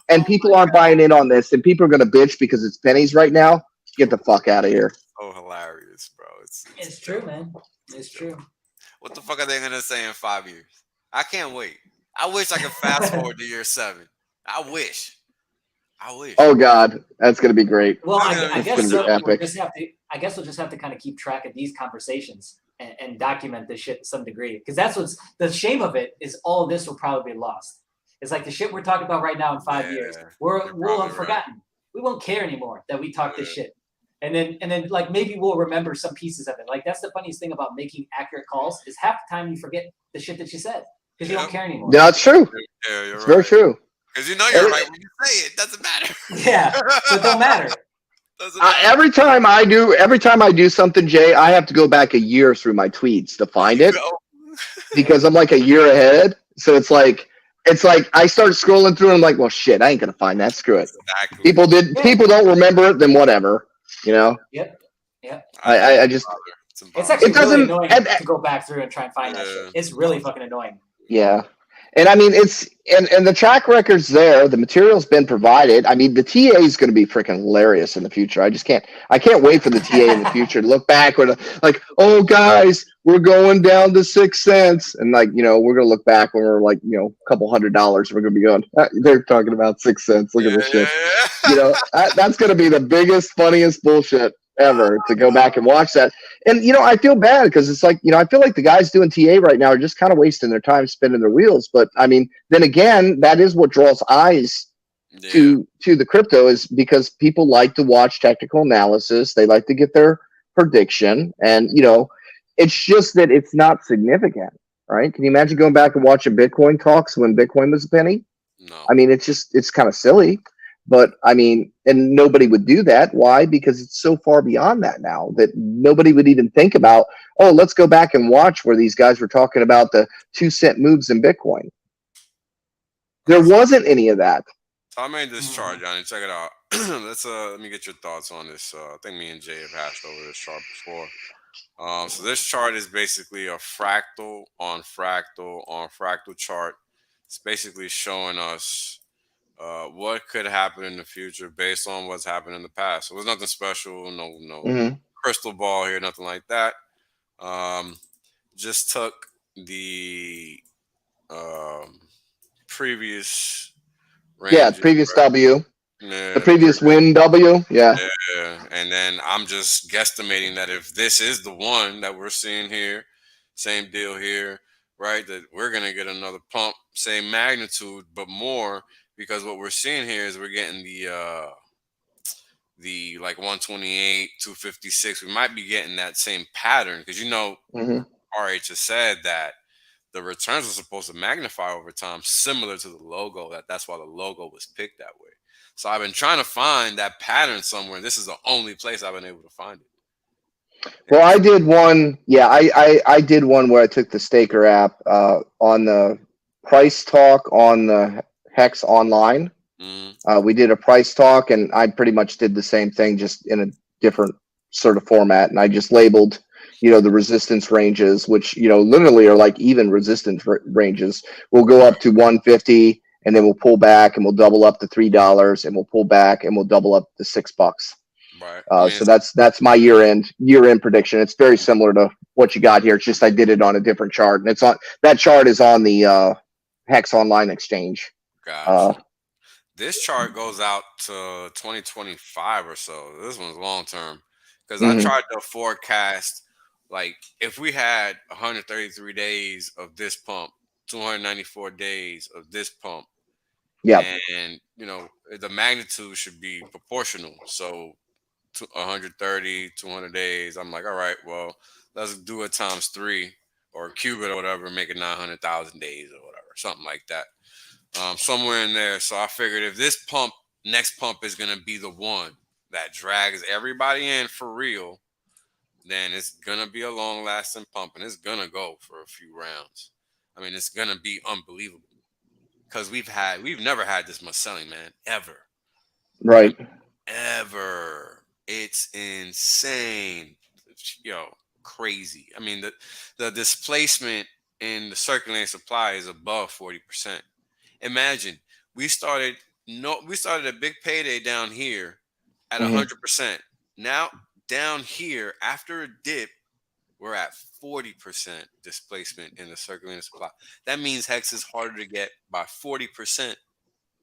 And Oh my people aren't buying in on this, and people are going to bitch because it's pennies right now. Get the fuck out of here. so hilarious, bro. It's true, man. It's true. What the fuck are they gonna say in 5 years? I can't wait. I wish I could fast forward to year 7. I wish. I wish. Oh God, that's going to be great. Well, That's I, gonna I be It's guess going to be so. We'll epic. just have to. I guess we'll just have to kind of keep track of these conversations and document this shit to some degree, because that's what's the shame of it is. All of this will probably be lost. It's like the shit we're talking about right now in 5 years. You're We'll probably have right. forgotten. We won't care anymore that we talked this Yeah. shit. And then like maybe we'll remember some pieces of it. Like that's the funniest thing about making accurate calls is half the time you forget the shit that you said because you don't Yep. care anymore. Yeah, it's true. Yeah, you're It's very right. true. Because you know And you're right when you say it. Doesn't matter. Yeah, so it don't matter. Doesn't matter. every time I do something, Jay, I have to go back a year through my tweets to find it Go. because I'm like a year ahead. So it's like I start scrolling through and I'm like, well, shit, I ain't gonna find that. Screw it. Exactly. People don't remember it, then whatever. Yep. I just It's It's actually It doesn't- really annoying and- to go back through and try and find that Yeah. shit. It's really fucking annoying. yeah. And I mean, it's and the track record's there. The material's been provided. I mean, the TA is going to be freaking hilarious in the future. I can't wait for the TA in the future to look back with like, oh guys, we're going down to 6 cents, and like we're going to look back when we're like a couple $100. We're going to be going. They're talking about 6 cents. Look at this shit. That's going to be the biggest, funniest bullshit ever to go back and watch that. And I feel bad because it's like I feel like the guys doing TA right now are just kind of wasting their time spinning their wheels. But I mean, then again, that is what draws eyes Yeah. to the crypto is because people like to watch technical analysis. They like to get their prediction, and it's just that it's not significant, right? Can you imagine going back and watching Bitcoin talks when Bitcoin was a penny? No. I mean, it's kind of silly. But I mean, and nobody would do that. Why? Because it's so far beyond that now that nobody would even think about, oh, let's go back and watch where these guys were talking about the 2 cent moves in Bitcoin. There wasn't any of that. So I made this chart, Johnny. Check it out. Let me get your thoughts on this. I think me and Jay have hashed over this chart before. So this chart is basically a fractal on fractal on fractal chart. It's basically showing us what could happen in the future based on what's happened in the past. So it was nothing special, no crystal ball here, nothing like that. Just took the previous range. Previous W. Yeah, The previous win W. Yeah. Yeah, and then I'm just guesstimating that if this is the one that we're seeing here, same deal here, right? That we're gonna get another pump, same magnitude, but more because what we're seeing here is we're getting the like 128, 256. We might be getting that same pattern because RH has said that the returns are supposed to magnify over time, similar to the logo. That's why the logo was picked that way. So I've been trying to find that pattern somewhere. This is the only place I've been able to find it. Well, I did one. Yeah, I did one where I took the Staker app on the price talk on the Hex online. We did a price talk, and I pretty much did the same thing, just in a different sort of format. And I just labeled, the resistance ranges, which literally are like even resistance ranges. We'll go up to 150. And then we'll pull back and we'll double up to $3 and we'll pull back and we'll double up to $6. Right. So that's my year end prediction. It's very similar to what you got here. It's just I did it on a different chart, and that chart is on the Hex Online Exchange. Gotcha. This chart goes out to 2025 or so. This one's long term because I tried to forecast Like if we had 133 days of this pump, 294 days of this pump, Yeah. and the magnitude should be proportional. So 130, 200 days. I'm like, all right, well, let's do it times three or cube it or whatever, make it 900,000 days or whatever, something like that. Somewhere in there. So I figured if this next pump is going to be the one that drags everybody in for real, then it's going to be a long lasting pump and it's going to go for a few rounds. I mean, it's going to be unbelievable because we've never had this much selling, man, ever. Right. Ever. It's insane. Crazy. I mean, the displacement in the circulating supply is above 40%. Imagine we started a big payday down here at Mhm. 100%. Now down here after a dip, we're at 40% displacement in the circulating supply. That means hex is harder to get by 40%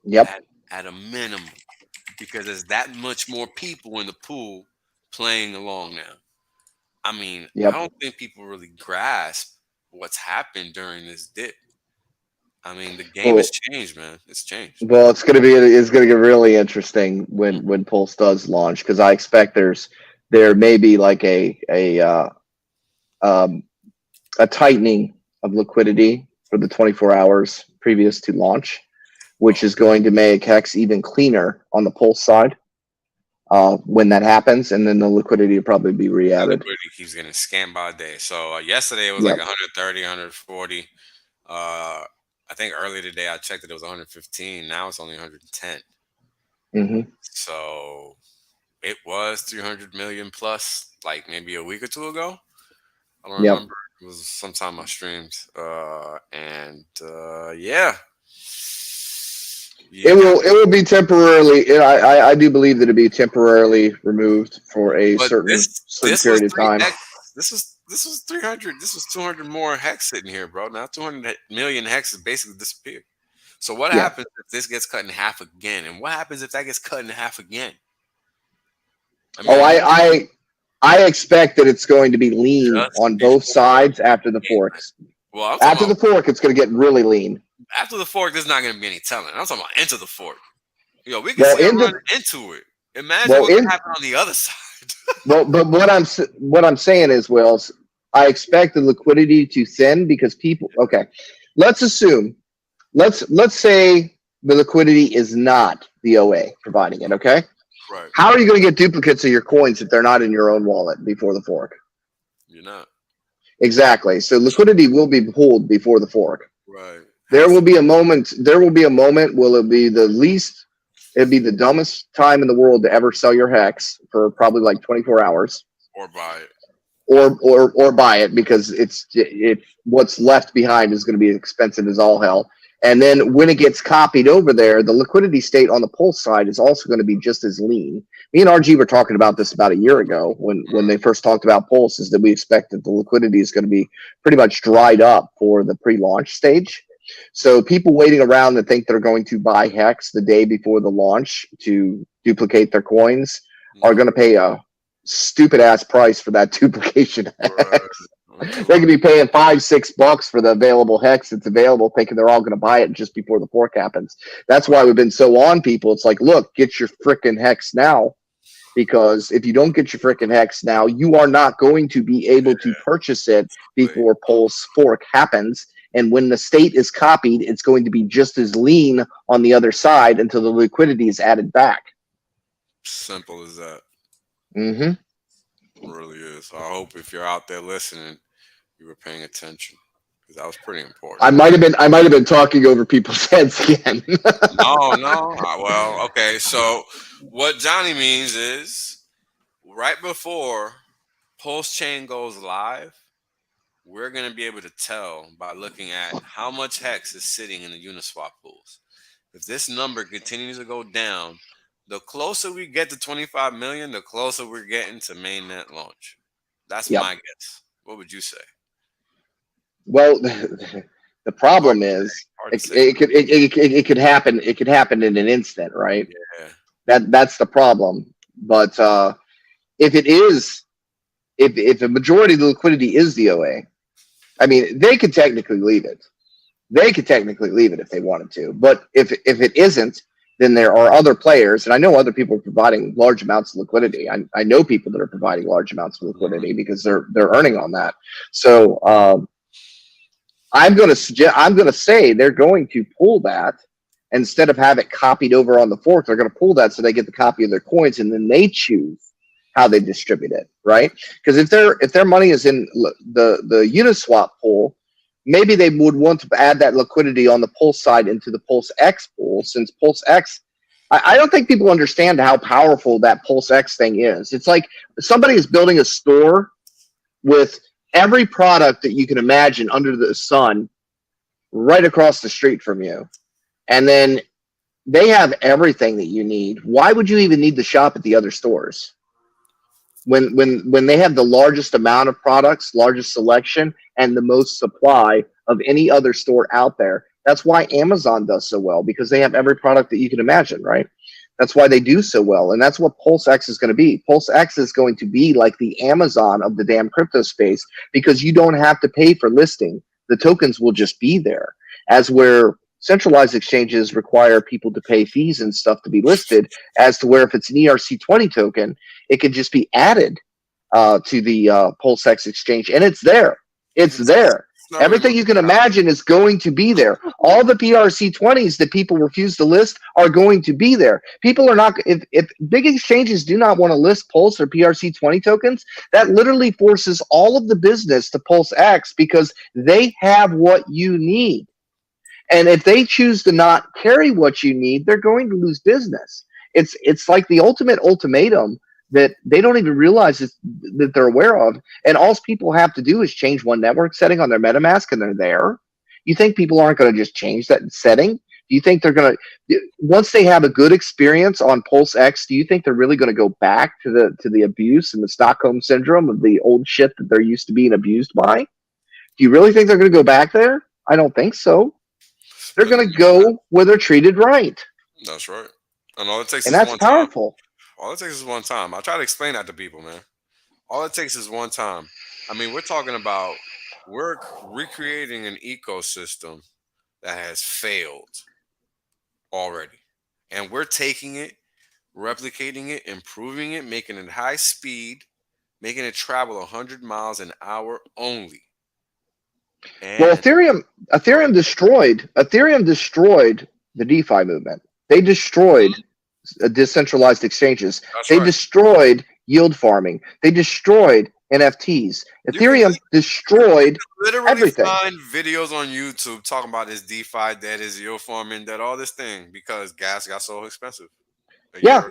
Yep. at a minimum because there's that much more people in the pool playing along now. I mean, I Yep. don't think people really grasp what's happened during this dip. I mean, the game has Well, changed, man. It's changed. well, it's gonna get really interesting when Pulse does launch because I expect there may be like um, a tightening of liquidity for the 24 hours previous to launch, which Oh, is going to make Hex even cleaner on the Pulse side when that happens, and then the liquidity will probably be that re-added. liquidity keeps getting scanned by day. So yesterday it was like Yep. 130, 140. I think earlier today I checked it was 115. Now it's only 110. Hmm. So it was 300 million plus, like maybe a week or two ago. I don't Yep. remember. It was sometime I streamed. Yeah. You got, It will be temporarily. I do believe that it'll be temporarily removed for a but certain this was period of three time. hex. This was 300. This was 200 more hex sitting here, bro. Now 200 million hexes basically disappeared. So what Yeah. happens if this gets cut in half again? And what happens if that gets cut in half again? I Oh, mean, I expect that it's going to be lean just on both before sides after the game time. forks. Well, I'm talking After about the fork, it's going to get really lean. after the fork. There's not going to be any telling. I'm talking about into the fork. We can Well, see a in run the into it. Imagine well what could in happen on the other side. well, but what I'm saying is, Wills, I expect the liquidity to thin because people. Okay, let's assume let's say the liquidity is not the OA providing it. Okay, Right. how are you going to get duplicates of your coins if they're not in your own wallet before the fork? You're not. Exactly. So liquidity will be pulled before the fork. Right. There Has will to be a moment. There will be a moment. Will it be the least? It'd be the dumbest time in the world to ever sell your hex for probably like 24 hours, or buy it. or buy it because it what's left behind is going to be expensive as all hell. And then when it gets copied over there, the liquidity state on the Pulse side is also going to be just as lean. Me and RG were talking about this about a year ago when they first talked about Pulse, is that we expect that the liquidity is going to be pretty much dried up for the pre-launch stage. So people waiting around that think they're going to buy Hex the day before the launch to duplicate their coins are going to pay a stupid ass price for that duplication Right. Hex. Okay. They could be paying $5-6 for the available Hex that's available, thinking they're all going to buy it just before the fork happens. That's why we've been so on people. It's like, look, get your freaking Hex now, because if you don't get your freaking Hex now, you are not going to be able to purchase it before Pulse fork happens. And when the state is copied, it's going to be just as lean on the other side until the liquidity is added back. Simple as that. Mm-hmm. It really is. I hope if you're out there listening, you were paying attention because that was pretty important. I might have been talking over people's heads again. No. Well, okay. So what Johnny means is right before Pulse Chain goes live, we're going to be able to tell by looking at how much hex is sitting in the Uniswap pools. If this number continues to go down, the closer we get to 25 million, the closer we're getting to mainnet launch. That's Yep. my guess. What would you say? Well, the problem is Hard to say. it could happen. It could happen in an instant, right? Yeah. That's the problem. But if it is if a majority of the liquidity is the OA, I mean, they could technically leave it. They could technically leave it if they wanted to. But if it isn't, then there are other players, and I know other people are providing large amounts of liquidity. I know people that are providing large amounts of liquidity because they're earning on that. So I'm going to say they're going to pull that. Instead of have it copied over on the fork, they're going to pull that so they get the copy of their coins, and then they choose how they distribute it, right? Because if their money is in the Uniswap pool, maybe they would want to add that liquidity on the Pulse side into the Pulse X pool, since Pulse X, I don't think people understand how powerful that Pulse X thing is. It's like somebody is building a store with every product that you can imagine under the sun right across the street from you. And then they have everything that you need. Why would you even need to shop at the other stores? When they have the largest amount of products, largest selection, and the most supply of any other store out there. That's why Amazon does so well, because they have every product that you can imagine, right? That's why they do so well. And that's what Pulse X is going to be. Pulse X is going to be like the Amazon of the damn crypto space, because you don't have to pay for listing. The tokens will just be there. As where centralized exchanges require people to pay fees and stuff to be listed, as to where if it's an ERC20 token, it could just be added to the Pulse X exchange, and it's there. It's there. Everything you can imagine is going to be there. All the PRC20s that people refuse to list are going to be there. People are not, if big exchanges do not want to list Pulse or PRC20 tokens, that literally forces all of the business to Pulse X, because they have what you need. And if they choose to not carry what you need, they're going to lose business. It's like the ultimate ultimatum that they don't even realize that they're aware of. And all people have to do is change one network setting on their MetaMask, and they're there. You think people aren't going to just change that setting? Do you think they're going to, once they have a good experience on Pulse X, do you think they're really going to go back to the abuse and the Stockholm syndrome of the old shit that they're used to being abused by? Do you really think they're going to go back there? I don't think so. They're going to go where they're treated right. That's right. And all it takes and is that's one powerful. time. All it takes is one time. I try to explain that to people, man. All it takes is one time. I mean, we're talking about, we're recreating an ecosystem that has failed already. And we're taking it, replicating it, improving it, making it high speed, making it travel 100 miles an hour only. And well, Ethereum destroyed the DeFi movement. They destroyed decentralized exchanges. They destroyed yield farming. They destroyed NFTs. Ethereum destroyed everything. Find videos on YouTube talking about this DeFi, that is yield farming, that all this thing, because gas got so expensive. Yeah.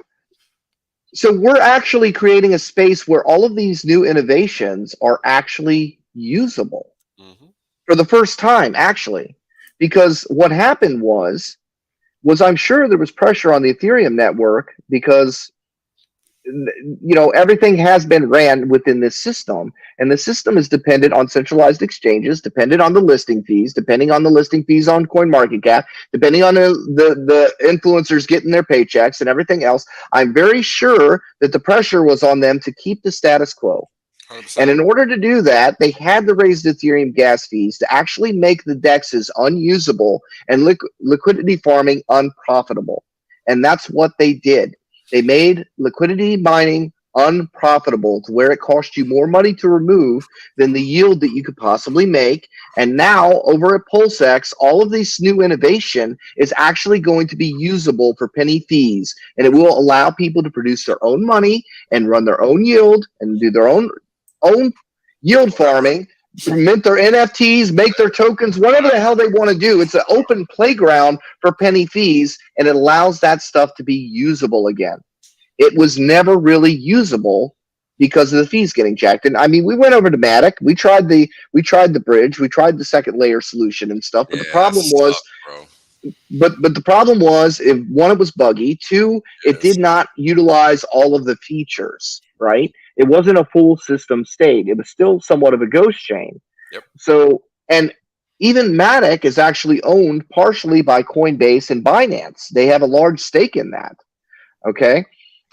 So we're actually creating a space where all of these new innovations are actually usable for the first time, actually. Because what happened was I'm sure there was pressure on the Ethereum network, because everything has been ran within this system, and the system is dependent on centralized exchanges, dependent on the listing fees, depending on the listing fees on CoinMarketCap, depending on the influencers getting their paychecks and everything else. I'm very sure that the pressure was on them to keep the status quo. 100%. And in order to do that, they had to raise the Ethereum gas fees to actually make the DEXs unusable and liquidity farming unprofitable. And that's what they did. They made liquidity mining unprofitable to where it cost you more money to remove than the yield that you could possibly make. And now over at PulseX, all of this new innovation is actually going to be usable for penny fees. And it will allow people to produce their own money and run their own yield and do their own yield farming, mint their NFTs, make their tokens, whatever the hell they want to do. It's an open playground for penny fees, and it allows that stuff to be usable again. It was never really usable because of the fees getting jacked. And I mean, we went over to Matic, we tried the bridge, we tried the second layer solution and stuff, but the problem was but the problem was, if one, it was buggy, two, it did not utilize all of the features, right? It wasn't a full system state. It was still somewhat of a ghost chain. Yep. So, and even Matic is actually owned partially by Coinbase and Binance. They have a large stake in that. Okay.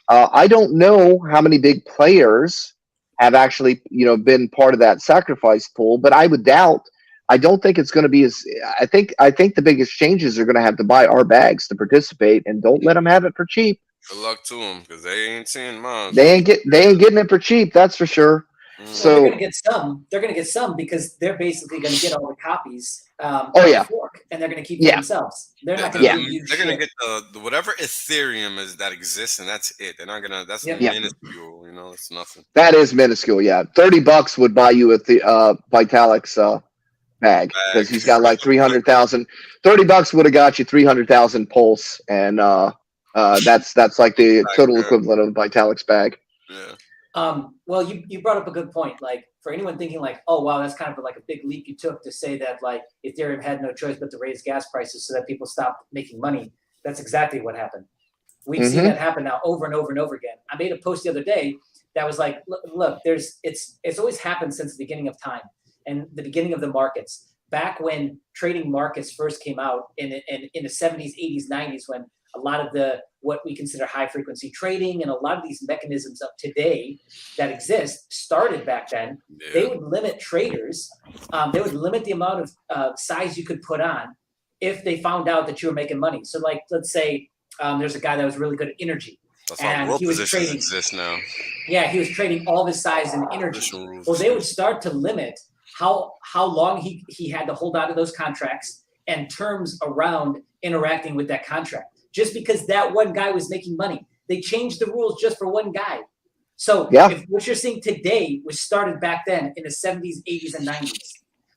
I don't know how many big players have actually, been part of that sacrifice pool. But I would doubt. I don't think it's going to be as. I think the biggest changes are going to have to buy our bags to participate, and don't let them have it for cheap. Good luck to them because they ain't seeing mine. They ain't getting it for cheap. That's for sure. Well, So they're going to get some. They're going to get some because they're basically going to get all the copies. Yeah. Fork, and they're going to keep Yeah. themselves. They're not going to give you They're shit. gonna get the whatever Ethereum is that exists, and that's it. They're not gonna. That's Yep. minuscule. You know, it's nothing. that is minuscule. Yeah, $30 would buy you with the Vitalik's bag because he's got like 300,000. $30 would have got you 300,000 pulse, and that's like the total equivalent of Vitalik's bag. Yeah. Well, you brought up a good point. Like for anyone thinking like, oh wow, that's kind of like a big leap you took to say that like Ethereum had no choice but to raise gas prices so that people stopped making money. That's exactly what happened. We've seen that happen now over and over and over again. I made a post the other day that was like, look, it's always happened since the beginning of time and the beginning of the markets. Back when trading markets first came out in the 70s, 80s, 90s, when a lot of what we consider high frequency trading and a lot of these mechanisms of today that exist started back then. Yeah. They would limit traders. They would limit the amount of size you could put on if they found out that you were making money. So like, let's say there's a guy that was really good at energy. That's how world positions exist now. Yeah, he was trading all of his size in energy. Well, they would start to limit how long he had to hold on to those contracts and terms around interacting with that contract. Just because that one guy was making money. They changed the rules just for one guy. So if what you're seeing today was started back then in the 70s, 80s, and 90s.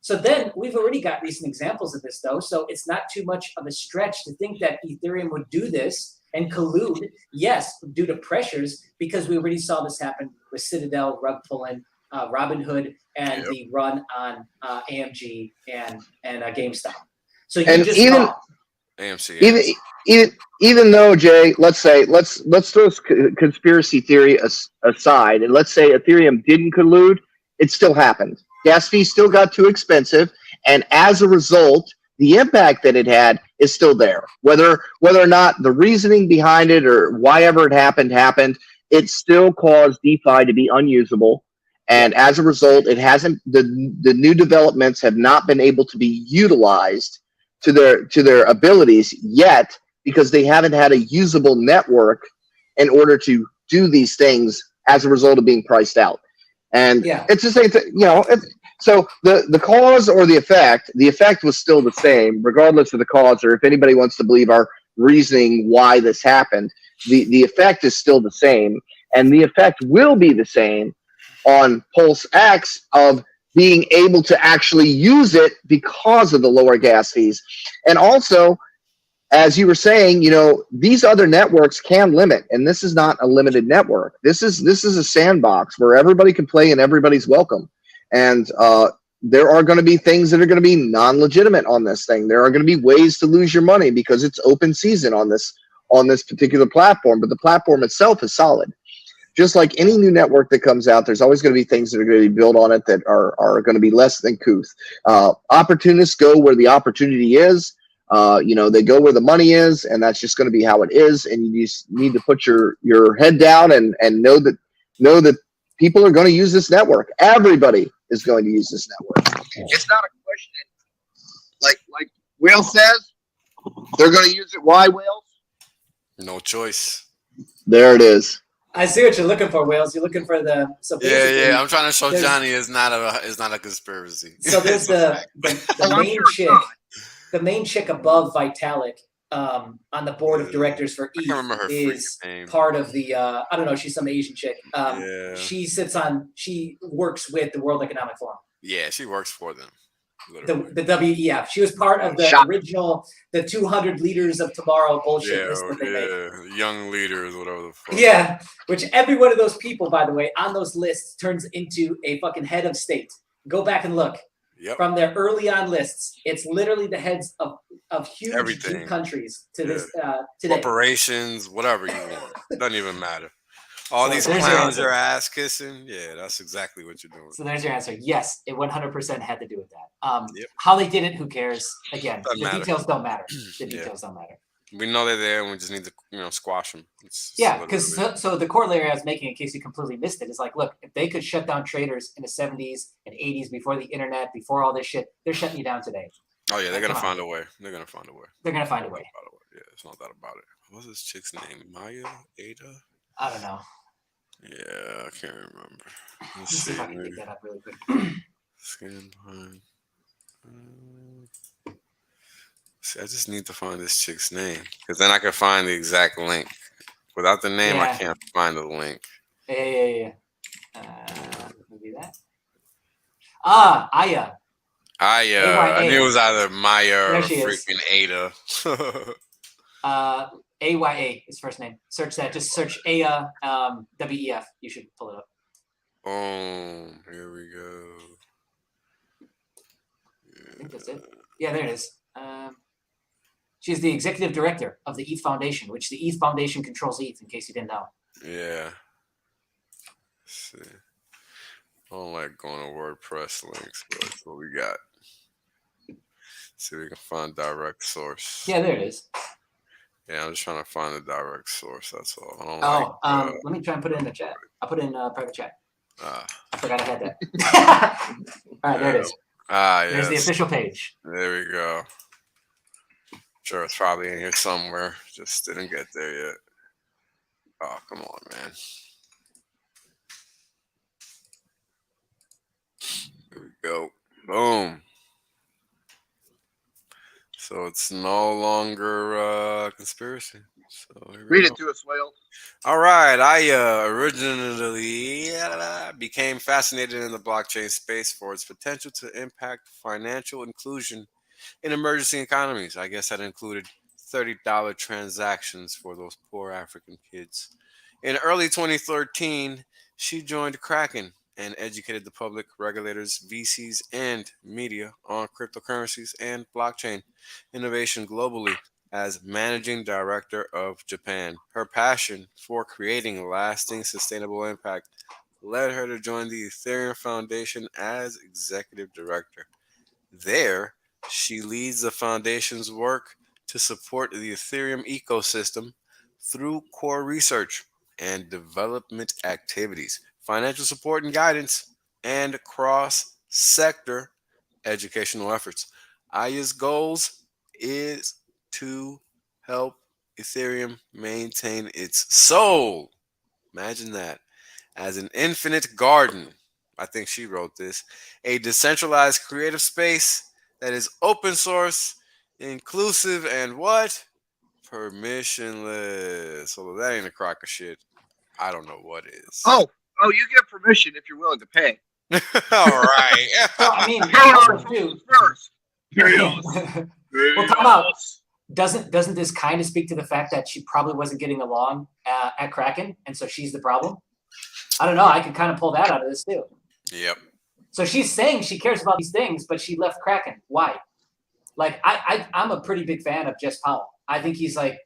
So then we've already got recent examples of this, though. So it's not too much of a stretch to think that Ethereum would do this and collude, yes, due to pressures, because we already saw this happen with Citadel, rug pulling, Robinhood, and the run on AMG and GameStop. So you just saw AMC. Even though, Jay, let's throw conspiracy theory aside, and let's say Ethereum didn't collude, it still happened. Gas fees still got too expensive, and as a result, the impact that it had is still there. Whether or not the reasoning behind it or why ever it happened, it still caused DeFi to be unusable. And as a result, it hasn't. The new developments have not been able to be utilized to their abilities yet, because they haven't had a usable network in order to do these things as a result of being priced out. And it's the same thing, so the cause or the effect was still the same, regardless of the cause, or if anybody wants to believe our reasoning why this happened, the effect is still the same, and the effect will be the same on Pulse X of being able to actually use it because of the lower gas fees. And also, as you were saying, these other networks can limit, and this is not a limited network. This is a sandbox where everybody can play and everybody's welcome. And there are going to be things that are going to be non-legitimate on this thing. There are going to be ways to lose your money because it's open season on this particular platform, but the platform itself is solid. Just like any new network that comes out, there's always going to be things that are going to be built on it that are going to be less than couth. Opportunists go where the opportunity is. They go where the money is, and that's just going to be how it is. And you just need to put your head down and know that people are going to use this network. Everybody is going to use this network. It's not a question. Like Whale says, they're going to use it. Why, Whales? No choice. There it is. I see what you're looking for, Wales. You're looking for the yeah. I'm trying to show Johnny it's not a conspiracy. So there's the main chick, the main chick above Vitalik on the board of directors for ETH is part of the I don't know. She's some Asian chick. She works with the World Economic Forum. Yeah, she works for them. The WEF. She was part of the original, the 200 leaders of tomorrow bullshit list that they made. Young leaders, whatever the fuck. Yeah, which every one of those people, by the way, on those lists turns into a fucking head of state. Go back and look. Yep. From their early on lists, it's literally the heads of huge deep countries to this today. Corporations, whatever you want. It doesn't even matter. All these clowns your ass kissing. Yeah, that's exactly what you're doing. So there's your answer. Yes, it 100% had to do with that. How they did it, who cares? Again, the details don't matter. The details don't matter. We know they're there, and we just need to squash them. Yeah, because so the corollary I was making, in case you completely missed it, is like, look, if they could shut down traders in the 70s and 80s before the internet, before all this shit, they're shutting you down today. Oh yeah, they're gonna find a way. They're gonna find a way. They're gonna find a way. Yeah, it's not that about it. What's this chick's name? Maya? Ada? I don't know. Yeah, I can't remember. Let's see if I can dig that up really quick. Scan behind. See, I just need to find this chick's name because then I can find the exact link. Without the name, I can't find the link. Yeah. Let me do that. Aya. Aya. I knew it was either Maya or freaking Ada. AYA is first name. Search that. Just search Aya WEF. You should pull it up. Oh, here we go. Yeah. I think that's it. Yeah, there it is. She's the executive director of the ETH Foundation, which the ETH Foundation controls ETH, in case you didn't know. Yeah. Let's see. I don't like going to WordPress links, but that's what we got. Let's see if we can find direct source. Yeah, there it is. Yeah, I'm just trying to find the direct source. That's all. I don't let me try and put it in the chat. I'll put it in private chat. I forgot I had that. All right, there it is. There's the official page. There we go. Sure, it's probably in here somewhere. Just didn't get there yet. Oh, come on, man. There we go. Boom. So it's no longer conspiracy. So read it to us, Whale. All right. I originally became fascinated in the blockchain space for its potential to impact financial inclusion in emerging economies. I guess that included $30 transactions for those poor African kids. In early 2013, she joined Kraken and educated the public, regulators, VCs, and media on cryptocurrencies and blockchain innovation globally as managing director of Japan. Her passion for creating lasting sustainable impact led her to join the Ethereum Foundation as executive director. There, she leads the foundation's work to support the Ethereum ecosystem through core research and development activities, financial support and guidance, and cross-sector educational efforts. Aya's goals is to help Ethereum maintain its soul. Imagine that. As an infinite garden. I think she wrote this. A decentralized creative space that is open source, inclusive, and what? Permissionless. So that ain't a crock of shit. I don't know what is. Oh, you get permission if you're willing to pay. All right. So, I mean, first. Well, come out. Doesn't this kind of speak to the fact that she probably wasn't getting along at Kraken, and so she's the problem? I don't know. I could kind of pull that out of this too. Yep. So she's saying she cares about these things, but she left Kraken. Why? Like I'm a pretty big fan of Jess Powell. I think he's a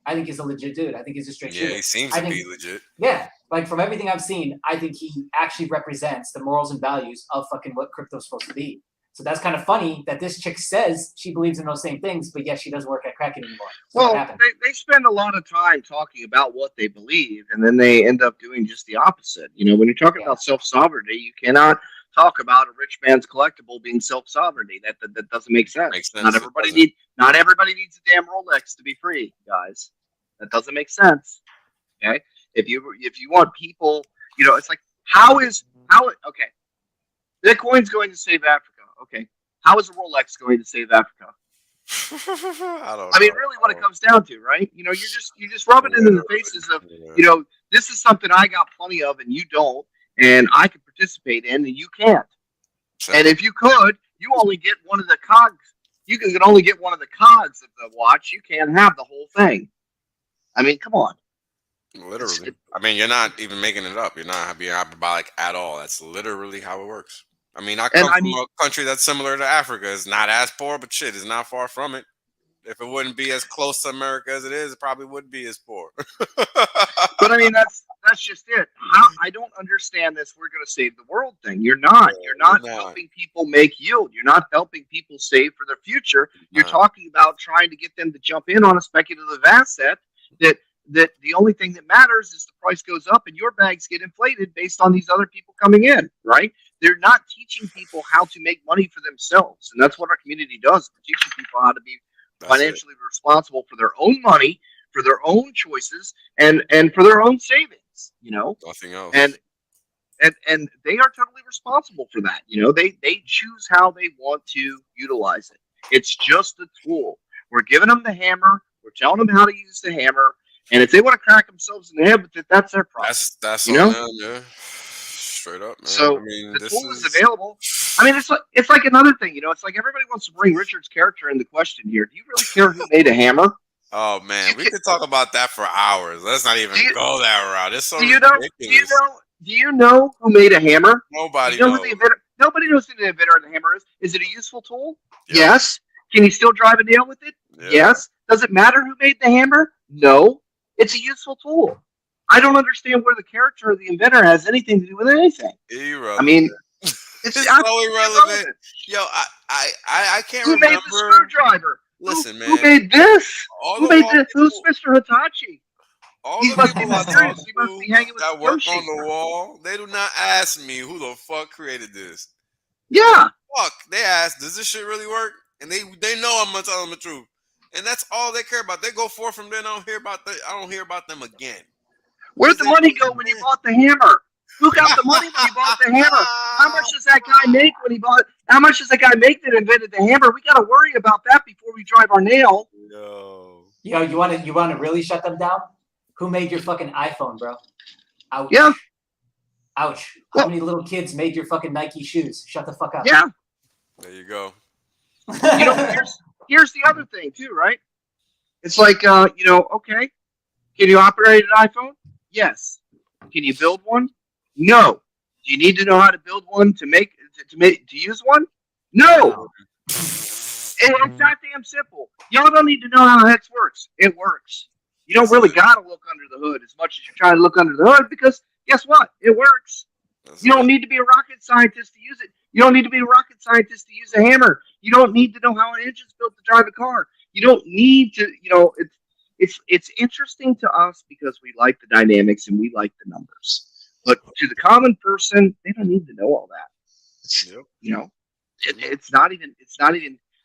legit dude. I think he's a straight shooter. Yeah, he seems to be legit. Yeah, like from everything I've seen, I think he actually represents the morals and values of fucking what crypto's supposed to be. So that's kind of funny that this chick says she believes in those same things, but yet she doesn't work at Kraken anymore. So well, they spend a lot of time talking about what they believe, and then they end up doing just the opposite. You know, when you're talking about self-sovereignty, you cannot talk about a rich man's collectible being self-sovereignty. That doesn't make sense. Not everybody needs a damn Rolex to be free, guys. That doesn't make sense. Okay, if you want people, you know, it's like okay, Bitcoin's going to save Africa. Okay, how is a Rolex going to save Africa? I mean, really, what it comes down to, right? You know, you just rub it into the faces of, you know, this is something I got plenty of and you don't, and I can participate in and you can't. And if you could, you only get one of the cogs. You can only get one of the cogs of the watch. You can't have the whole thing. I mean, come on. Literally. I mean, you're not even making it up. You're not being hyperbolic at all. That's literally how it works. I mean, I come from a country that's similar to Africa. It's not as poor, but shit, it's not far from it. If it wouldn't be as close to America as it is, it probably wouldn't be as poor. But I mean, that's just it. How I don't understand this. We're going to save the world thing. You're not. Yeah, You're not you're not. helping people make yield. You're not helping people save for their future. You're Nah. talking about trying to get them to jump in on a speculative asset that the only thing that matters is the price goes up and your bags get inflated based on these other people coming in, right? They're not teaching people how to make money for themselves, and that's what our community does. We're teaching people how to be That's it. financially responsible for their own money, for their own choices, and for their own savings. You know, Nothing else. and they are totally responsible for that. You know, they choose how they want to utilize it. It's just a tool. We're giving them the hammer. We're telling them how to use the hammer. And if they want to crack themselves in the head with it, that's their problem. That's you on know? them, yeah. Straight up, man. So I mean, the this tool is available. I mean, it's like another thing. You know, it's like everybody wants to bring Richard's character into question here. Do you really care who made a hammer? Oh man, we could talk about that for hours. Let's not even go that route. It's so ridiculous. Do you know who made a hammer? Nobody knows. knows. Who the inventor, nobody knows who the inventor of the hammer is. Is it a useful tool? Yep. Yes. Can you still drive a nail with it? Yeah. Yes. Does it matter who made the hammer? No. It's a useful tool. I don't understand where the character of the inventor has anything to do with anything. Irrelevant. I mean, it's so irrelevant. Yo, I can't who remember. Who made the screwdriver? Listen, man. Who made this? Who made this? Who's Mr. Hitachi? All He the must be people I mysterious. talk He must be to hanging with that work Yoshi. on the wall, they do not ask me who the fuck created this. Yeah. Fuck. They ask, does this shit really work? And they know I'm gonna tell them the truth. And that's all they care about. They go forth from there. I don't hear about them again. Where'd the money go when you bought the hammer? Who got the money when you bought the hammer? How much does that guy make when he bought? How much does that guy make that invented the hammer? We got to worry about that before we drive our nail. Yo, you want to really shut them down? Who made your fucking iPhone, bro? Ouch. Yeah. Ouch. How many little kids made your fucking Nike shoes? Shut the fuck up. Yeah. There you go. You know, here's the other thing too, right? It's like, okay, can you operate an iPhone? Yes. Can you build one? No. Do you need to know how to build one to use one? No. It's that damn simple. Y'all don't need to know how HEX works. It works. You don't really got to look under the hood as much as you're trying to look under the hood because guess what? It works. You don't need to be a rocket scientist to use it. You don't need to be a rocket scientist to use a hammer. You don't need to know how an engine's built to drive a car. You don't need to, it's interesting to us because we like the dynamics and we like the numbers. But to the common person, they don't need to know all that. Yep.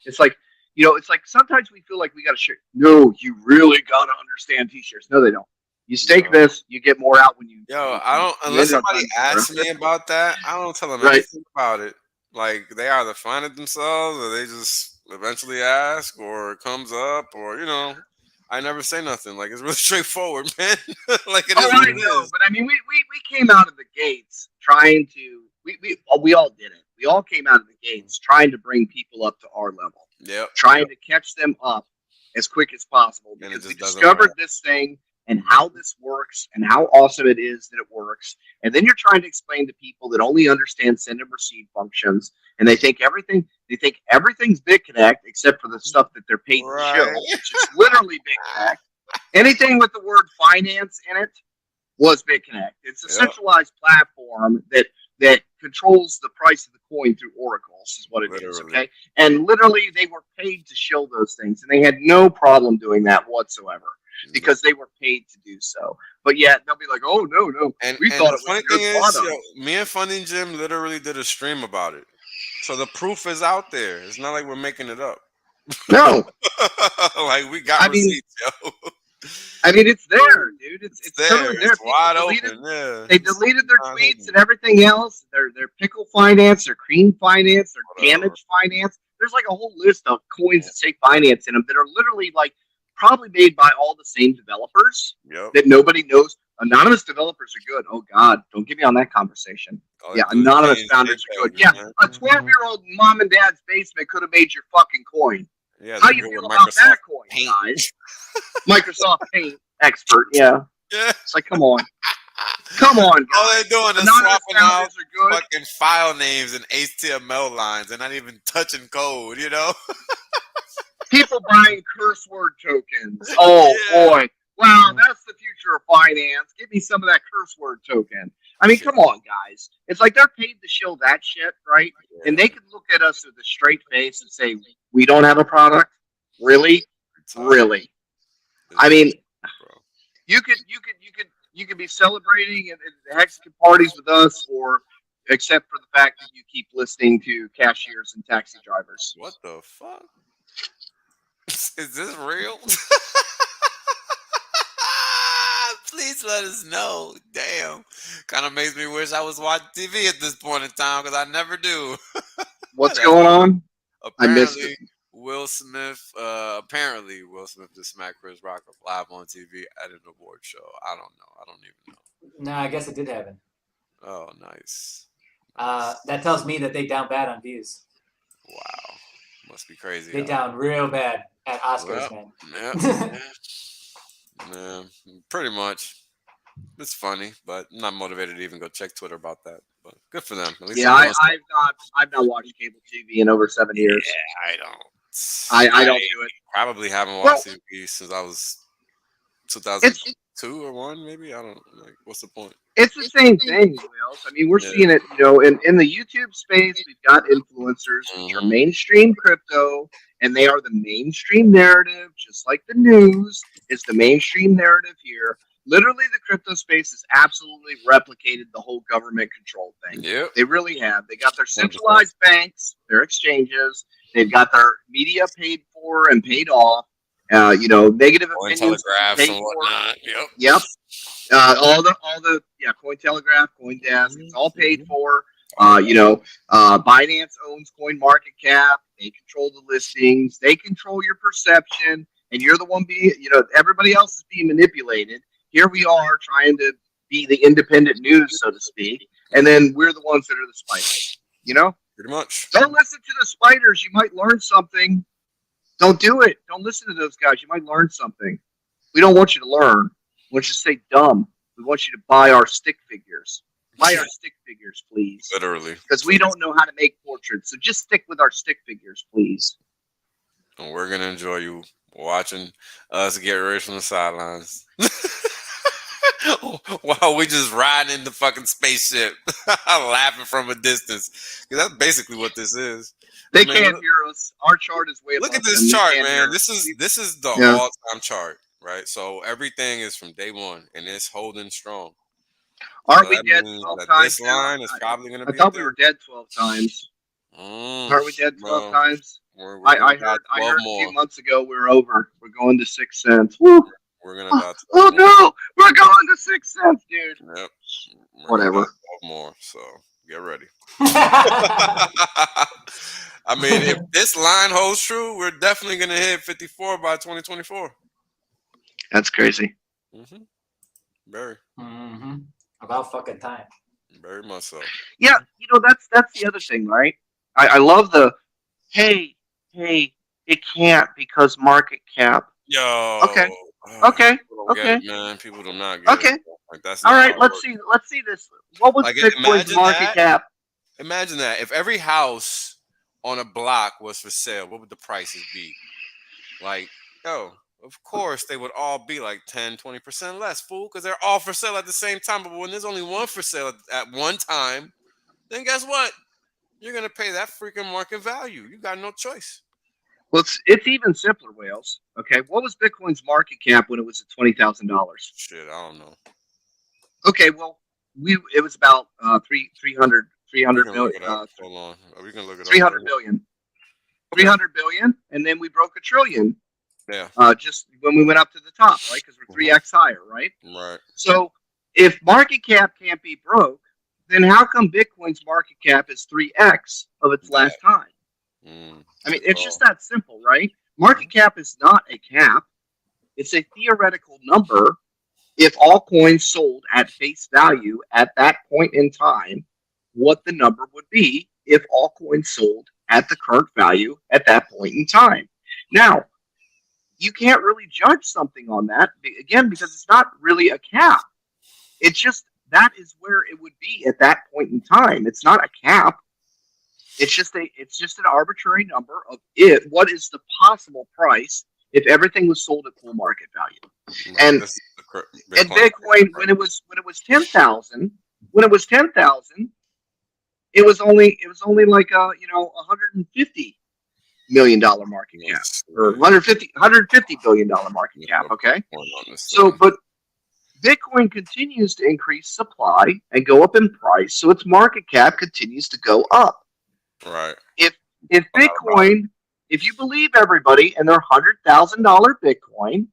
It's like, it's like sometimes we feel like we got to share. No, you really got to understand t-shirts. No, they don't. You stake this, you get more out when you. Yo, I don't, unless somebody asks me about that, I don't tell them anything about it. Like, they either find it themselves or they just eventually ask or it comes up or, I never say nothing. Like, it's really straightforward, man. Like, it is what it is. But I mean, we came out of the gates trying to, we all did it. We all came out of the gates trying to bring people up to our level. Yep. Trying to catch them up as quick as possible because we discovered this thing and how this works and how awesome it is that it works. And then you're trying to explain to people that only understand send and receive functions and they think everything's BitConnect except for the stuff that they're paid to show, which is literally BitConnect. Anything with the word finance in it was BitConnect. It's a centralized platform that controls the price of the coin through oracles is what it is, okay? And literally they were paid to show those things and they had no problem doing that whatsoever because they were paid to do so. But yet they'll be like, oh, no. We thought it was a good product. Me and Funding Jim literally did a stream about it. So the proof is out there. It's not like we're making it up. No. Like we got receipts, yo. I mean, it's there, dude. It's there. Totally there. It's wide open. Yeah. They deleted their tweets and everything else. Their pickle finance, their cream finance, their damage finance. There's like a whole list of coins that say finance in them that are literally like probably made by all the same developers that nobody knows. Anonymous developers are good. Oh God, don't get me on that conversation. Yeah, anonymous founders are good. Yeah, a 12-year-old mom and dad's basement could have made your fucking coin. Yeah, how do you feel about that coin, guys? Microsoft Paint expert, yeah. It's like, come on, guys. All they're doing is swapping out fucking file names and HTML lines and not even touching code, People buying curse word tokens. Oh boy. Wow, that's the future of finance. Give me some of that curse word token. I mean, come on, guys. It's like they're paid to show that shit, right? And they can look at us with a straight face and say, "We don't have a product." Really? Really? I mean, you could be celebrating and Mexican parties with us, or except for the fact that you keep listening to cashiers and taxi drivers. What the fuck? Is this real? Please let us know. Damn. Kind of makes me wish I was watching TV at this point in time because I never do. What's going on? Apparently, I missed it. Will Smith just smacked Chris Rock live on TV at an award show. I don't know. I don't even know. No, I guess it did happen. Oh, nice. That tells me that they down bad on views. Wow. Must be crazy. They down real bad at Oscars, man. Yeah, pretty much. It's funny, but I'm not motivated to even go check Twitter about that. But good for them. At least I've not watched cable TV in over 7 years. Yeah, I don't. I don't do it. Probably haven't watched TV since I was 2002 or 1, maybe. I don't like. What's the point? It's the same thing, Wales. I mean, we're seeing it, in the YouTube space. We've got influencers, which are mainstream crypto, and they are the mainstream narrative, just like the news is the mainstream narrative here. Literally, the crypto space has absolutely replicated the whole government control thing. Yep. They really have. They got their centralized banks, their exchanges. They've got their media paid for and paid off. Negative opinions paid and whatnot. For. Yep. All the Cointelegraph, CoinDesk, it's all paid for. Binance owns CoinMarketCap. They control the listings. They control your perception, and you're the one being, everybody else is being manipulated. Here we are trying to be the independent news, so to speak, and then we're the ones that are the spiders. Pretty much. Don't listen to the spiders. You might learn something. Don't do it. Don't listen to those guys. You might learn something. We don't want you to learn. We want you to stay dumb. We want you to buy our stick figures. Buy our stick figures, please. Literally. Because we don't know how to make portraits. So just stick with our stick figures, please. And we're going to enjoy you watching us get rich from the sidelines. While we just riding in the fucking spaceship, laughing from a distance. Because that's basically what this is. They can't hear us. Our chart is way above. Look at this chart, man. This is the all-time chart, right? So everything is from day one, and it's holding strong. Aren't we dead 12 times? This line is probably going to be. I thought we were dead 12 times. Aren't we dead 12 times? I heard a few months ago we were over. We're going to 6 cents. Woo! We're going to. Oh no! We're going to 6 cents, dude. Yep. Whatever. More. So get ready. I mean, if this line holds true, we're definitely going to hit 54 by 2024. That's crazy. Very. About fucking time. Very much so. Yeah, that's the other thing, right? I love the, hey, it can't because market cap. Yo. Okay. Man, people do not get it. Like, that's all right. Let's see this. What was Bitcoin's market cap? Imagine that if every house on a block was for sale, what would the prices be? Like, of course they would all be like 10-20% less, fool, because they're all for sale at the same time. But when there's only one for sale at one time, then guess what? You're gonna pay that freaking market value. You got no choice. Well, it's even simpler, Wales. Okay, what was Bitcoin's market cap when it was at $20,000? Shit, I don't know. Okay, well, it was about 300 million. Hold on, we can look it 300 up. billion. 300 billion, and then we broke $1 trillion. Yeah. Just when we went up to the top, right? Because we're 3x higher, right? Right. So if market cap can't be broke, then how come Bitcoin's market cap is 3x of its last time? I mean, it's just that simple, right? Market cap is not a cap. It's a theoretical number. If all coins sold at face value at that point in time, what the number would be if all coins sold at the current value at that point in time. Now, you can't really judge something on that, again, because it's not really a cap. It's just that is where it would be at that point in time. It's not a cap. It's just an arbitrary number of it. What is the possible price if everything was sold at full market value? Right. And Bitcoin, when it was 10,000, it was only like $150 million market cap, or 150 billion dollar market cap. Okay, so but Bitcoin continues to increase supply and go up in price, so its market cap continues to go up. Right. If Bitcoin, if you believe everybody and their $100,000 Bitcoin,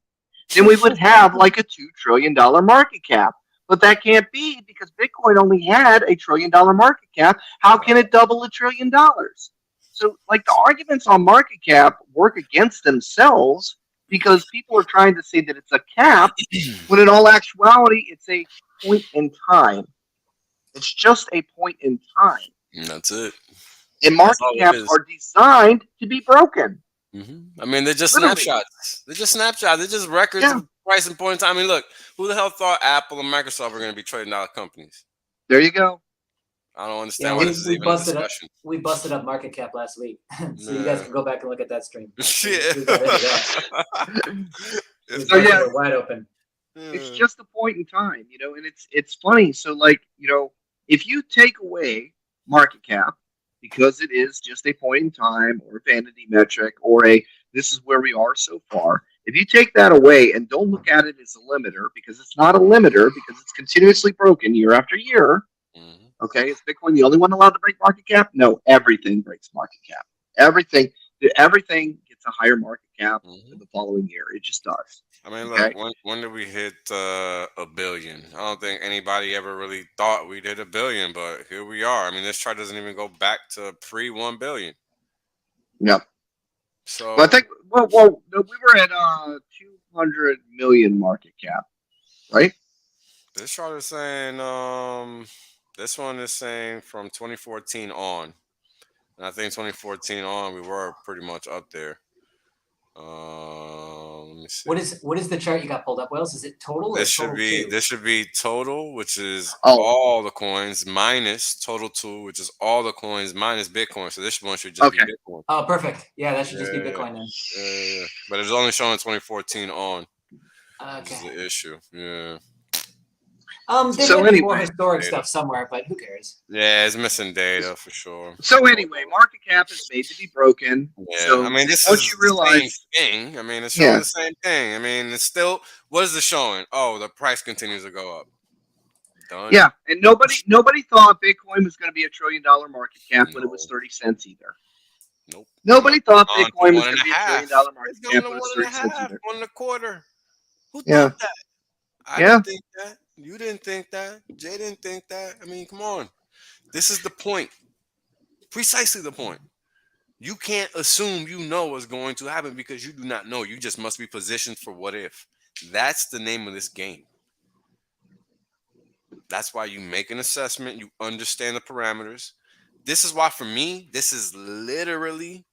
then we would have like a $2 trillion market cap. But that can't be, because Bitcoin only had a $1 trillion market cap. How can it double $1 trillion? So, like, the arguments on market cap work against themselves, because people are trying to say that it's a cap, when in all actuality, it's a point in time. It's just a point in time. And that's it. And market caps are designed to be broken. I mean, they're just snapshots. They're just snapshots. They're just records of price and point in time. I mean, look, who the hell thought Apple and Microsoft were going to be trading out companies? There you go. I don't understand why this is even a discussion. We busted up market cap last week, so you guys can go back and look at that stream. So yeah, we're wide open. It's just a point in time, and it's funny. So, like, if you take away market cap, because it is just a point in time or a vanity metric or this is where we are so far. If you take that away and don't look at it as a limiter, because it's not a limiter, because it's continuously broken year after year. Okay, is Bitcoin the only one allowed to break market cap? No, everything breaks market cap. Everything gets a higher market cap the following year. It just does. I mean, look, when did we hit $1 billion? I don't think anybody ever really thought we'd hit $1 billion, but here we are. I mean, this chart doesn't even go back to pre-$1 billion. Yep. So I think we were at 200 million market cap, right? This chart is saying this one is saying from 2014 on, and I think 2014 on we were pretty much up there. Let me see. What is the chart you got pulled up, Wells? Is it total? This should be total, which is all the coins, minus total 2, which is all the coins minus Bitcoin. So this one should just be Bitcoin. Oh, perfect. Yeah, that should just be Bitcoin then. Yeah. But it's only showing 2014 on. Okay. Which is the issue. Yeah. There more historic stuff somewhere, but who cares? Yeah, it's missing data for sure. So anyway, market cap is made to be broken. Yeah, so I mean, this once is you realize the same thing. I mean, it's showing the same thing. I mean, it's still, what is it showing? Oh, the price continues to go up. Done. Yeah, and nobody thought Bitcoin was going to be $1 trillion market cap when it was 30 cents either. Nope. Nobody thought Bitcoin was going to be $1 trillion market cap when it was 30 cents either. 1.25. Who thought that? I didn't think that. You didn't think that. Jay didn't think that. I mean, come on. This is the point. Precisely the point. You can't assume you know what's going to happen because you do not know. You just must be positioned for what if. That's the name of this game. That's why you make an assessment. You understand the parameters. This is why, for me, this is literally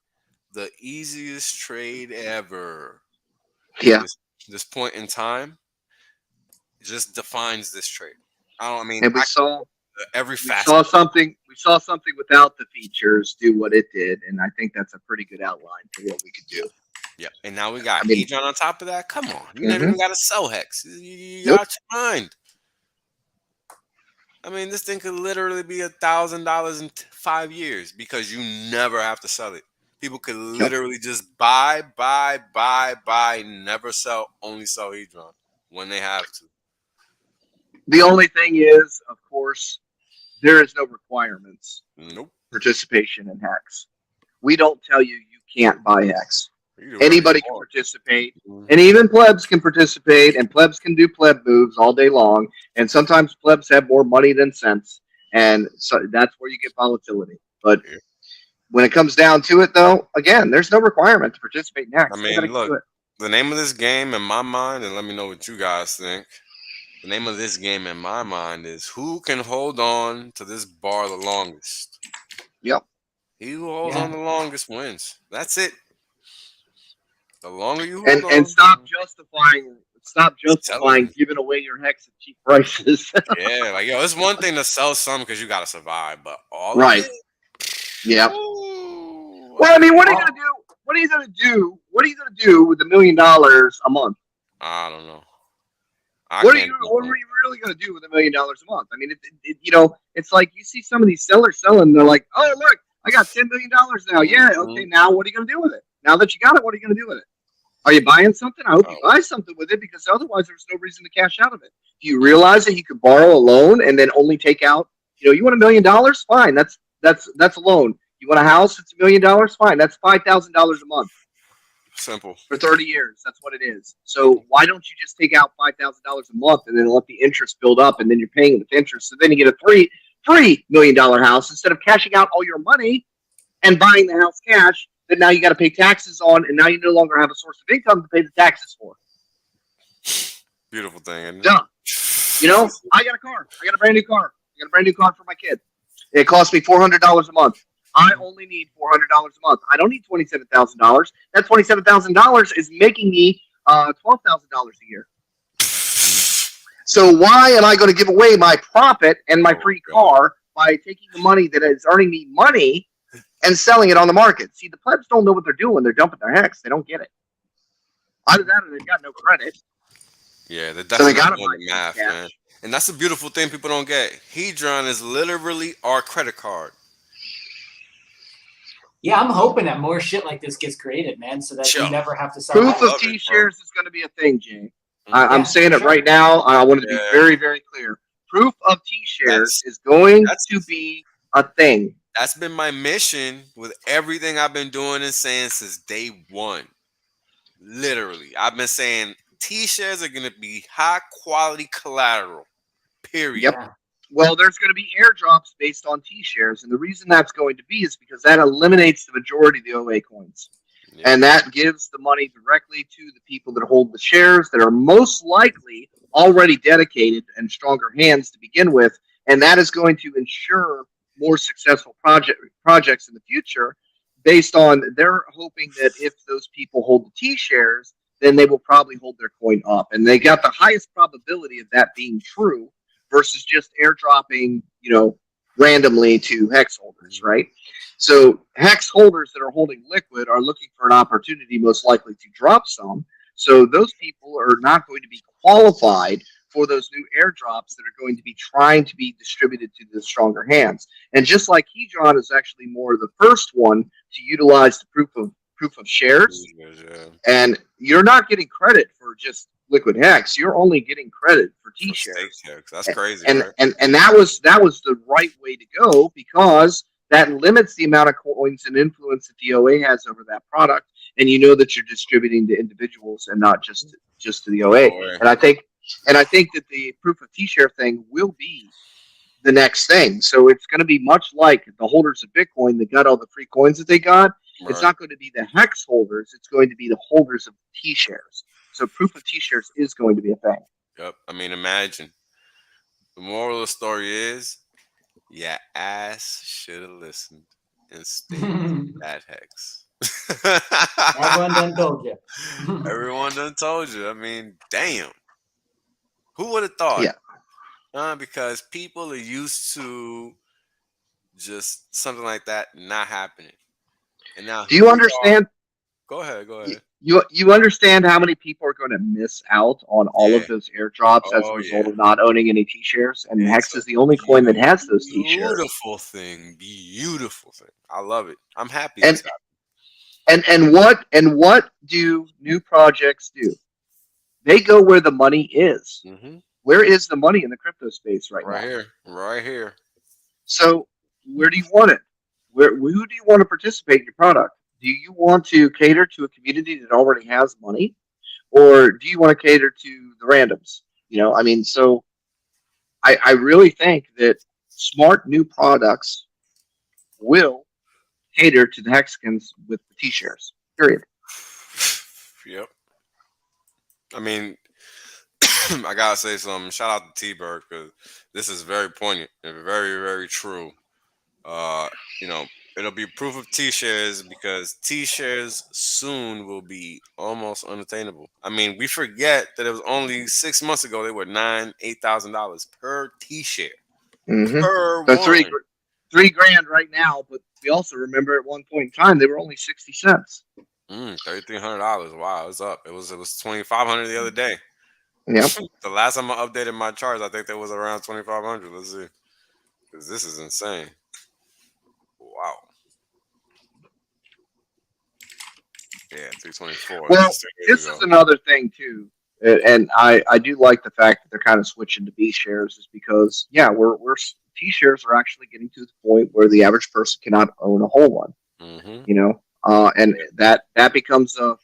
the easiest trade ever. Yeah. This point in time just defines this trade. And we saw every facet. We saw something without the features do what it did, and I think that's a pretty good outline for what we could do. Yeah, and now we got Hedron on top of that. Come on, you never even got to sell Hex. You got your mind. I mean, this thing could literally be $1,000 in 5 years because you never have to sell it. People could literally just buy, never sell, only sell Hedron when they have to. The only thing is, of course, there is no requirements. Nope. Participation in Hex. We don't tell you can't buy Hex. Anybody can participate, and even plebs can participate, and plebs can do pleb moves all day long. And sometimes plebs have more money than sense, and so that's where you get volatility. But when it comes down to it, though, again, there's no requirement to participate in Hex. I mean, look, the name of this game in my mind, and let me know what you guys think. The name of this game in my mind is who can hold on to this bar the longest. Yep. He who holds on the longest wins. That's it. The longer you hold on. And stop justifying giving away your Hex at cheap prices. Yeah, like, it's one thing to sell some because you got to survive, but all right. of it, Yeah. Ooh, Well, I mean, what are you gonna do? What are you gonna do? What are you gonna do with $1 million a month? I don't know. What are you really gonna do with $1 million a month? I mean, it's like you see some of these sellers selling. They're like, oh look, I got $10 million now. Yeah, okay. Now what are you gonna do with it? Now that you got it, what are you gonna do with it? Are you buying something? I hope you buy something with it, because otherwise there's no reason to cash out of it. Do you realize that you could borrow a loan and then only take out? You want $1 million? Fine, that's a loan. You want a house? It's $1 million. Fine, that's $5,000 a month. Simple. For 30 years. That's what it is. So why don't you just take out $5,000 a month and then let the interest build up, and then you're paying with interest. So then you get a $3 million house instead of cashing out all your money and buying the house cash that now you got to pay taxes on, and now you no longer have a source of income to pay the taxes for. Beautiful thing, isn't it? Done. I got a car. I got a brand new car. I got a brand new car for my kid. It cost me $400 a month. I only need $400 a month. I don't need $27,000. That $27,000 is making me $12,000 a year. So why am I going to give away my profit and my free car by taking the money that is earning me money and selling it on the market? See, the plebs don't know what they're doing. They're dumping their hex. They don't get it. Either that or they've got no credit. Yeah, they're So they definitely gotta doing buy the math, cash. man. And that's a beautiful thing people don't get. Hedron is literally our credit card. Yeah, I'm hoping that more shit like this gets created, man, so that you never have to sell. Proof of T-shares is going to be a thing, Jay. I'm saying it right now. I wanted to be very, very clear. Proof of T-shares is going to be a thing. That's been my mission with everything I've been doing and saying since day one. Literally, I've been saying T-shares are going to be high quality collateral. Period. Yep. Well, there's going to be airdrops based on T-shares, and the reason that's going to be is because that eliminates the majority of the OA coins. Yep. And that gives the money directly to the people that hold the shares that are most likely already dedicated and stronger hands to begin with, and that is going to ensure more successful projects in the future based on they're hoping that if those people hold the T-shares, then they will probably hold their coin up. And they got the highest probability of that being true versus just airdropping, randomly to HEX holders, right? So HEX holders that are holding liquid are looking for an opportunity most likely to drop some. So those people are not going to be qualified for those new airdrops that are going to be trying to be distributed to the stronger hands. And just like Hedron is actually more the first one to utilize the proof of shares, and you're not getting credit for just liquid HEX. You're only getting credit for T-shares. That's crazy. And, right? and that was the right way to go, because that limits the amount of coins and influence that the OA has over that product, and you know that you're distributing to individuals and not just to the OA. And I think that the proof of T-share thing will be the next thing. So it's going to be much like the holders of Bitcoin that got all the free coins that they got. Right. It's not going to be the HEX holders. It's going to be the holders of T-shares. So proof of T-shares is going to be a thing. Yep. I mean, imagine. The moral of the story is, your ass should have listened and stayed at HEX. Everyone done told you. Everyone done told you. I mean, damn. Who would have thought? Yeah. Because people are used to just something like that not happening. And now, do you understand? Go ahead. You understand how many people are going to miss out on all of those airdrops as a result of not owning any T-shares? And HEX is the only coin that has those T-shares. Beautiful thing. I love it. I'm happy. And what do new projects do? They go where the money is. Mm-hmm. Where is the money in the crypto space right now? Right here. So where do you want it? Who do you want to participate in your product? Do you want to cater to a community that already has money, or do you want to cater to the randoms? So I really think that smart new products will cater to the Hexicans with the T-shares. Period. Yep. I mean, I gotta say something. Shout out to T-Bird, because this is very poignant and very, very true. It'll be proof of T-shares, because T-shares soon will be almost unattainable. I mean, we forget that it was only 6 months ago they were $8,000 per T-share. Mm-hmm. Per so one. $3,000 right now, but we also remember at one point in time they were only 60 cents. $3,300. Wow, it's up. It was $2,500 the other day. Yep. The last time I updated my charts, I think that was around 2,500. Let's see, because this is insane. Wow. Yeah, 324. Well, this is another thing too, and I do like the fact that they're kind of switching to B shares, is because we're T shares are actually getting to the point where the average person cannot own a whole one. You know, and that becomes a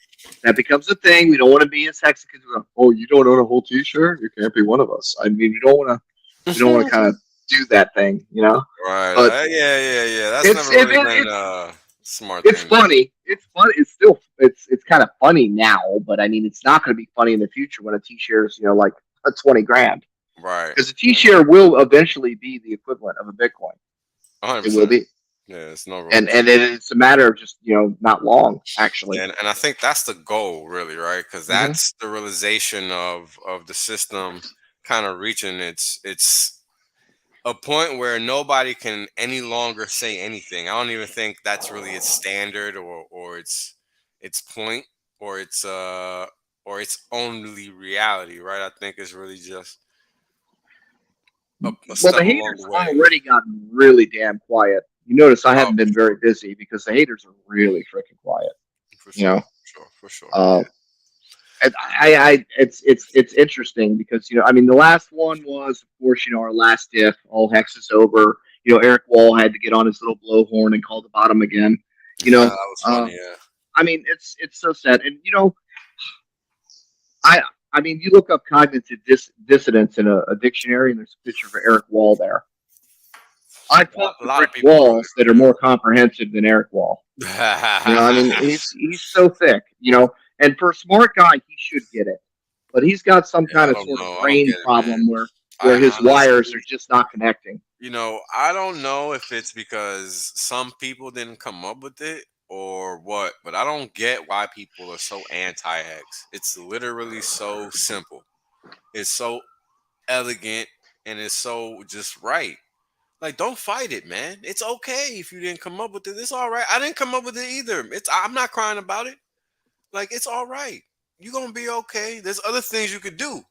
thing. We don't want to be as sexy because oh, you don't own a whole T share, you can't be one of us. I mean, you don't want to kind of do that thing, you know. Right. But yeah. That's never really been smart. It's funny. It's funny. It's still it's kind of funny now, but I mean, it's not going to be funny in the future when a T share is like a 20 grand. Right. Because a T share will eventually be the equivalent of a Bitcoin. 100%. It will be. Yeah, it's no. And it's a matter of just not long actually. And I think that's the goal, really, right? Because that's the realization of the system kind of reaching its a point where nobody can any longer say anything. I don't even think that's really its standard or its point or its only reality, right? I think it's really just a step the haters have already gotten really damn quiet. You notice I haven't been very busy because the haters are really freaking quiet. For sure, for sure. And it's interesting because I mean the last one was of course our last diff, all hex is over. Eric Wall had to get on his little blowhorn and call the bottom again. That was funny. I mean it's so sad, and I mean you look up cognitive dissonance in a dictionary and there's a picture of Eric Wall there. I talk to Rick Walls that are more comprehensive than Eric Wall. I mean he's so thick, and for a smart guy he should get it, but he's got some kind of sort of brain problem where his wires are just not connecting. I don't know if it's because some people didn't come up with it or what, but I don't get why people are so anti-hex. It's literally so simple. It's so elegant and it's so just right. Like, don't fight it, man. It's okay if you didn't come up with it. It's all right. I didn't come up with it either. I'm not crying about it. Like, it's all right. You're going to be okay. There's other things you could do.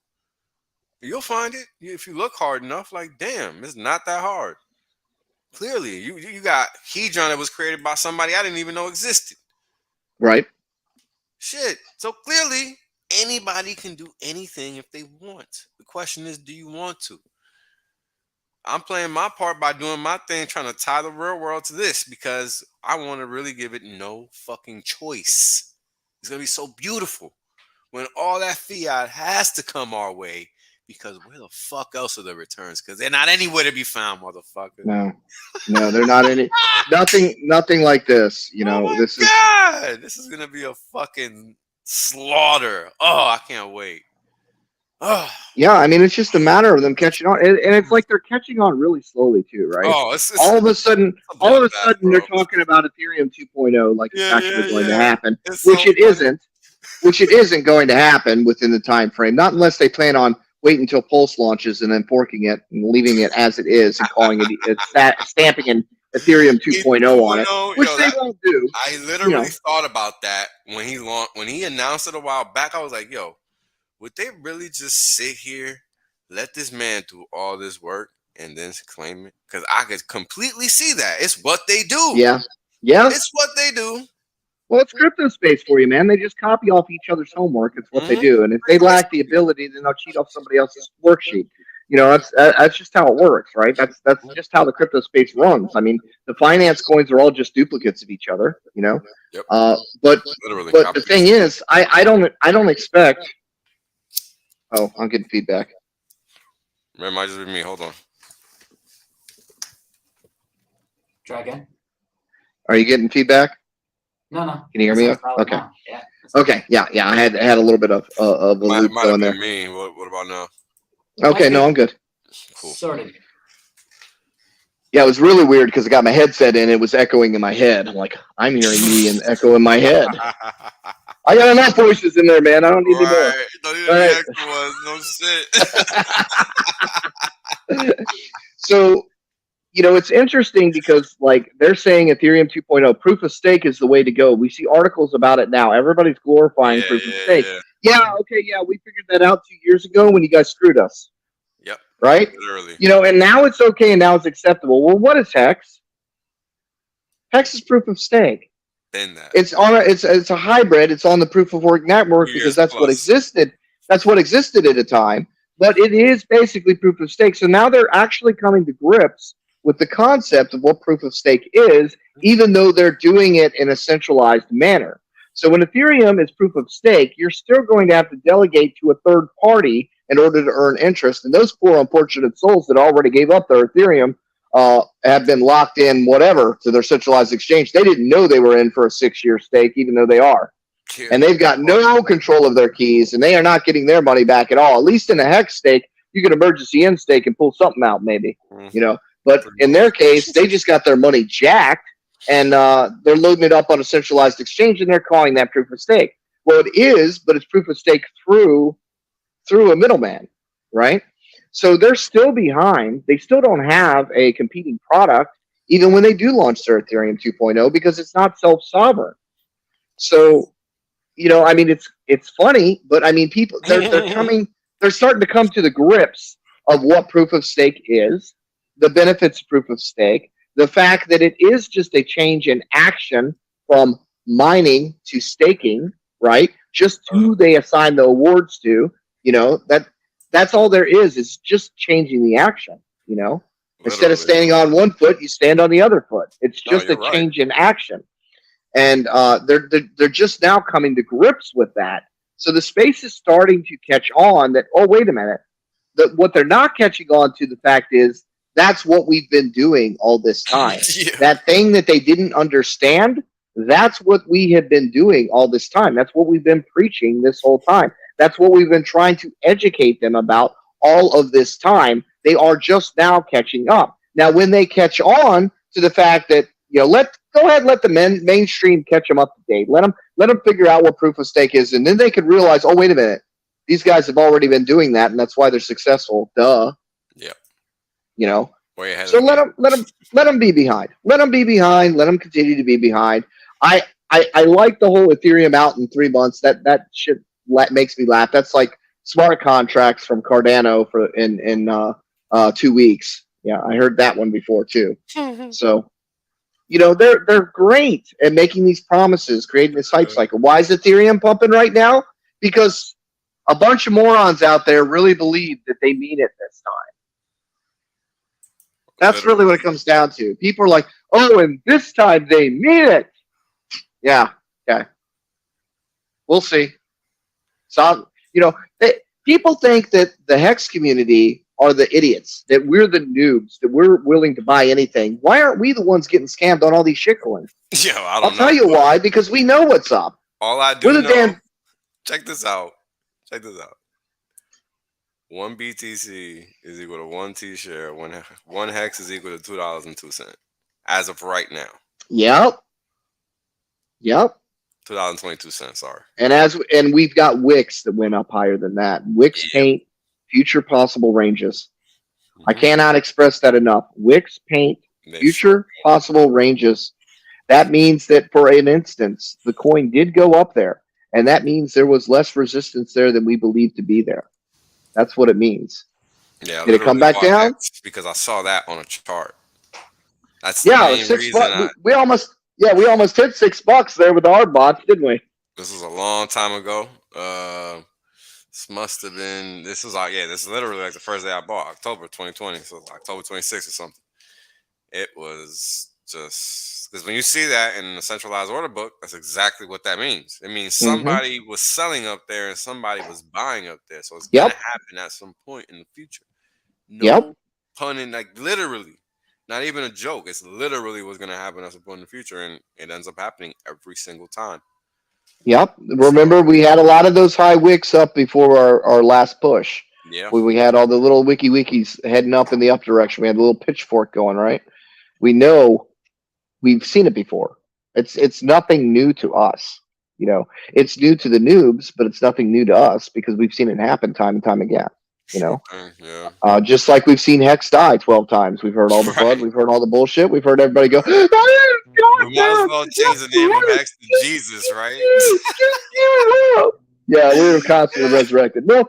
You'll find it if you look hard enough. Like, damn, it's not that hard. Clearly, you got Hedron that was created by somebody I didn't even know existed. Right. Shit. So clearly, anybody can do anything if they want. The question is, do you want to? I'm playing my part by doing my thing, trying to tie the real world to this because I want to really give it no fucking choice. It's going to be so beautiful when all that fiat has to come our way because where the fuck else are the returns? Because they're not anywhere to be found, motherfucker. No, they're not any. Nothing like this. This is going to be a fucking slaughter. Oh, I can't wait. Yeah, I mean, it's just a matter of them catching on, and it's like they're catching on really slowly too, right? All of a sudden, they're talking about Ethereum 2.0 like it's actually going to happen, which it isn't going to happen within the time frame. Not unless they plan on waiting until Pulse launches and then forking it and leaving it as it is and calling it stamping an Ethereum 2.0 on it, which they won't do. I literally thought about that when he announced it a while back. I was like, yo. Would they really just sit here, let this man do all this work, and then claim it? Because I could completely see that. It's what they do. Yeah. It's what they do. Well, it's crypto space for you, man. They just copy off each other's homework. It's what they do. And if they lack the ability, then they'll cheat off somebody else's worksheet. That's just how it works, right? That's just how the crypto space runs. I mean, the finance coins are all just duplicates of each other, Yep. But the thing is, I don't expect. Oh, I'm getting feedback. It might just be me. Hold on. Try again. Are you getting feedback? No. Can you hear me? Okay. Yeah. Okay. Yeah. I had a little bit of a loop going there. Me. What about now? Okay. No, I'm good. Cool. Sorted. Yeah, it was really weird because I got my headset in. It was echoing in my head. I'm like, I'm hearing me and echo in my head. I got enough voices in there, man. I don't need any more. Don't need any extra ones. No shit. So you know, it's interesting because like they're saying Ethereum 2.0 proof of stake is the way to go. We see articles about it now. Everybody's glorifying proof of stake. Yeah, okay, yeah, we figured that out 2 years ago when you guys screwed us. Yep. Right? Literally. You know, and now it's okay and now it's acceptable. Well, what is Hex? Hex is proof of stake. Then that. It's on it's a hybrid. It's on the proof of work network because that's what existed. That's what existed at a time. But it is basically proof of stake. So now they're actually coming to grips with the concept of what proof of stake is, even though they're doing it in a centralized manner. So when Ethereum is proof of stake, you're still going to have to delegate to a third party in order to earn interest. And those poor unfortunate souls that already gave up their Ethereum have been locked in whatever to their centralized exchange. They didn't know they were in for a 6-year stake, even though they are. And they've got no control of their keys, and they are not getting their money back at all. At least in a Hex stake, you can emergency in stake and pull something out, maybe. You know, but in their case, they just got their money jacked, and they're loading it up on a centralized exchange, and they're calling that proof of stake. Well, it is, but it's proof of stake through a middleman, right? So they're still behind. They still don't have a competing product, even when they do launch their Ethereum 2.0, because it's not self-sovereign. So, you know, I mean, it's funny, but I mean, people they're starting to come to the grips of what proof of stake is, the benefits of proof of stake, the fact that it is just a change in action from mining to staking, right? Just who they assign the awards to, you know, that's all there is just changing the action, you know. Instead of standing on one foot, you stand on the other foot. It's just a change in action. And they're just now coming to grips with that. So the space is starting to catch on that, oh, wait a minute. What they're not catching on to, the fact is, that's what we've been doing all this time. That thing that they didn't understand, that's what we have been doing all this time. That's what we've been preaching this whole time. That's what we've been trying to educate them about all of this time. They are just now catching up. Now, when they catch on to the fact that, you know, go ahead and let the mainstream catch them up to date. Let them figure out what proof of stake is, and then they could realize, oh, wait a minute, these guys have already been doing that, and that's why they're successful. Duh. Yeah. You know. So let them be behind. Let them be behind. Let them continue to be behind. I like the whole Ethereum out in 3 months. That shit makes me laugh. That's like smart contracts from Cardano for in 2 weeks. Yeah, I heard that one before too. So, you know, they're great at making these promises, creating this hype cycle. Why is Ethereum pumping right now? Because a bunch of morons out there really believe that they mean it this time. That's really what it comes down to. People are like, oh, and this time they mean it. Yeah, okay. We'll see. So, you know, people think that the Hex community are the idiots, that we're the noobs, that we're willing to buy anything. Why aren't we the ones getting scammed on all these shitcoins? Yeah, I'll tell you why, because we know what's up. All I do know, check this out. Check this out. 1 BTC is equal to 1 T share. One Hex is equal to $2.02 as of right now. Yep. $2.22. Sorry. And we've got wicks that went up higher than that. Wicks paint future possible ranges. I cannot express that enough. Wicks paint future possible ranges. That means that for an instance, the coin did go up there, and that means there was less resistance there than we believed to be there. That's what it means. Yeah, did it come back down? Because I saw that on a chart. That's the main reason we almost hit $6 there with our bots, didn't we? This was a long time ago. This must have been. This is literally like the first day I bought, October 2020. So it was October 26th or something. It was just because when you see that in the centralized order book, that's exactly what that means. It means somebody was selling up there and somebody was buying up there. So it's gonna happen at some point in the future. No punning, like literally, not even a joke. It's literally what's gonna happen at some point in the future, and it ends up happening every single time. Yep. Remember, we had a lot of those high wicks up before our last push. Yeah. We had all the little wikis heading up in the up direction. We had a little pitchfork going, right? We know. We've seen it before. It's nothing new to us. You know, it's new to the noobs, but it's nothing new to us because we've seen it happen time and time again. You know, Yeah. just like we've seen Hex die 12 times. We've heard all the FUD. Right. We've heard all the bullshit. We've heard everybody go, Right. "Oh, We might as God, well no, change the name of Hex to Jesus, right? yeah, we were constantly resurrected. No,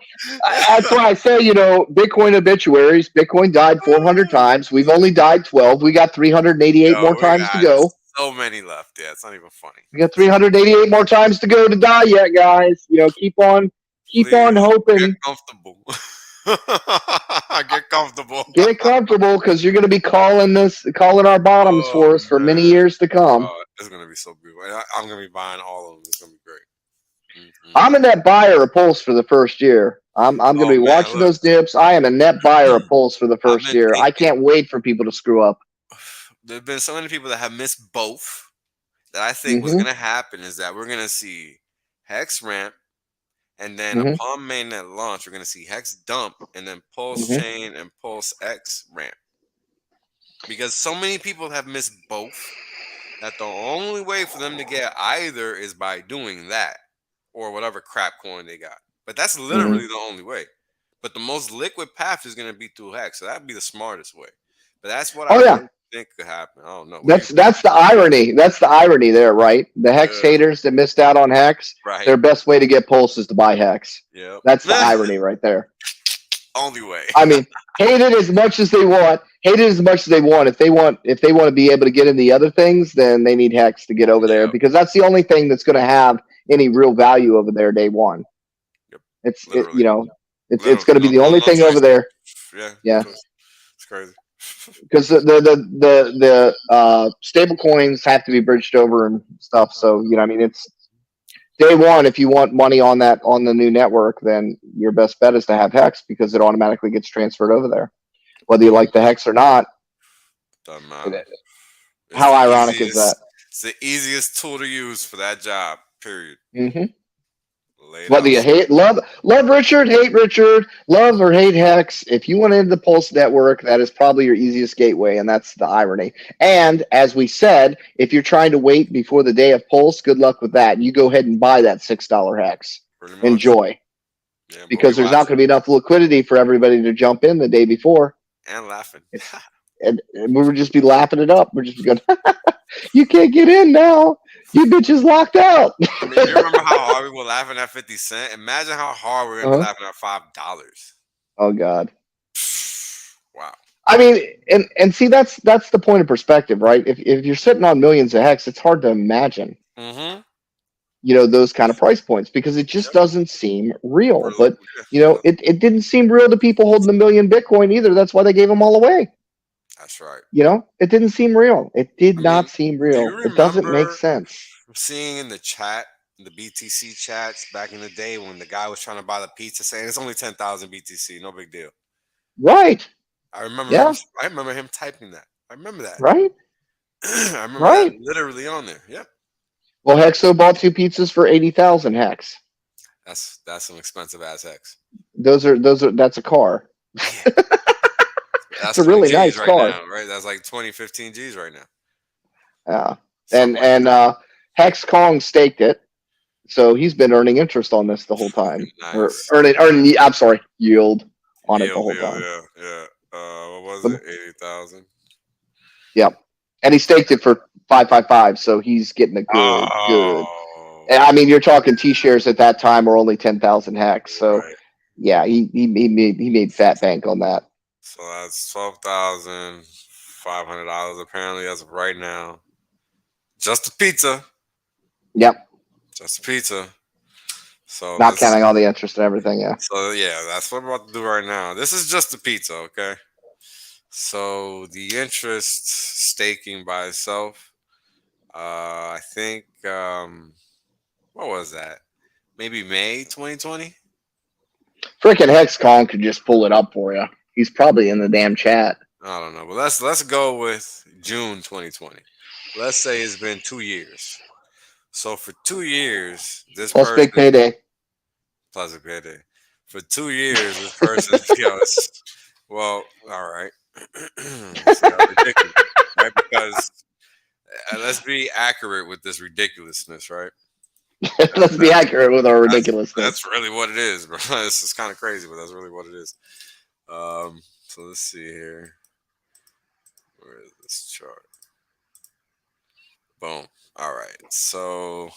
that's why I say, you know, Bitcoin obituaries. Bitcoin died 400 times. We've only died 12. We got 388 Yo, more we times to got go. so many left. Yeah, it's not even funny. We got 388 more times to go to die yet, guys. You know, keep on Please get hoping. comfortable. Get comfortable. Get comfortable because you're going to be calling our bottoms Oh for us for many man. years to come. Oh, it's gonna be so beautiful. I'm gonna be buying all of them. It's gonna be great. I'm a net buyer of Pulse for the first year. I'm going to Oh be man, watching look, those dips. I am a net buyer of Pulse for the I've first been year. I taking. can't wait for people to screw up. There've been so many people that have missed both. That I think what's Mm-hmm. gonna happen is that we're gonna see Hex ramp, and then Mm-hmm. upon mainnet launch, we're gonna see Hex dump, and then Pulse Mm-hmm. chain and Pulse X ramp. Because so many people have missed both that the only way for them to get either is by doing that or whatever crap coin they got. But that's Mm-hmm. literally the only way. But the most liquid path is going to be through Hex, so that'd be the smartest way. But that's what I Oh yeah, really think could happen. I don't know. What do you that's the irony. That's the irony there, right? The Hex think? haters that missed out on Hex, Right. their best way to get Pulse is to buy Hex. Yep. That's the irony right there. Only way. I mean, hate it as much as they want. Hate it as much as they want. If they want to be able to get in the other things, then they need Hex to get over there Yep. because that's the only thing that's going to have any real value over there day one. Yep. It's Literally. it's going to be the No, only no thing over choice. there. Yeah. No Yeah, choice. It's crazy. because the stable coins have to be bridged over and stuff. So you know, I mean, it's day one. If you want money on the new network, then your best bet is to have Hex because it automatically gets transferred over there, whether you like the Hex or not. Doesn't matter. It's How the ironic is that? easiest. It's the easiest tool to use for that job. Period. Mm-hmm. Laid Whether out. you love Richard, hate Richard, love or hate Hex, if you want into the Pulse network, that is probably your easiest gateway, and that's the irony. And as we said, if you're trying to wait before the day of Pulse, good luck with that. You go ahead and buy that $6 Hex. Pretty much. Enjoy, Yeah, but because we there's not going to be enough liquidity for everybody to jump in the day before, and laughing. and we would just be laughing it up. We're just going, you can't get in now. You bitches locked out. I mean, you remember how hard we were laughing at 50 cents? Imagine how hard we're gonna be laughing at $5. Oh God. Wow. I mean, and see, that's the point of perspective, right? If you're sitting on millions of Hex, it's hard to imagine, Mm-hmm. you know, those kind of price points because it just Yep. doesn't seem real. Really? But you know, it didn't seem real to people holding a million Bitcoin either. That's why they gave them all away. That's right. You know, it didn't seem real. It did I not mean, seem do you real. It doesn't make remember sense. seeing in the chat, the BTC chats back in the day when the guy was trying to buy the pizza saying it's only 10,000 BTC, no big deal. Right. I remember Yeah. him. I remember him typing that. I remember that. Right. I remember that Right. literally on there. Yep. Well, Hexo bought 2 pizzas for 80,000 Hex. That's some expensive ass Hex. That's a car. Yeah. It's That's a 20 really G's nice right car. now, right? That's like 20, 15 G's right now. Yeah. Something And like that. Hex Kong staked it, so he's been earning interest on this the whole time. Nice. Or earning. I'm sorry, yield on it the whole Yield, time. yeah. What was But, it? 80,000. yep. And he staked it for 555, so he's getting a good. Oh, I mean, you're talking T shares at that time are only 10,000 Hex, so right. yeah, he made fat bank on that. So that's $12,500 apparently as of right now. Just a pizza. Yep. Just a pizza. So Not counting all the interest and everything. Yeah. So yeah, that's what we're about to do right now. This is just a pizza, okay? So the interest staking by itself, I think, what was that? Maybe May 2020. Freaking Hex Kong could just pull it up for you. He's probably in the damn chat. I don't know, but let's go with June 2020. Let's say it's been 2 years. So for 2 years, this Plus person big payday. plus a payday. For 2 years, this person well, all right. It's ridiculous, right? Because let's be accurate with this ridiculousness, right? Let's be accurate with our ridiculousness. That's really what it is, bro. This is kind of crazy, but that's really what it is. So let's see here. Where is this chart? Boom. All right. So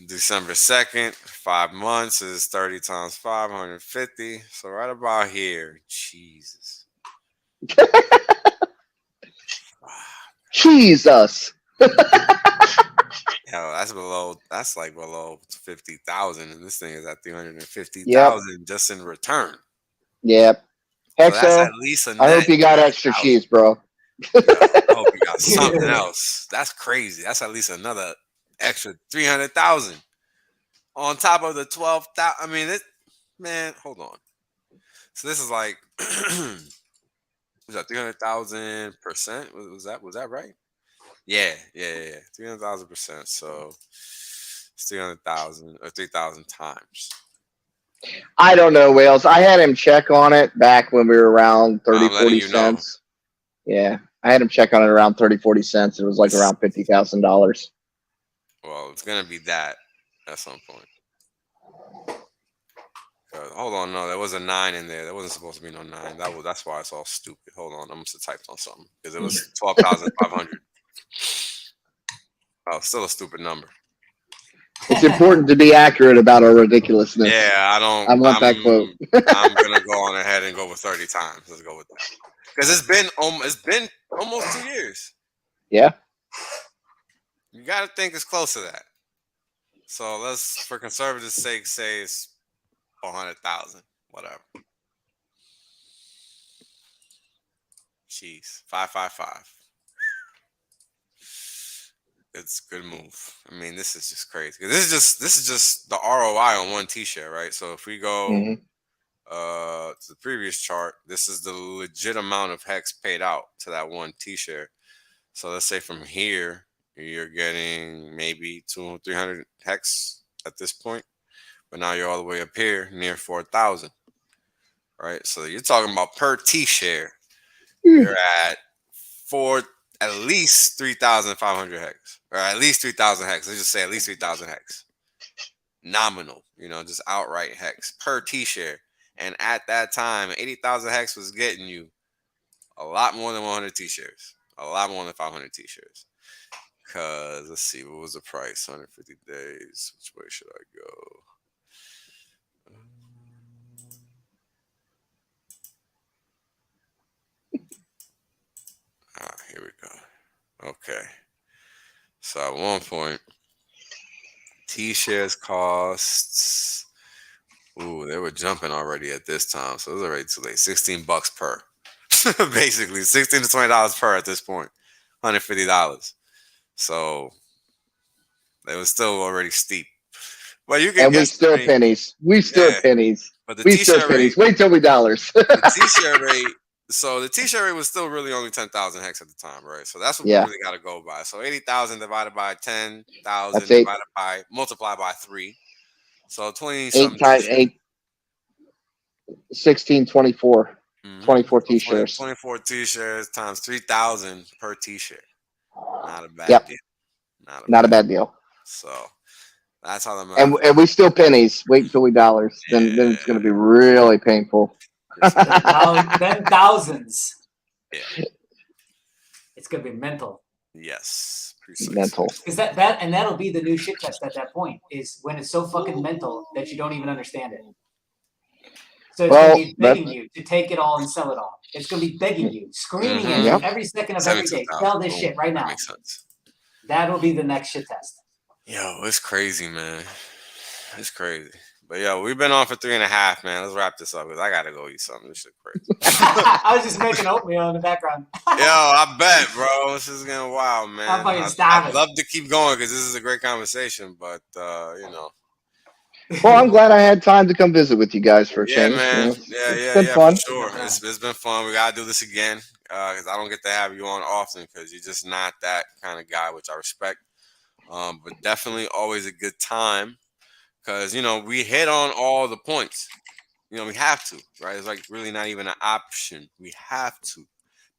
December 2nd, 5 months is 30 times 550. So right about here. Jesus. Jesus. Hell, that's like below 50,000, and this thing is at 350,000 Yep. just in return. Yep. So that's Hexo, at least a I net hope you got extra 300,000. cheese, bro. Yo, I hope you got something else. That's crazy. That's at least another extra 300,000 on top of the 12,000. I mean, man, hold on. So this is like, was that 300,000%? Was that right? Yeah. 300,000%. So it's 300,000 or 3,000 times. I don't know, Wales. I had him check on it back when we were around 30, I'm letting 40 you know. cents. Yeah. I had him check on it around 30, 40 cents. It was like around $50,000. Well, it's gonna be that at some point. Hold on, no, there was a 9 in there. There wasn't supposed to be no 9. That's why it's all stupid. Hold on, I must have typed on something because it was 12,500. Oh, still a stupid number. It's important to be accurate about our ridiculousness. Yeah, I want that quote. I'm gonna go on ahead and go with 30 times. Let's go with that because it's been almost 2 years. Yeah. You got to think it's close to that. So let's, for conservative sake, say it's 400,000, whatever. Jeez, 555. It's a good move. I mean, this is just crazy. This is just the ROI on one T-share, right? So if we go to the previous chart, this is the legit amount of hex paid out to that one T-share. So let's say from here you're getting maybe 200-300 hex at this point, but now you're all the way up here near 4,000, right? So you're talking about per T-share, you're at at least 3,500 hex, or at least 3,000 hex. Let's just say at least 3,000 hex. Nominal, just outright hex per T-share. And at that time, 80,000 hex was getting you a lot more than 100 T-shares, a lot more than 500 T-shares. Because let's see, what was the price? 150 days. Which way should I go? Here we go. Okay. So at one point, T-shares costs. Ooh, they were jumping already at this time. So it was already too late. $16 per. Basically, $16 to $20 per at this point. $150. So it was still already steep. But you can and we still pennies. We still pennies. But the we T-share still pennies. Wait till we dollars. The T-share rate. So the T-share rate was still really only 10,000 hex at the time, right? So that's what we really got to go by. So 80,000 divided by 10,000 divided by multiplied by 3. So 20 something. 8 times 8. 16, 24. 24 T-shares. 24 T-shares times 3,000 per T-share. Not a bad deal. Not a bad deal. So that's how the math. And we still pennies. Wait until we dollars. Then it's going to be really painful. Then thousands. Yeah. It's going to be mental. Yes. Precisely. Mental. Because that'll be the new shit test at that point, is when it's so fucking mental that you don't even understand it. So it's going to be begging you to take it all and sell it all. It's going to be begging you, screaming at you every second of every day. Sell this shit right now. Makes sense. That'll be the next shit test. Yo, it's crazy, man. It's crazy. But yo, we've been on for 3.5, man. Let's wrap this up because I gotta go eat something. This shit crazy. I was just making oatmeal in the background. Yo, I bet, bro. This is getting wild, man. I'm fucking starving. I'd love to keep going because this is a great conversation, but Well, I'm glad I had time to come visit with you guys for a change. Man. It's been fun. For sure. It's been fun. We gotta do this again because I don't get to have you on often because you're just not that kind of guy, which I respect. But definitely always a good time because we hit on all the points. We have to, right? It's like really not even an option. We have to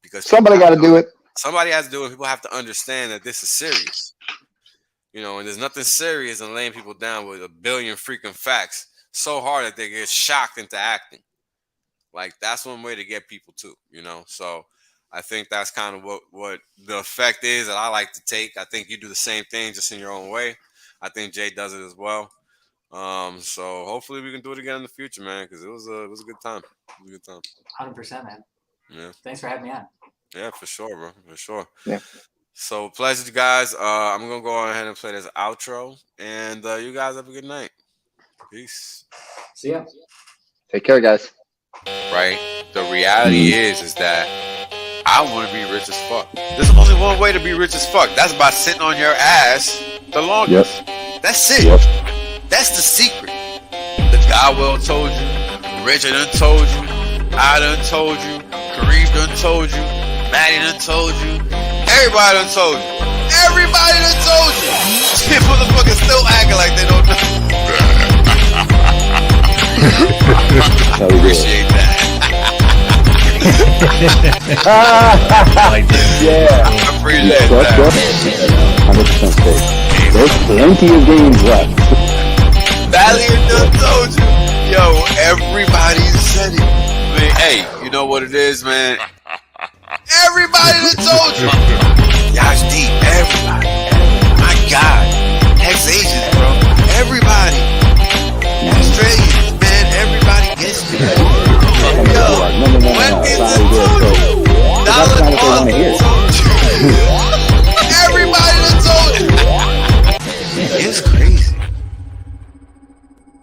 because somebody got to do it. Somebody has to do it. People have to understand that this is serious. You know, and there's nothing serious in laying people down with a billion freaking facts so hard that they get shocked into acting. Like, that's one way to get people too, you know. So I think that's kind of what the effect is that I like to take. I think you do the same thing, just in your own way. I think Jay does it as well. So hopefully we can do it again in the future, man, because it was a good time. It was a good time. 100%, man. Yeah. Thanks for having me on. Yeah, for sure, bro. For sure. Yeah. So pleasure, guys. I'm gonna go ahead and play this outro, and you guys have a good night. Peace. See ya. Take care, guys. Right. The reality is that I want to be rich as fuck. There's only one way to be rich as fuck. That's by sitting on your ass the longest. That's it. That's the secret. The guy well told you. Richard done told you. I done told you. Kareem done told you. Maddie done told you. Everybody done told you. Everybody done told you. Shit, motherfuckers still acting like they don't know. Appreciate that. Yeah. I appreciate that. 100% safe. There's plenty of games left. Valiant done told you. Yo, everybody said it. I mean, hey, you know what it is, man? Everybody done told you. Y'all